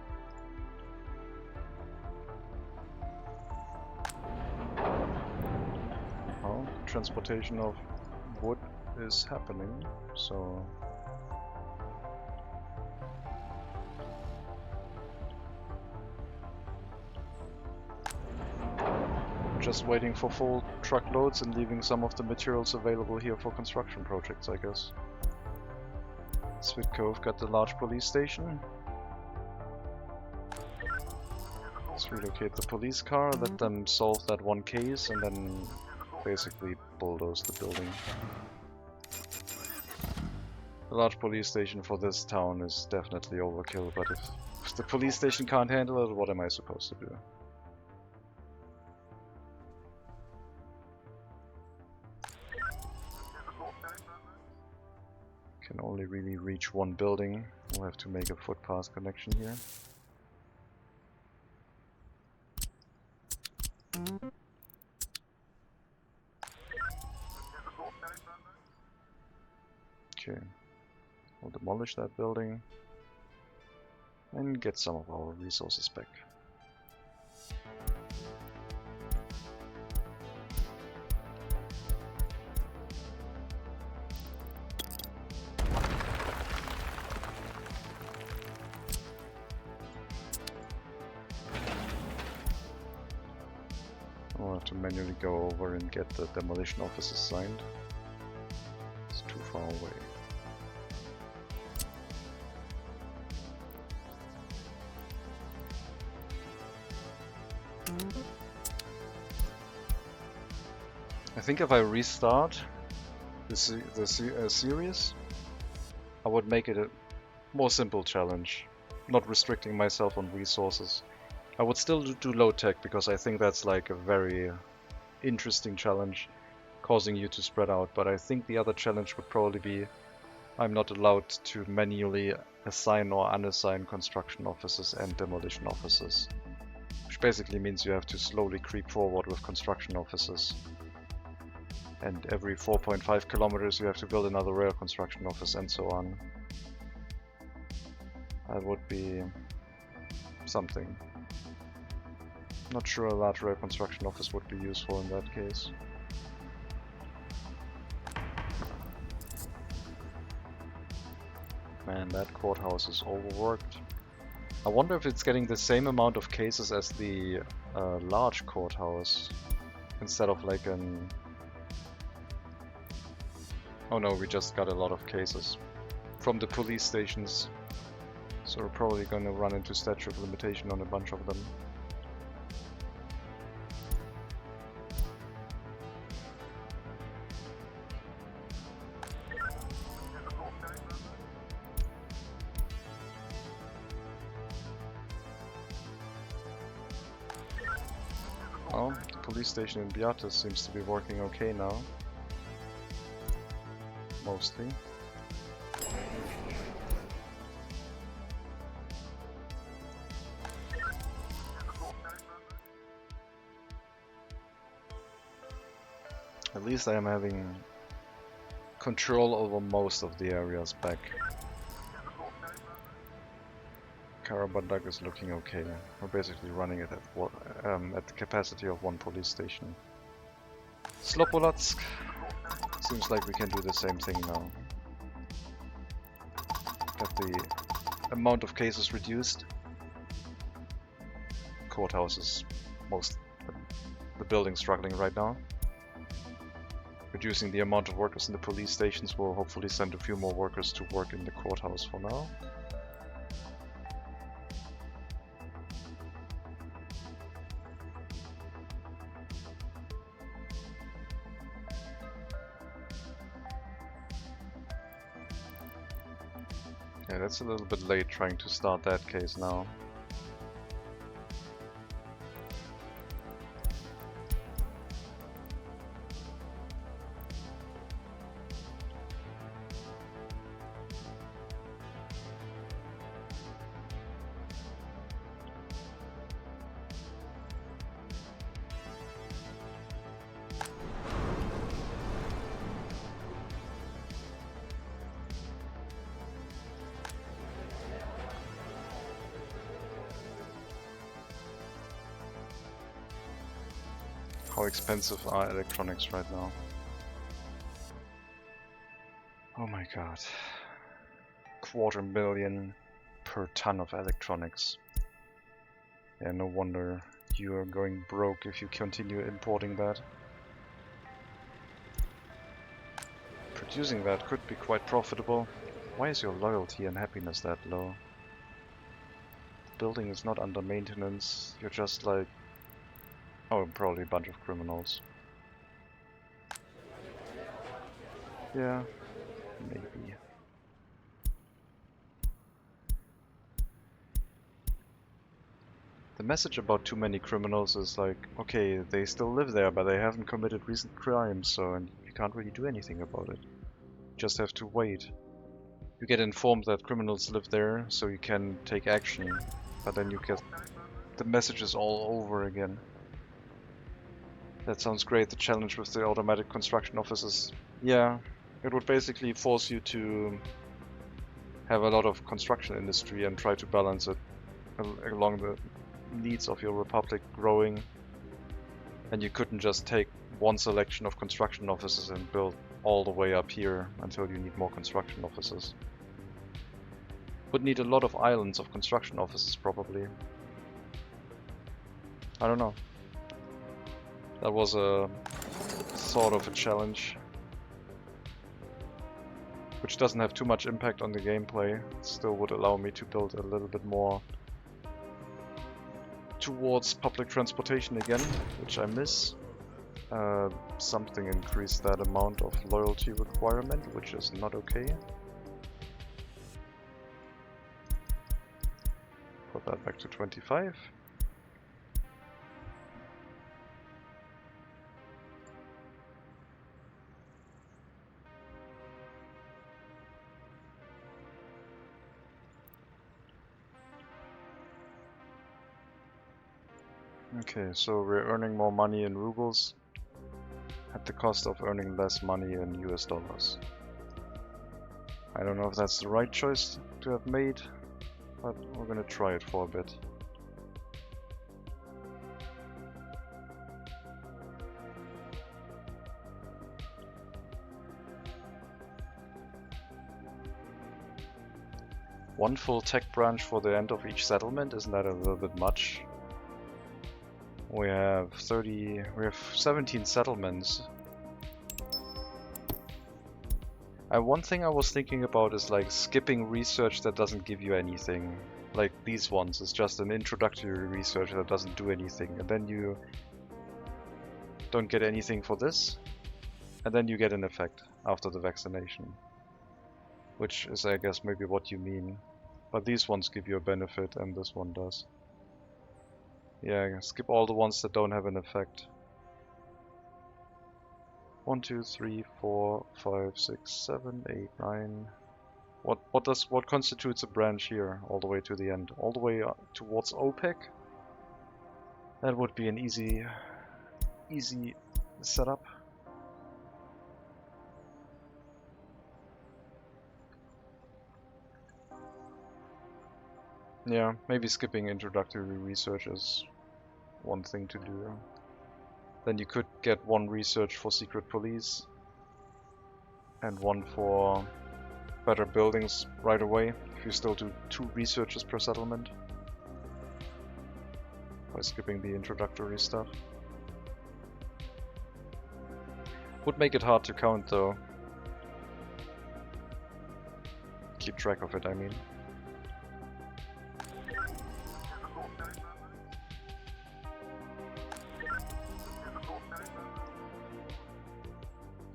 Well, transportation of wood is happening, so... Just waiting for full truckloads and leaving some of the materials available here for construction projects, I guess. Sweet Cove got the large police station. Let's relocate the police car, let them solve that one case, and then basically bulldoze the building. The large police station for this town is definitely overkill, but if the police station can't handle it, what am I supposed to do? Can only really reach one building. We'll have to make a footpath connection here. Okay, we'll demolish that building and get some of our resources back. I'll have to manually go over and get the demolition officers signed. It's too far away. I think if I restart the series, I would make it a more simple challenge, not restricting myself on resources. I would still do low tech because I think that's like a very interesting challenge, causing you to spread out, but I think the other challenge would probably be I'm not allowed to manually assign or unassign construction officers and demolition officers, which basically means you have to slowly creep forward with construction officers. And every 4.5 kilometers you have to build another rail construction office and so on. That would be something. Not sure a large rail construction office would be useful in that case. Man, that courthouse is overworked. I wonder if it's getting the same amount of cases as the large courthouse, instead of like an... Oh no, we just got a lot of cases from the police stations, so we're probably going to run into statute of limitation on a bunch of them. Well, the police station in Beata seems to be working okay now. Mostly. At least I am having control over most of the areas back. Karabandak is looking okay. We're basically running it at the capacity of one police station. Slopolatsk. Seems like we can do the same thing now. Got the amount of cases reduced. Courthouse is the building's struggling right now. Reducing the amount of workers in the police stations will hopefully send a few more workers to work in the courthouse for now. Yeah, that's a little bit late trying to start that case now. How expensive are electronics right now? Oh my god. 250,000 per ton of electronics. Yeah, no wonder you are going broke if you continue importing that. Producing that could be quite profitable. Why is your loyalty and happiness that low? The building is not under maintenance, you're just like... Oh, probably a bunch of criminals. Yeah, maybe. The message about too many criminals is like, okay, they still live there, but they haven't committed recent crimes, so and you can't really do anything about it. You just have to wait. You get informed that criminals live there, so you can take action, but then you get the messages all over again. That sounds great, the challenge with the automatic construction offices. Yeah, it would basically force you to have a lot of construction industry and try to balance it along the needs of your republic growing. And you couldn't just take one selection of construction offices and build all the way up here until you need more construction offices. Would need a lot of islands of construction offices probably. I don't know. That was a sort of a challenge, which doesn't have too much impact on the gameplay. It still would allow me to build a little bit more towards public transportation again, which I miss. Something increased that amount of loyalty requirement, which is not okay. Put that back to 25. Okay, so we're earning more money in rubles at the cost of earning less money in US dollars. I don't know if that's the right choice to have made, but we're gonna try it for a bit. One full tech branch for the end of each settlement, isn't that a little bit much? We have 17 settlements. One thing I was thinking about is like skipping research that doesn't give you anything. Like these ones, it's just an introductory research that doesn't do anything. And then you don't get anything for this. And then you get an effect after the vaccination. Which is, I guess, maybe what you mean. But these ones give you a benefit and this one does. Yeah, skip all the ones that don't have an effect. 1, 2, 3, 4, 5, 6, 7, 8, 9. What constitutes a branch here all the way to the end? All the way towards OPEC? That would be an easy setup. Yeah, maybe skipping introductory research is one thing to do. Then you could get one research for secret police and one for better buildings right away if you still do 2 researches per settlement by skipping the introductory stuff. Would make it hard to count though. Keep track of it, I mean.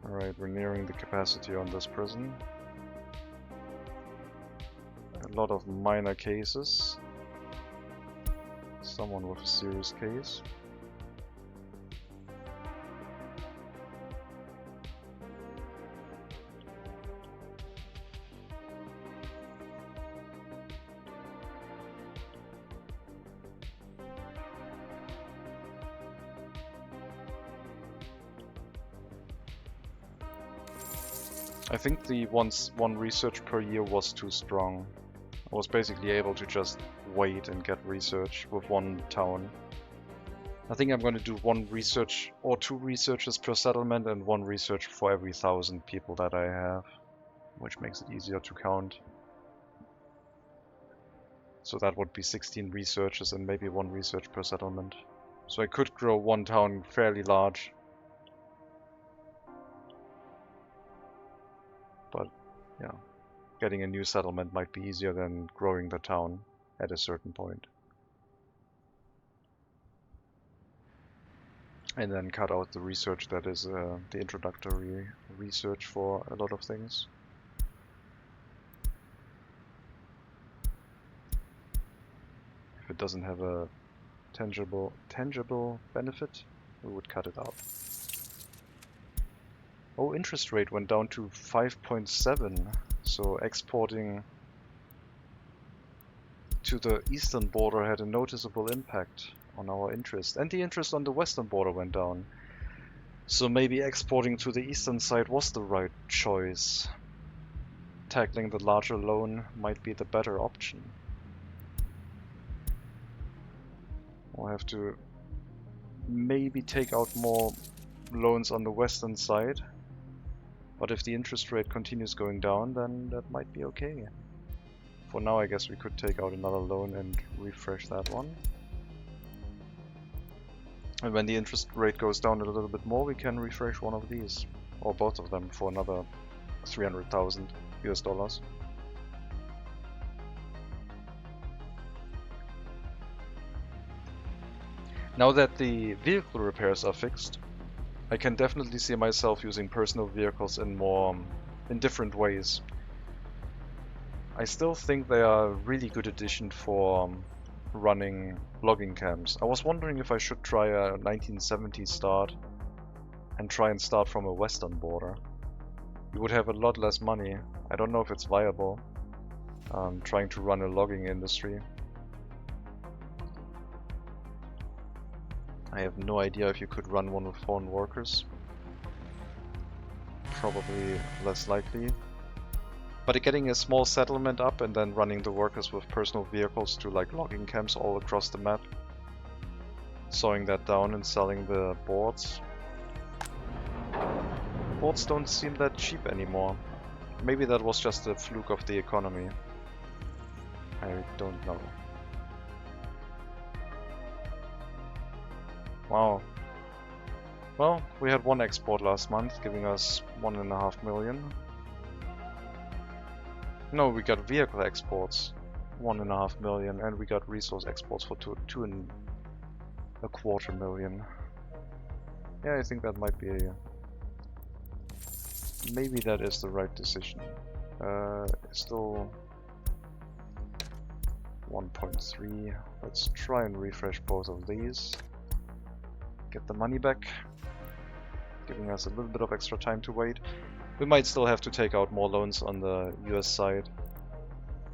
Alright, we're nearing the capacity on this prison. A lot of minor cases. Someone with a serious case. I think the one research per year was too strong. I was basically able to just wait and get research with one town. I think I'm going to do one research or two researches per settlement and one research for every 1,000 people that I have, which makes it easier to count. So that would be 16 researches and maybe one research per settlement. So I could grow one town fairly large. But yeah, getting a new settlement might be easier than growing the town at a certain point. And then cut out the research that is the introductory research for a lot of things. If it doesn't have a tangible benefit, we would cut it out. Oh, interest rate went down to 5.7, so exporting to the eastern border had a noticeable impact on our interest. And the interest on the western border went down. So maybe exporting to the eastern side was the right choice. Tackling the larger loan might be the better option. We'll have to maybe take out more loans on the western side. But if the interest rate continues going down, then that might be okay. For now, I guess we could take out another loan and refresh that one. And when the interest rate goes down a little bit more, we can refresh one of these. Or both of them for another 300,000 US dollars. Now that the vehicle repairs are fixed, I can definitely see myself using personal vehicles in different ways. I still think they are a really good addition for running logging camps. I was wondering if I should try a 1970s start and try and start from a western border. You would have a lot less money. I don't know if it's viable, trying to run a logging industry. I have no idea if you could run one with foreign workers. Probably less likely. But getting a small settlement up and then running the workers with personal vehicles to like logging camps all across the map. Sawing that down and selling the boards. Boards don't seem that cheap anymore. Maybe that was just a fluke of the economy. I don't know. Wow. Well, we had one export last month, giving us 1.5 million. No, we got vehicle exports, 1.5 million, and we got resource exports for 2.25 million. Yeah, I think that might be maybe that is the right decision. Still 1.3. Let's try and refresh both of these. Get the money back, giving us a little bit of extra time to wait. We might still have to take out more loans on the US side,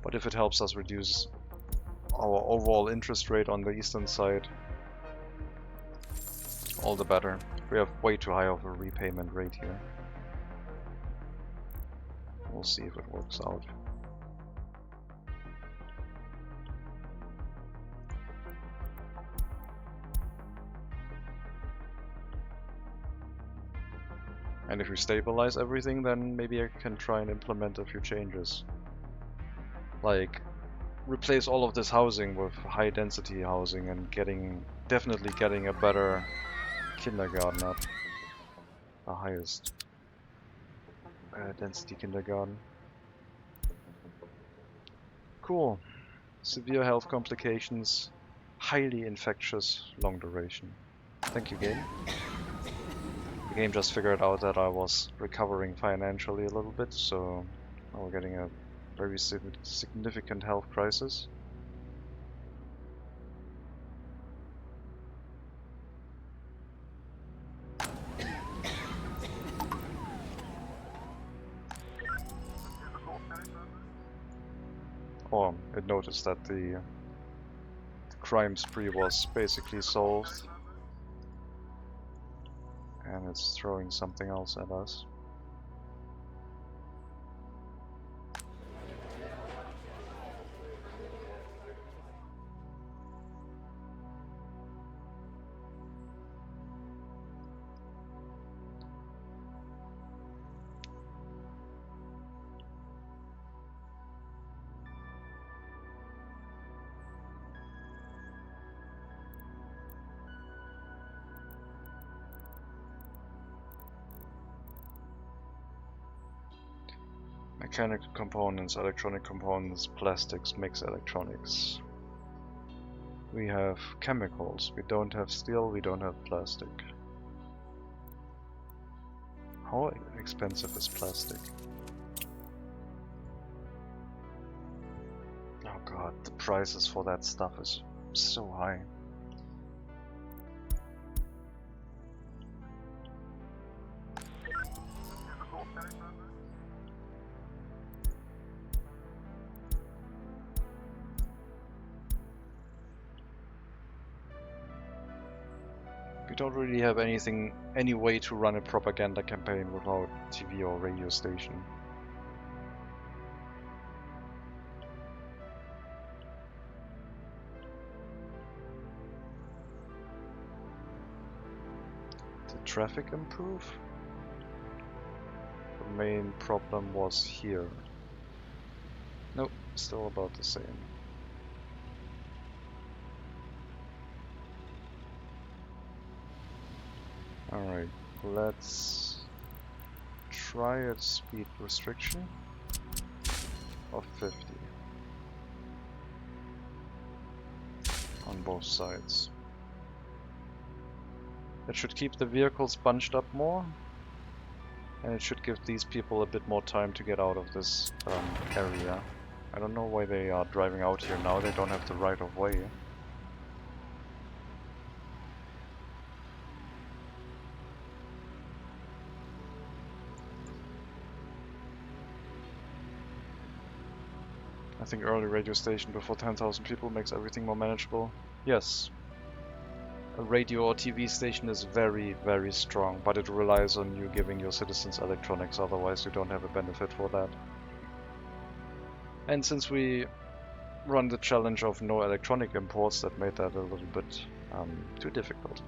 but if it helps us reduce our overall interest rate on the eastern side, all the better. We have way too high of a repayment rate here. We'll see if it works out. And if we stabilize everything, then maybe I can try and implement a few changes. Like, replace all of this housing with high density housing and definitely getting a better kindergarten up. the highest density kindergarten. Cool. Severe health complications, highly infectious, long duration. Thank you, game. The game just figured out that I was recovering financially a little bit, so now we're getting a very significant health crisis. Oh, it noticed that the crime spree was basically solved, and it's throwing something else at us. Mechanical components, electronic components, plastics, mix electronics. We have chemicals, we don't have steel, we don't have plastic. How expensive is plastic? Oh god, the prices for that stuff is so high. We don't really have any way to run a propaganda campaign without TV or radio station. Did traffic improve? The main problem was here. Nope, still about the same. Alright, let's try a speed restriction of 50 on both sides. It should keep the vehicles bunched up more, and it should give these people a bit more time to get out of this area. I don't know why they are driving out here now, they don't have the right of way. I think early radio station before 10,000 people makes everything more manageable. Yes. A radio or TV station is very, very strong, but it relies on you giving your citizens electronics, otherwise you don't have a benefit for that. And since we run the challenge of no electronic imports, that made that a little bit too difficult.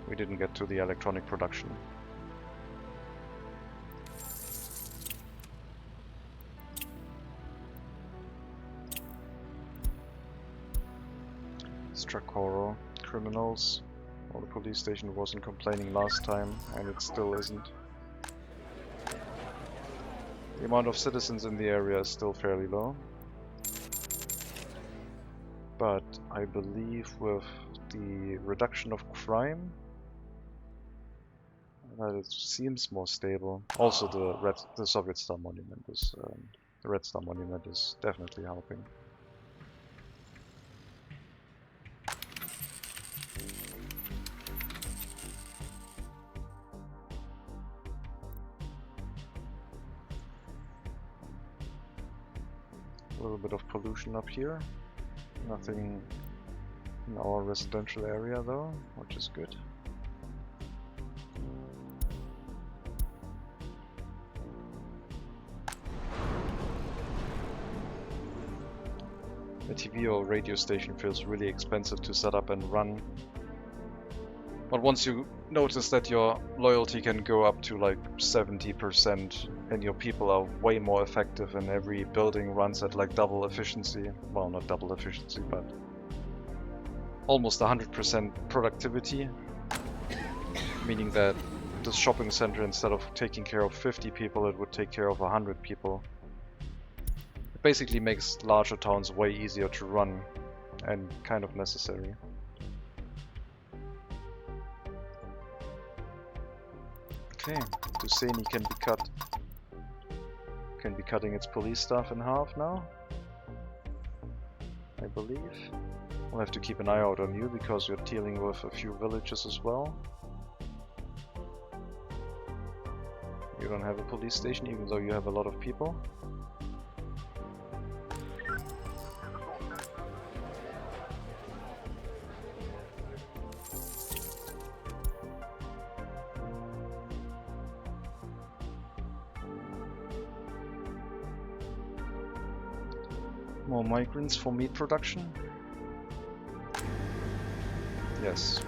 We didn't get to the electronic production. Strakoro criminals. Well, the police station wasn't complaining last time, and it still isn't. The amount of citizens in the area is still fairly low. But I believe with the reduction of crime, that it seems more stable. Also, the Soviet Star Monument is the Red Star Monument is definitely helping. A little bit of pollution up here. Nothing in our residential area though, which is good. A TV or radio station feels really expensive to set up and run. But once you notice that your loyalty can go up to like 70% and your people are way more effective and every building runs at like double efficiency, well, not double efficiency, but almost 100% productivity, Meaning that the shopping center, instead of taking care of 50 people, it would take care of 100 people. It basically makes larger towns way easier to run and kind of necessary. Okay, Tuseni can be cutting its police staff in half now, I believe. We'll have to keep an eye out on you because you're dealing with a few villages as well. You don't have a police station even though you have a lot of people. More migrants for meat production? Yes.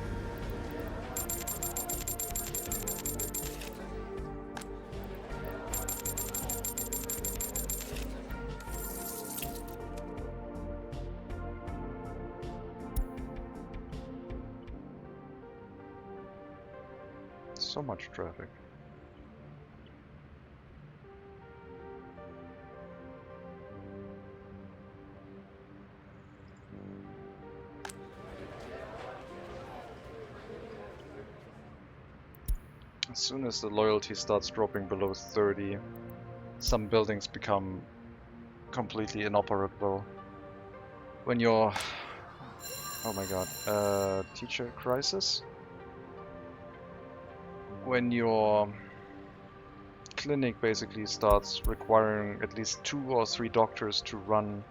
So much traffic. As soon as the loyalty starts dropping below 30, some buildings become completely inoperable. When you're... oh my god, teacher crisis? When your clinic basically starts requiring at least 2 or 3 doctors to run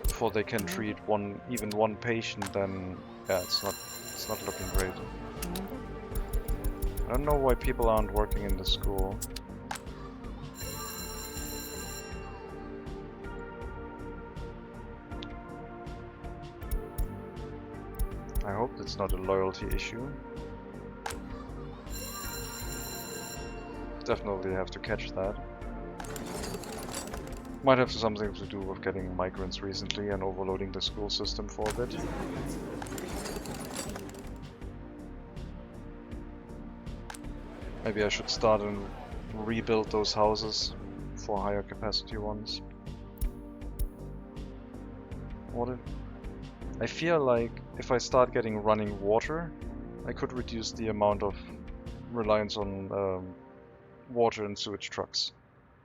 before they can treat even one patient, then yeah, it's not looking great. I don't know why people aren't working in the school. I hope it's not a loyalty issue. Definitely have to catch that. Might have something to do with getting migrants recently and overloading the school system for a bit. Maybe I should start and rebuild those houses for higher capacity ones. I feel like if I start getting running water, I could reduce the amount of reliance on water and sewage trucks.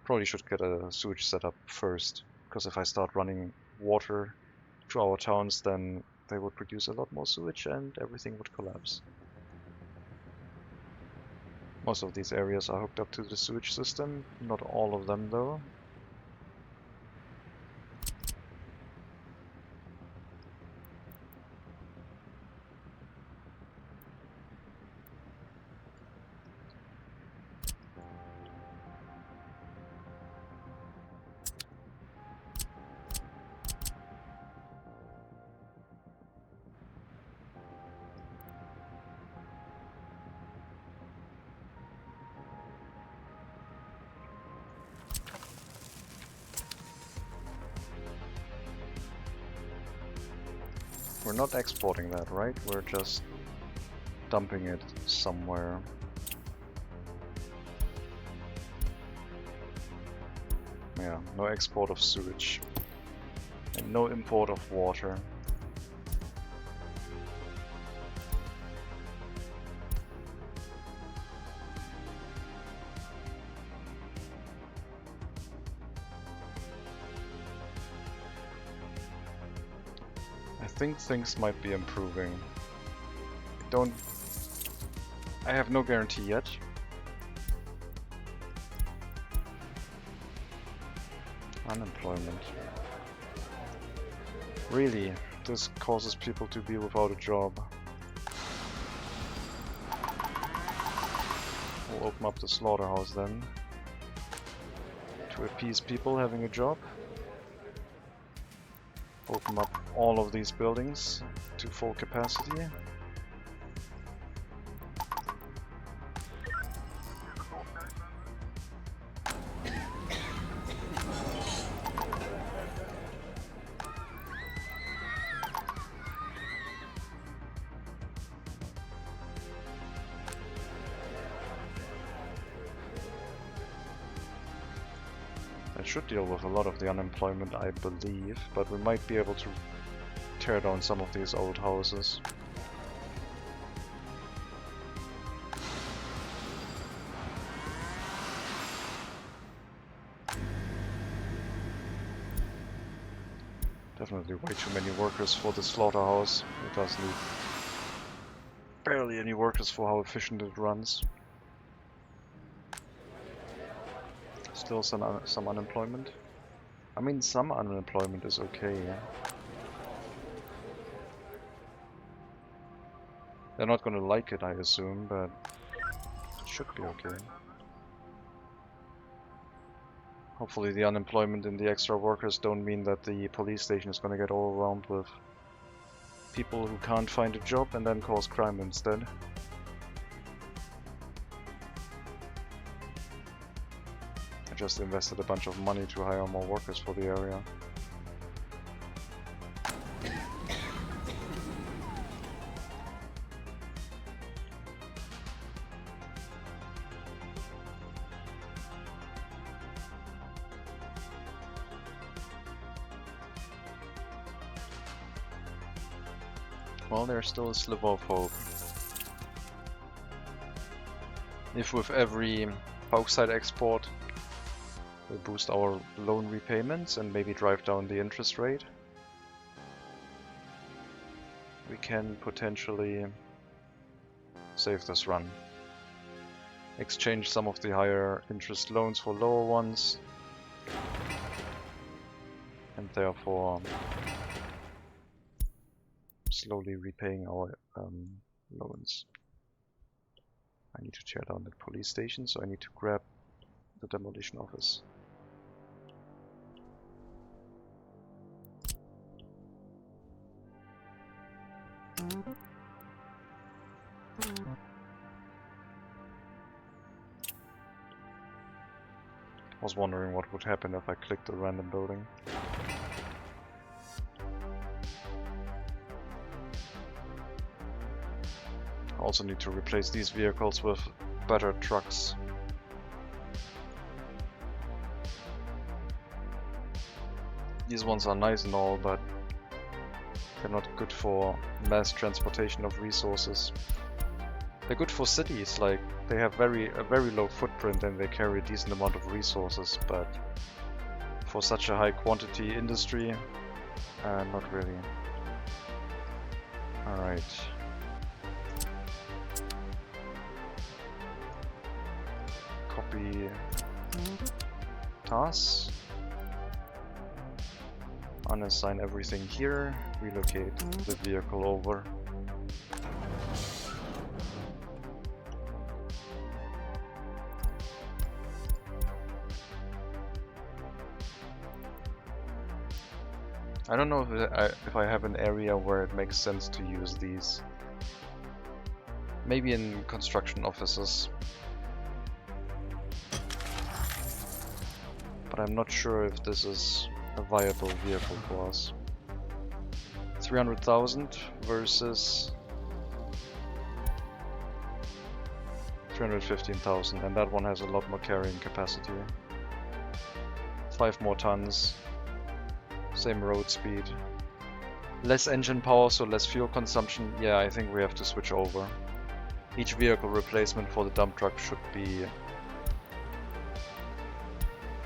Probably should get a sewage setup first, because if I start running water to our towns, then they would produce a lot more sewage and everything would collapse. Most of these areas are hooked up to the sewage system, not all of them though. We're not exporting that, right? We're just dumping it somewhere. Yeah, no export of sewage. And no import of water. I think things might be improving. I have no guarantee yet. Unemployment. Really, this causes people to be without a job. We'll open up the slaughterhouse then, to appease people having a job. Open up all of these buildings to full capacity. That should deal with a lot of the unemployment, I believe, but we might be able to tear down some of these old houses. Definitely way too many workers for the slaughterhouse. It does need barely any workers for how efficient it runs. Still some unemployment. I mean, some unemployment is okay, yeah. They're not gonna like it, I assume, but it should be okay. Hopefully the unemployment and the extra workers don't mean that the police station is gonna get overwhelmed with people who can't find a job and then cause crime instead. I just invested a bunch of money to hire more workers for the area. Well, there's still a sliver of hope. If with every bauxite export we boost our loan repayments and maybe drive down the interest rate, we can potentially save this run. Exchange some of the higher interest loans for lower ones, and therefore slowly repaying our loans. I need to tear down the police station, so I need to grab the demolition office. I was wondering what would happen if I clicked a random building. I also need to replace these vehicles with better trucks. These ones are nice and all, but they're not good for mass transportation of resources. They're good for cities, like they have a very low footprint and they carry a decent amount of resources, but for such a high quantity industry, not really. Alright. Copy tasks. Unassign everything here. Relocate the vehicle over. I don't know if I have an area where it makes sense to use these. Maybe in construction offices. But I'm not sure if this is a viable vehicle for us. 300,000 versus 315,000, and that one has a lot more carrying capacity. 5 more tons. Same road speed. Less engine power, so less fuel consumption. Yeah, I think we have to switch over. Each vehicle replacement for the dump truck should be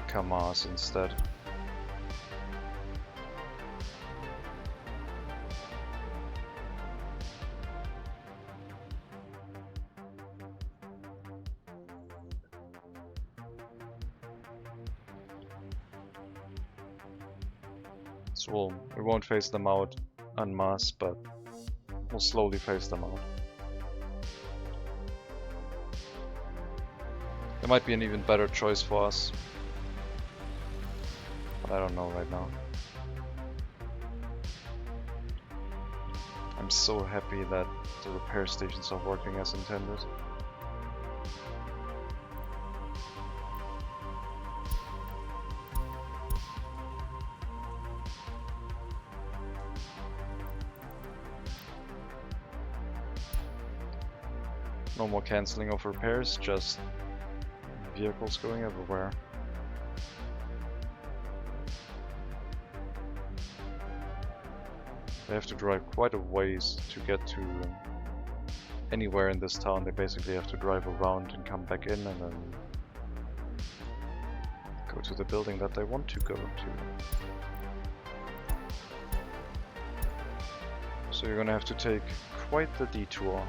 Kamaz instead. So we won't phase them out en masse, but we'll slowly phase them out. There might be an even better choice for us, but I don't know right now. I'm so happy that the repair stations are working as intended. No more cancelling of repairs, just vehicles going everywhere. They have to drive quite a ways to get to anywhere in this town. They basically have to drive around and come back in and then go to the building that they want to go to. So you're gonna have to take quite the detour.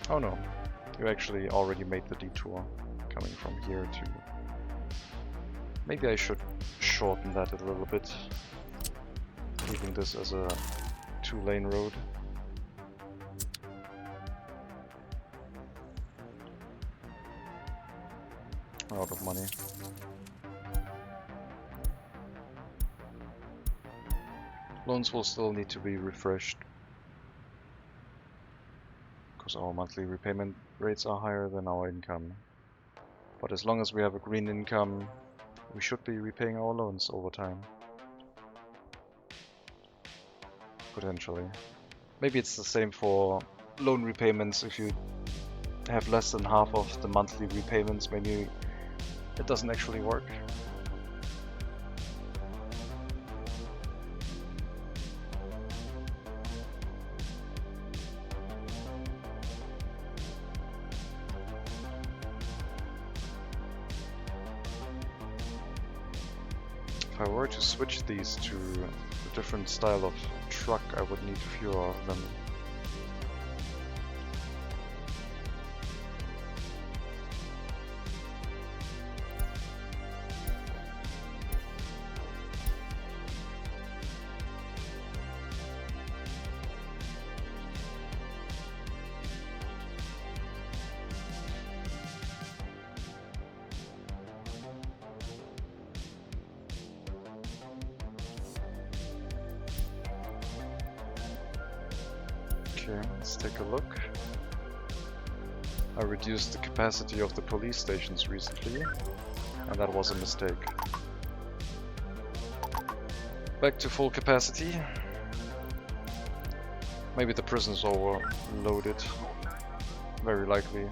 Oh no, you actually already made the detour coming from here to... Maybe I should shorten that a little bit, leaving this as a 2-lane road. Out of money. Loans will still need to be refreshed, because our monthly repayment rates are higher than our income. But as long as we have a green income, we should be repaying our loans over time. Potentially. Maybe it's the same for loan repayments. If you have less than half of the monthly repayments, maybe it doesn't actually work. If I were to switch these to a different style of truck, I would need fewer of them. Okay, let's take a look. I reduced the capacity of the police stations recently, and that was a mistake. Back to full capacity. Maybe the prison's overloaded. Very likely.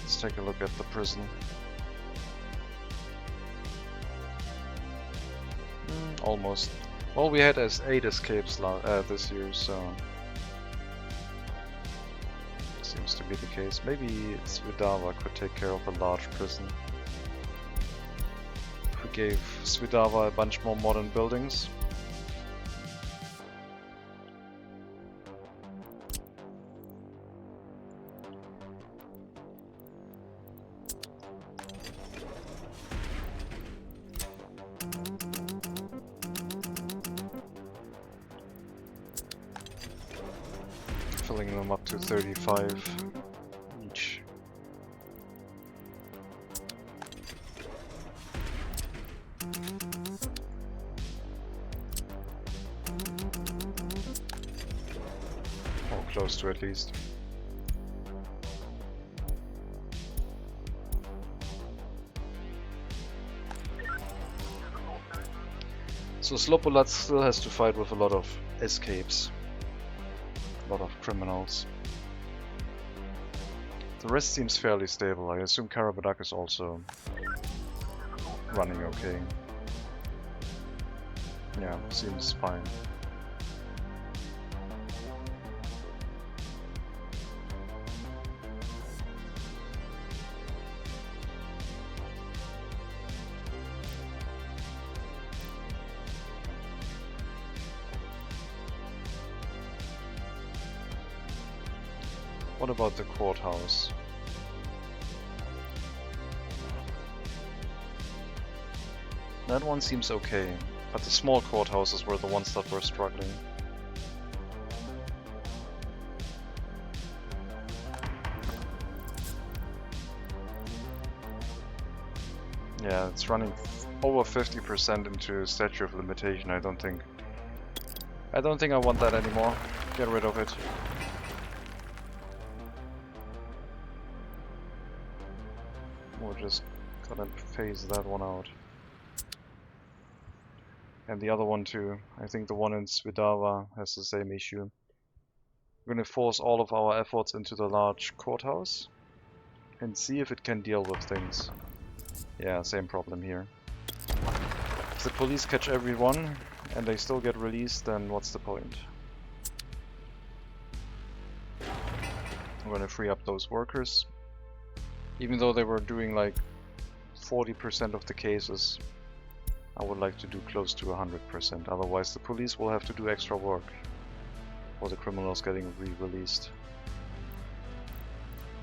Let's take a look at the prison. Almost. Well, we had 8 escapes this year, so seems to be the case. Maybe Swidava could take care of a large prison. If we gave Swidava a bunch more modern buildings. Filling them up to 35 each. Or close to, at least. So Slopolat still has to fight with a lot of escapes. A lot of criminals. The rest seems fairly stable. I assume Karabadak is also running okay. Yeah, seems fine. What about the courthouse? That one seems okay, but the small courthouses were the ones that were struggling. Yeah, it's running over 50% into Statute of Limitation. I don't think I want that anymore. Get rid of it. We're just gonna phase that one out. And the other one too. I think the one in Swidava has the same issue. We're gonna force all of our efforts into the large courthouse. and see if it can deal with things. Yeah, same problem here. If the police catch everyone and they still get released, then what's the point? I'm gonna free up those workers. Even though they were doing like 40% of the cases, I would like to do close to 100%. Otherwise the police will have to do extra work for the criminals getting re-released.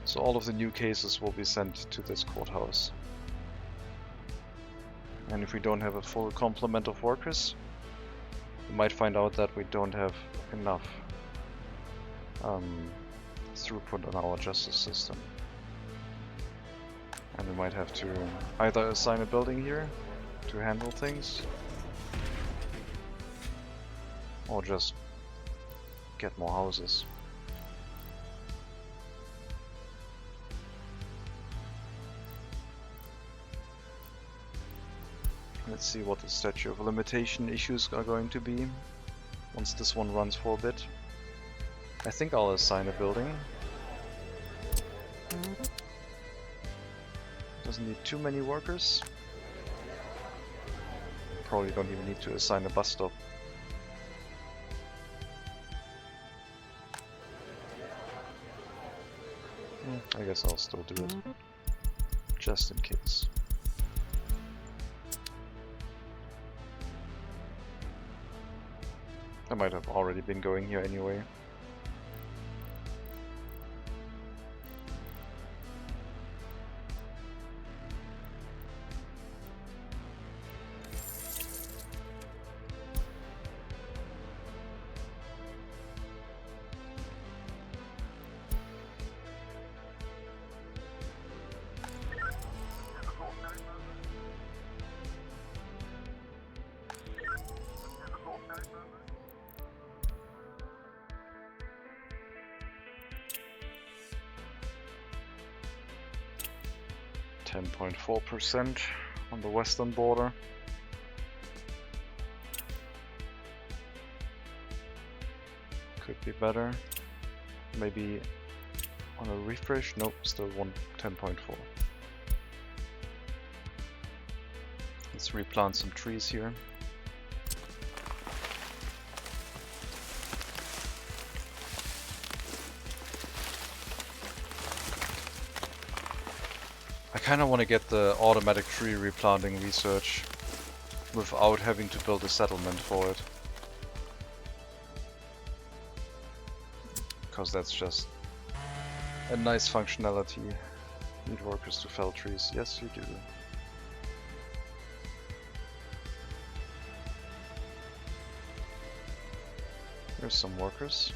So all of the new cases will be sent to this courthouse. And if we don't have a full complement of workers, we might find out that we don't have enough throughput on our justice system. And we might have to either assign a building here to handle things, or just get more houses. Let's see what the statute of limitation issues are going to be once this one runs for a bit. I think I'll assign a building. Doesn't need too many workers. Probably don't even need to assign a bus stop. I guess I'll still do it, just in case. I might have already been going here anyway. .4% on the western border. Could be better. Maybe on a refresh. Nope, still 10.4. Let's replant some trees here. I kind of want to get the automatic tree replanting research without having to build a settlement for it. Because that's just a nice functionality. Need workers to fell trees. Yes, you do. Here's some workers.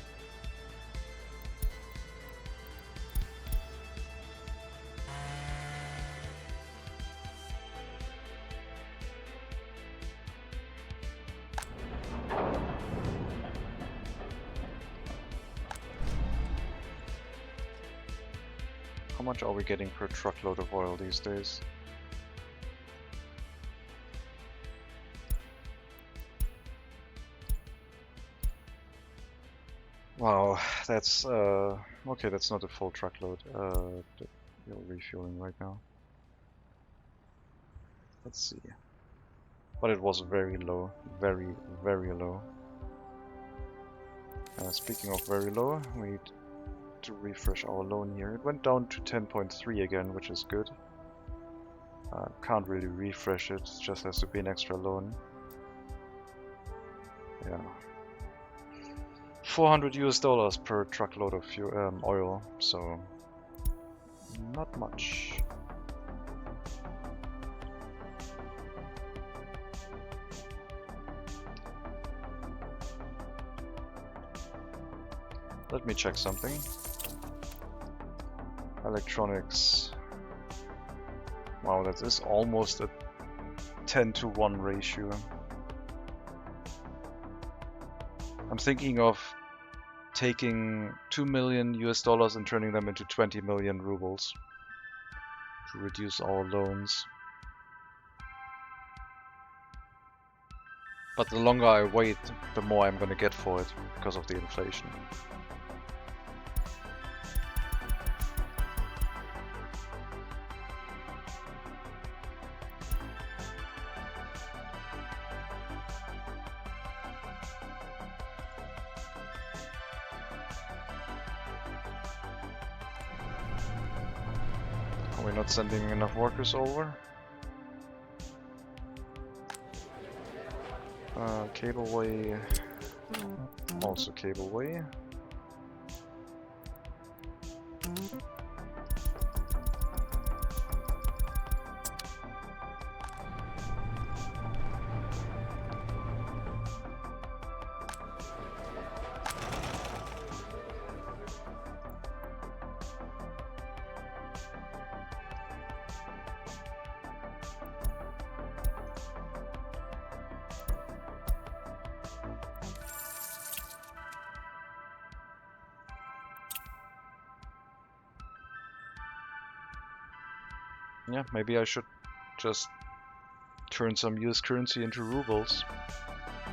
How much are we getting per truckload of oil these days? Wow, that's okay, that's not a full truckload. You're refueling right now. Let's see. But it was very low, very, very low. Speaking of very low, we need to refresh our loan here. It went down to 10.3 again, which is good. Can't really refresh it, just has to be an extra loan. Yeah. $400 per truckload of fuel, oil, so not much. Let me check something. Electronics. Wow, that is almost a 10-to-1 ratio. I'm thinking of taking $2 million and turning them into 20 million rubles to reduce our loans. But the longer I wait, the more I'm gonna get for it because of the inflation. We're not sending enough workers over. Cableway. Also cableway. Yeah, maybe I should just turn some US currency into rubles.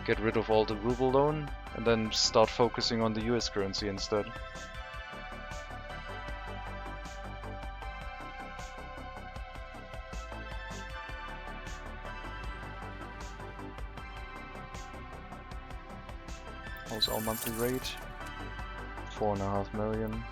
Get rid of all the ruble loan and then start focusing on the US currency instead. What's our monthly rate? 4.5 million.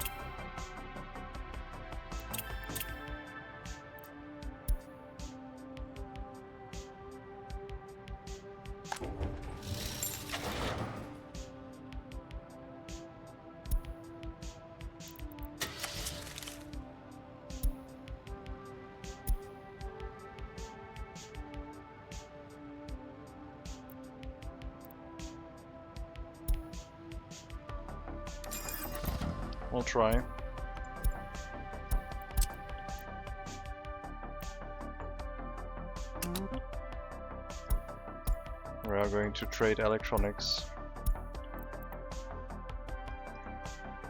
We'll try. We are going to trade electronics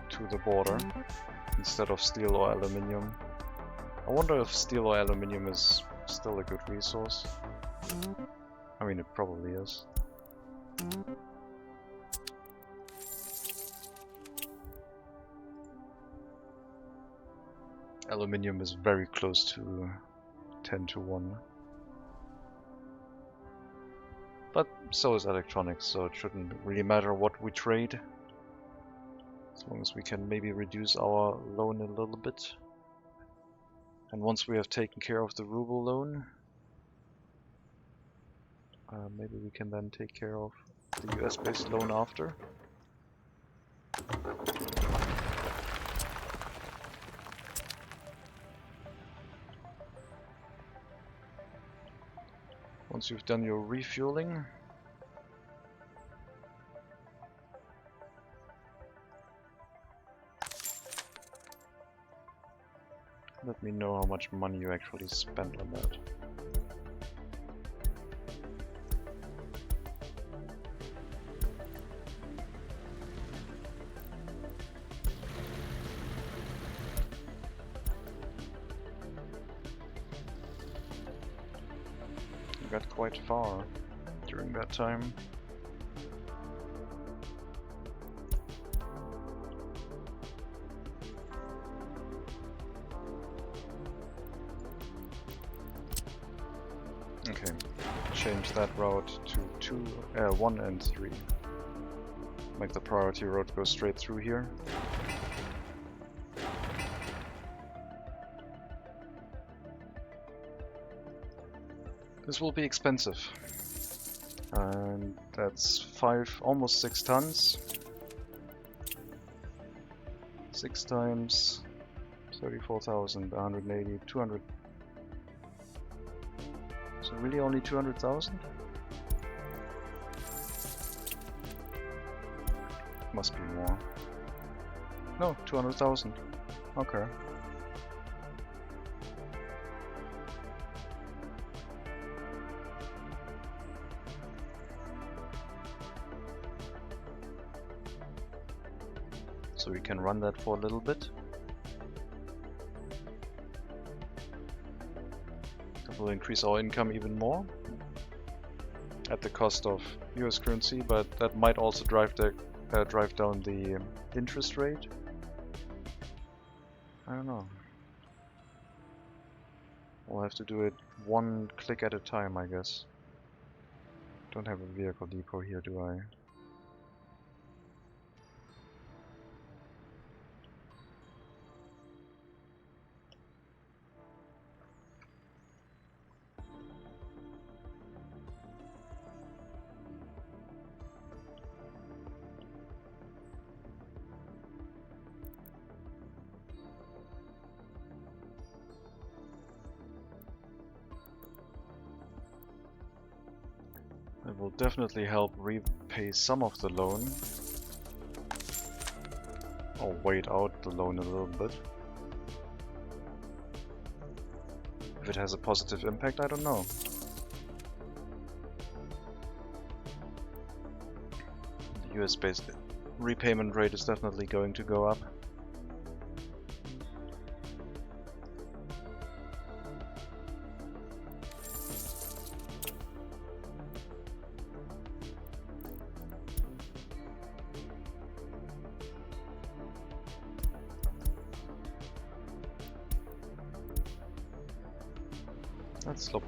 to the border instead of steel or aluminium. I wonder if steel or aluminium is still a good resource. I mean, it probably is. Aluminium is very close to 10-1. But so is electronics, so it shouldn't really matter what we trade. As long as we can maybe reduce our loan a little bit. And once we have taken care of the ruble loan, maybe we can then take care of the US-based loan after. Once you've done your refueling, let me know how much money you actually spent on that. You got quite far during that time. Okay, change that route to 1 and 3. Make the priority road go straight through here. This will be expensive. And that's almost 6 tons. 6 times 34,000, 180, 200. So really only 200,000? Must be more. No, 200,000. Okay. So we can run that for a little bit. That will increase our income even more at the cost of US currency, but that might also drive down the interest rate. I don't know. We'll have to do it one click at a time, I guess. Don't have a vehicle depot here, do I? will definitely help repay some of the loan. Or wait out the loan a little bit. If it has a positive impact, I don't know. The US-based repayment rate is definitely going to go up.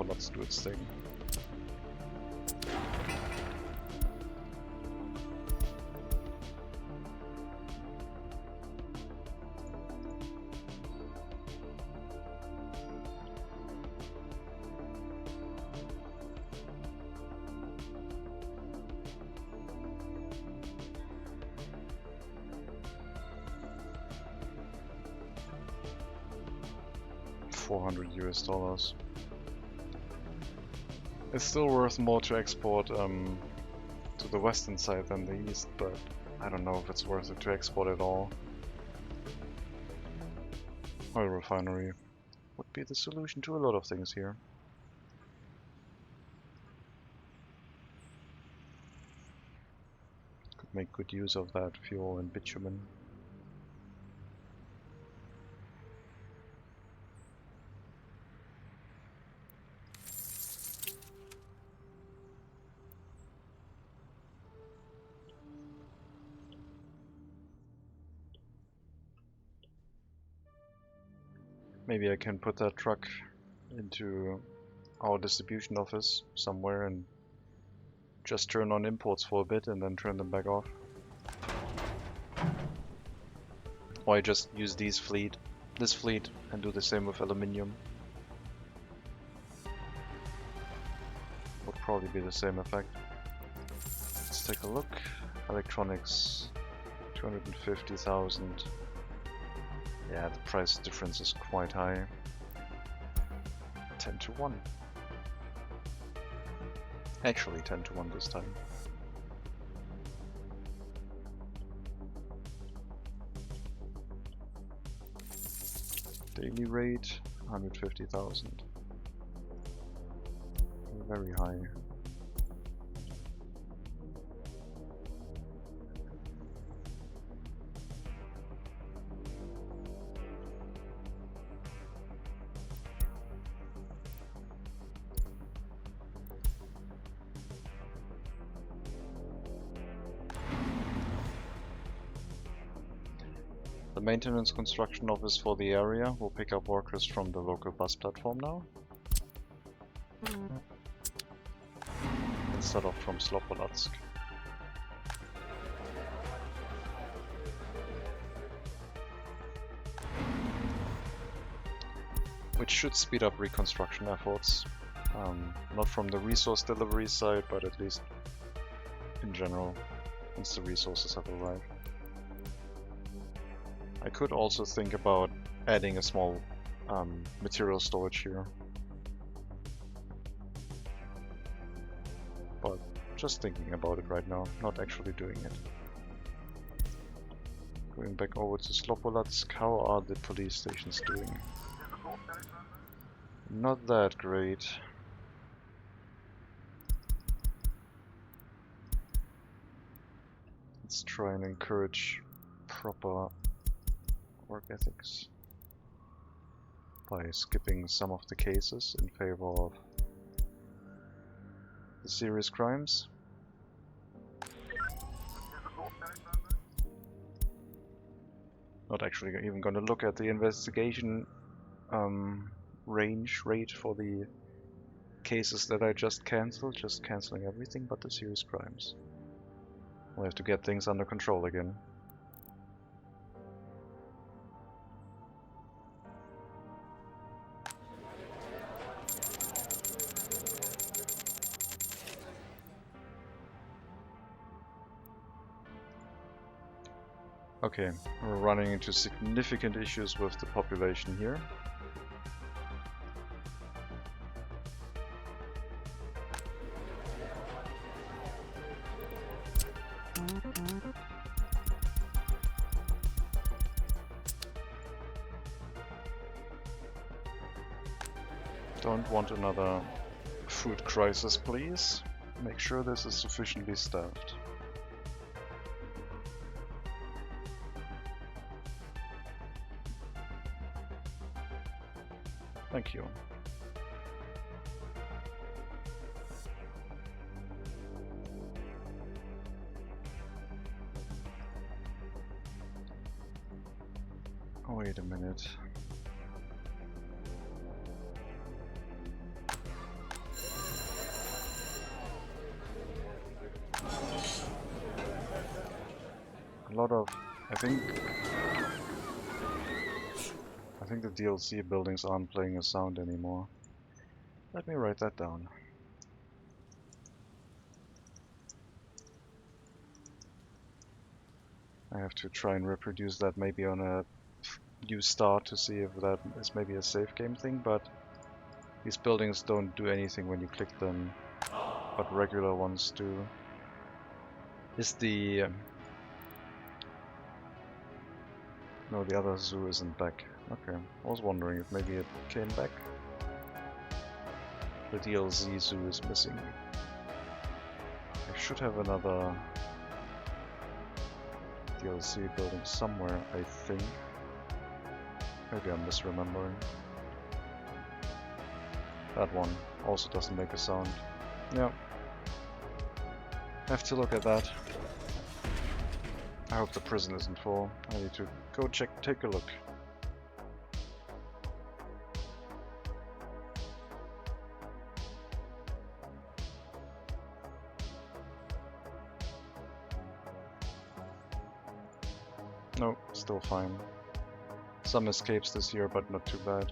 Let's do its thing. $400 US. It's still worth more to export to the western side than the east, but I don't know if it's worth it to export at all. Oil refinery would be the solution to a lot of things here. Could make good use of that fuel and bitumen. Maybe I can put that truck into our distribution office somewhere and just turn on imports for a bit and then turn them back off. Or I just use this fleet and do the same with aluminium. Would probably be the same effect. Let's take a look. Electronics, 250,000. Yeah, the price difference is quite high. 10 to 1. Actually 10 to 1 this time. Daily rate, 150,000. Very high. The maintenance construction office for the area will pick up workers from the local bus platform now, instead of from Slopolatsk. Which should speed up reconstruction efforts, not from the resource delivery side, but at least in general, once the resources have arrived. I could also think about adding a small material storage here. But just thinking about it right now, not actually doing it. Going back over to Slopolatsk, how are the police stations doing? Not that great. Let's try and encourage proper work ethics by skipping some of the cases in favor of the serious crimes. Not actually even going to look at the investigation rate for the cases that I just cancelled, just cancelling everything but the serious crimes. We'll have to get things under control again. Okay, we're running into significant issues with the population here. Don't want another food crisis, please. Make sure this is sufficiently staffed. Thank you. Oh, wait a minute. A lot of, I think the DLC buildings aren't playing a sound anymore. Let me write that down. I have to try and reproduce that maybe on a new start to see if that is maybe a save game thing, but these buildings don't do anything when you click them, but regular ones do. Is the... no, the other zoo isn't back. Okay, I was wondering if maybe it came back. The DLC zoo is missing. I should have another DLC building somewhere, I think. Maybe I'm misremembering. That one also doesn't make a sound. Yeah. Have to look at that. I hope the prison isn't full. I need to go take a look. No, still fine. Some escapes this year, but not too bad.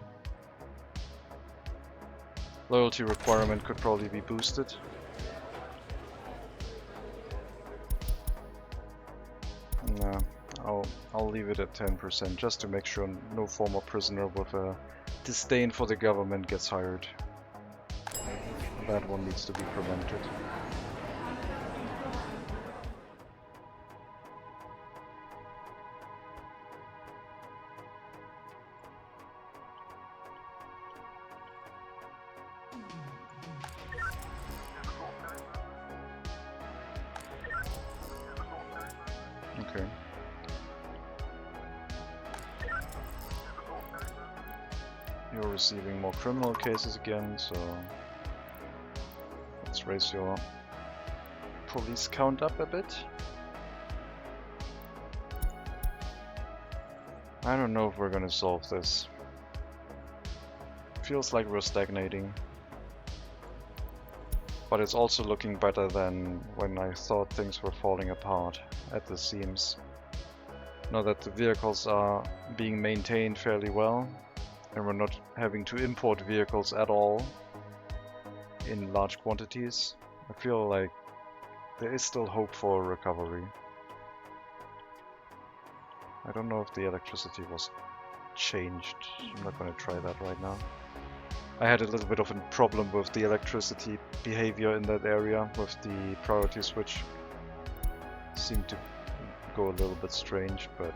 Loyalty requirement could probably be boosted. Nah, I'll leave it at 10% just to make sure no former prisoner with a disdain for the government gets hired. That one needs to be prevented. Okay. You're receiving more criminal cases again, so let's raise your police count up a bit. I don't know if we're gonna solve this. Feels like we're stagnating. But it's also looking better than when I thought things were falling apart at the seams. Now that the vehicles are being maintained fairly well, and we're not having to import vehicles at all in large quantities, I feel like there is still hope for a recovery. I don't know if the electricity was changed. I'm not going to try that right now. I had a little bit of a problem with the electricity behavior in that area with the priority switch. Seemed to go a little bit strange, but...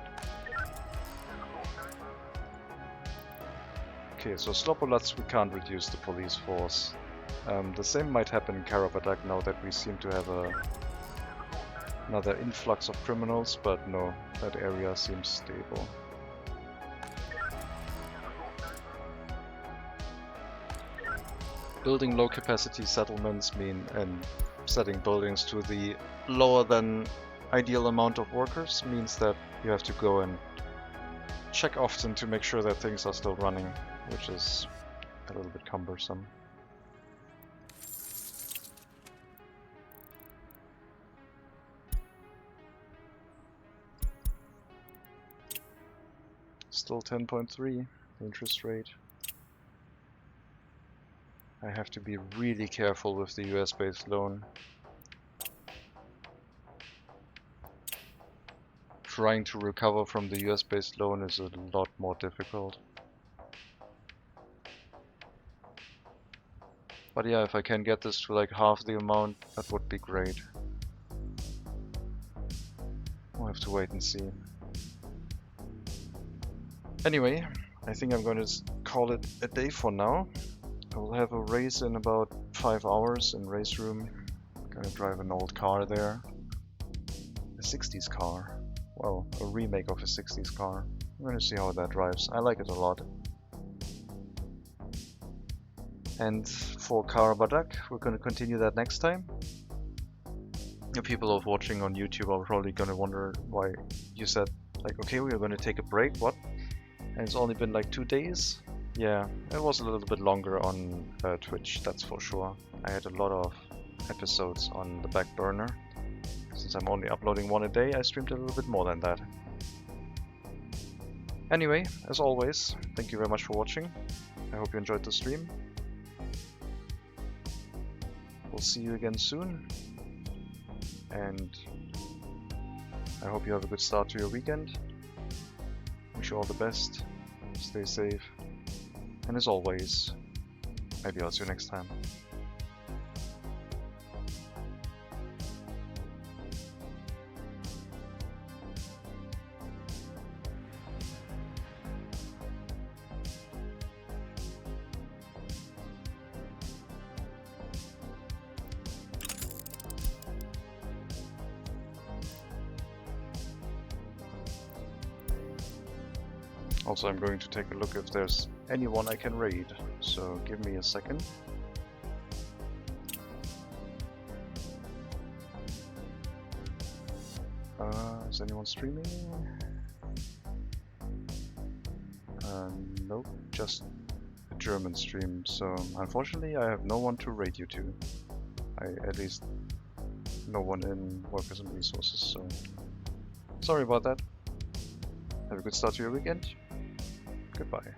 Okay, so Slopolats we can't reduce the police force. The same might happen in Karabadak now that we seem to have another influx of criminals, but no, that area seems stable. Building low capacity settlements mean and setting buildings to the lower than ideal amount of workers means that you have to go and check often to make sure that things are still running, which is a little bit cumbersome. Still 10.3 interest rate. I have to be really careful with the US-based loan. Trying to recover from the US-based loan is a lot more difficult. But yeah, if I can get this to like half the amount, that would be great. We'll have to wait and see. Anyway, I think I'm going to call it a day for now. I will have a race in about 5 hours in race room. Gonna drive an old car there. A 60s car. Well, a remake of a 60s car. I'm gonna see how that drives. I like it a lot. And for Karabadak, we're gonna continue that next time. The people who are watching on YouTube are probably gonna wonder why you said, like, okay, we're gonna take a break, what? And it's only been like 2 days? Yeah, it was a little bit longer on Twitch, that's for sure. I had a lot of episodes on the back burner. Since I'm only uploading one a day, I streamed a little bit more than that. Anyway, as always, thank you very much for watching. I hope you enjoyed the stream. We'll see you again soon. And I hope you have a good start to your weekend. Wish you all the best. Stay safe. And as always, maybe I'll see you next time. Also, I'm going to take a look if there's anyone I can raid, so give me a second. Is anyone streaming? Nope, just a German stream, so unfortunately I have no one to raid you to. At least no one in Workers and Resources, so sorry about that. Have a good start to your weekend. Goodbye.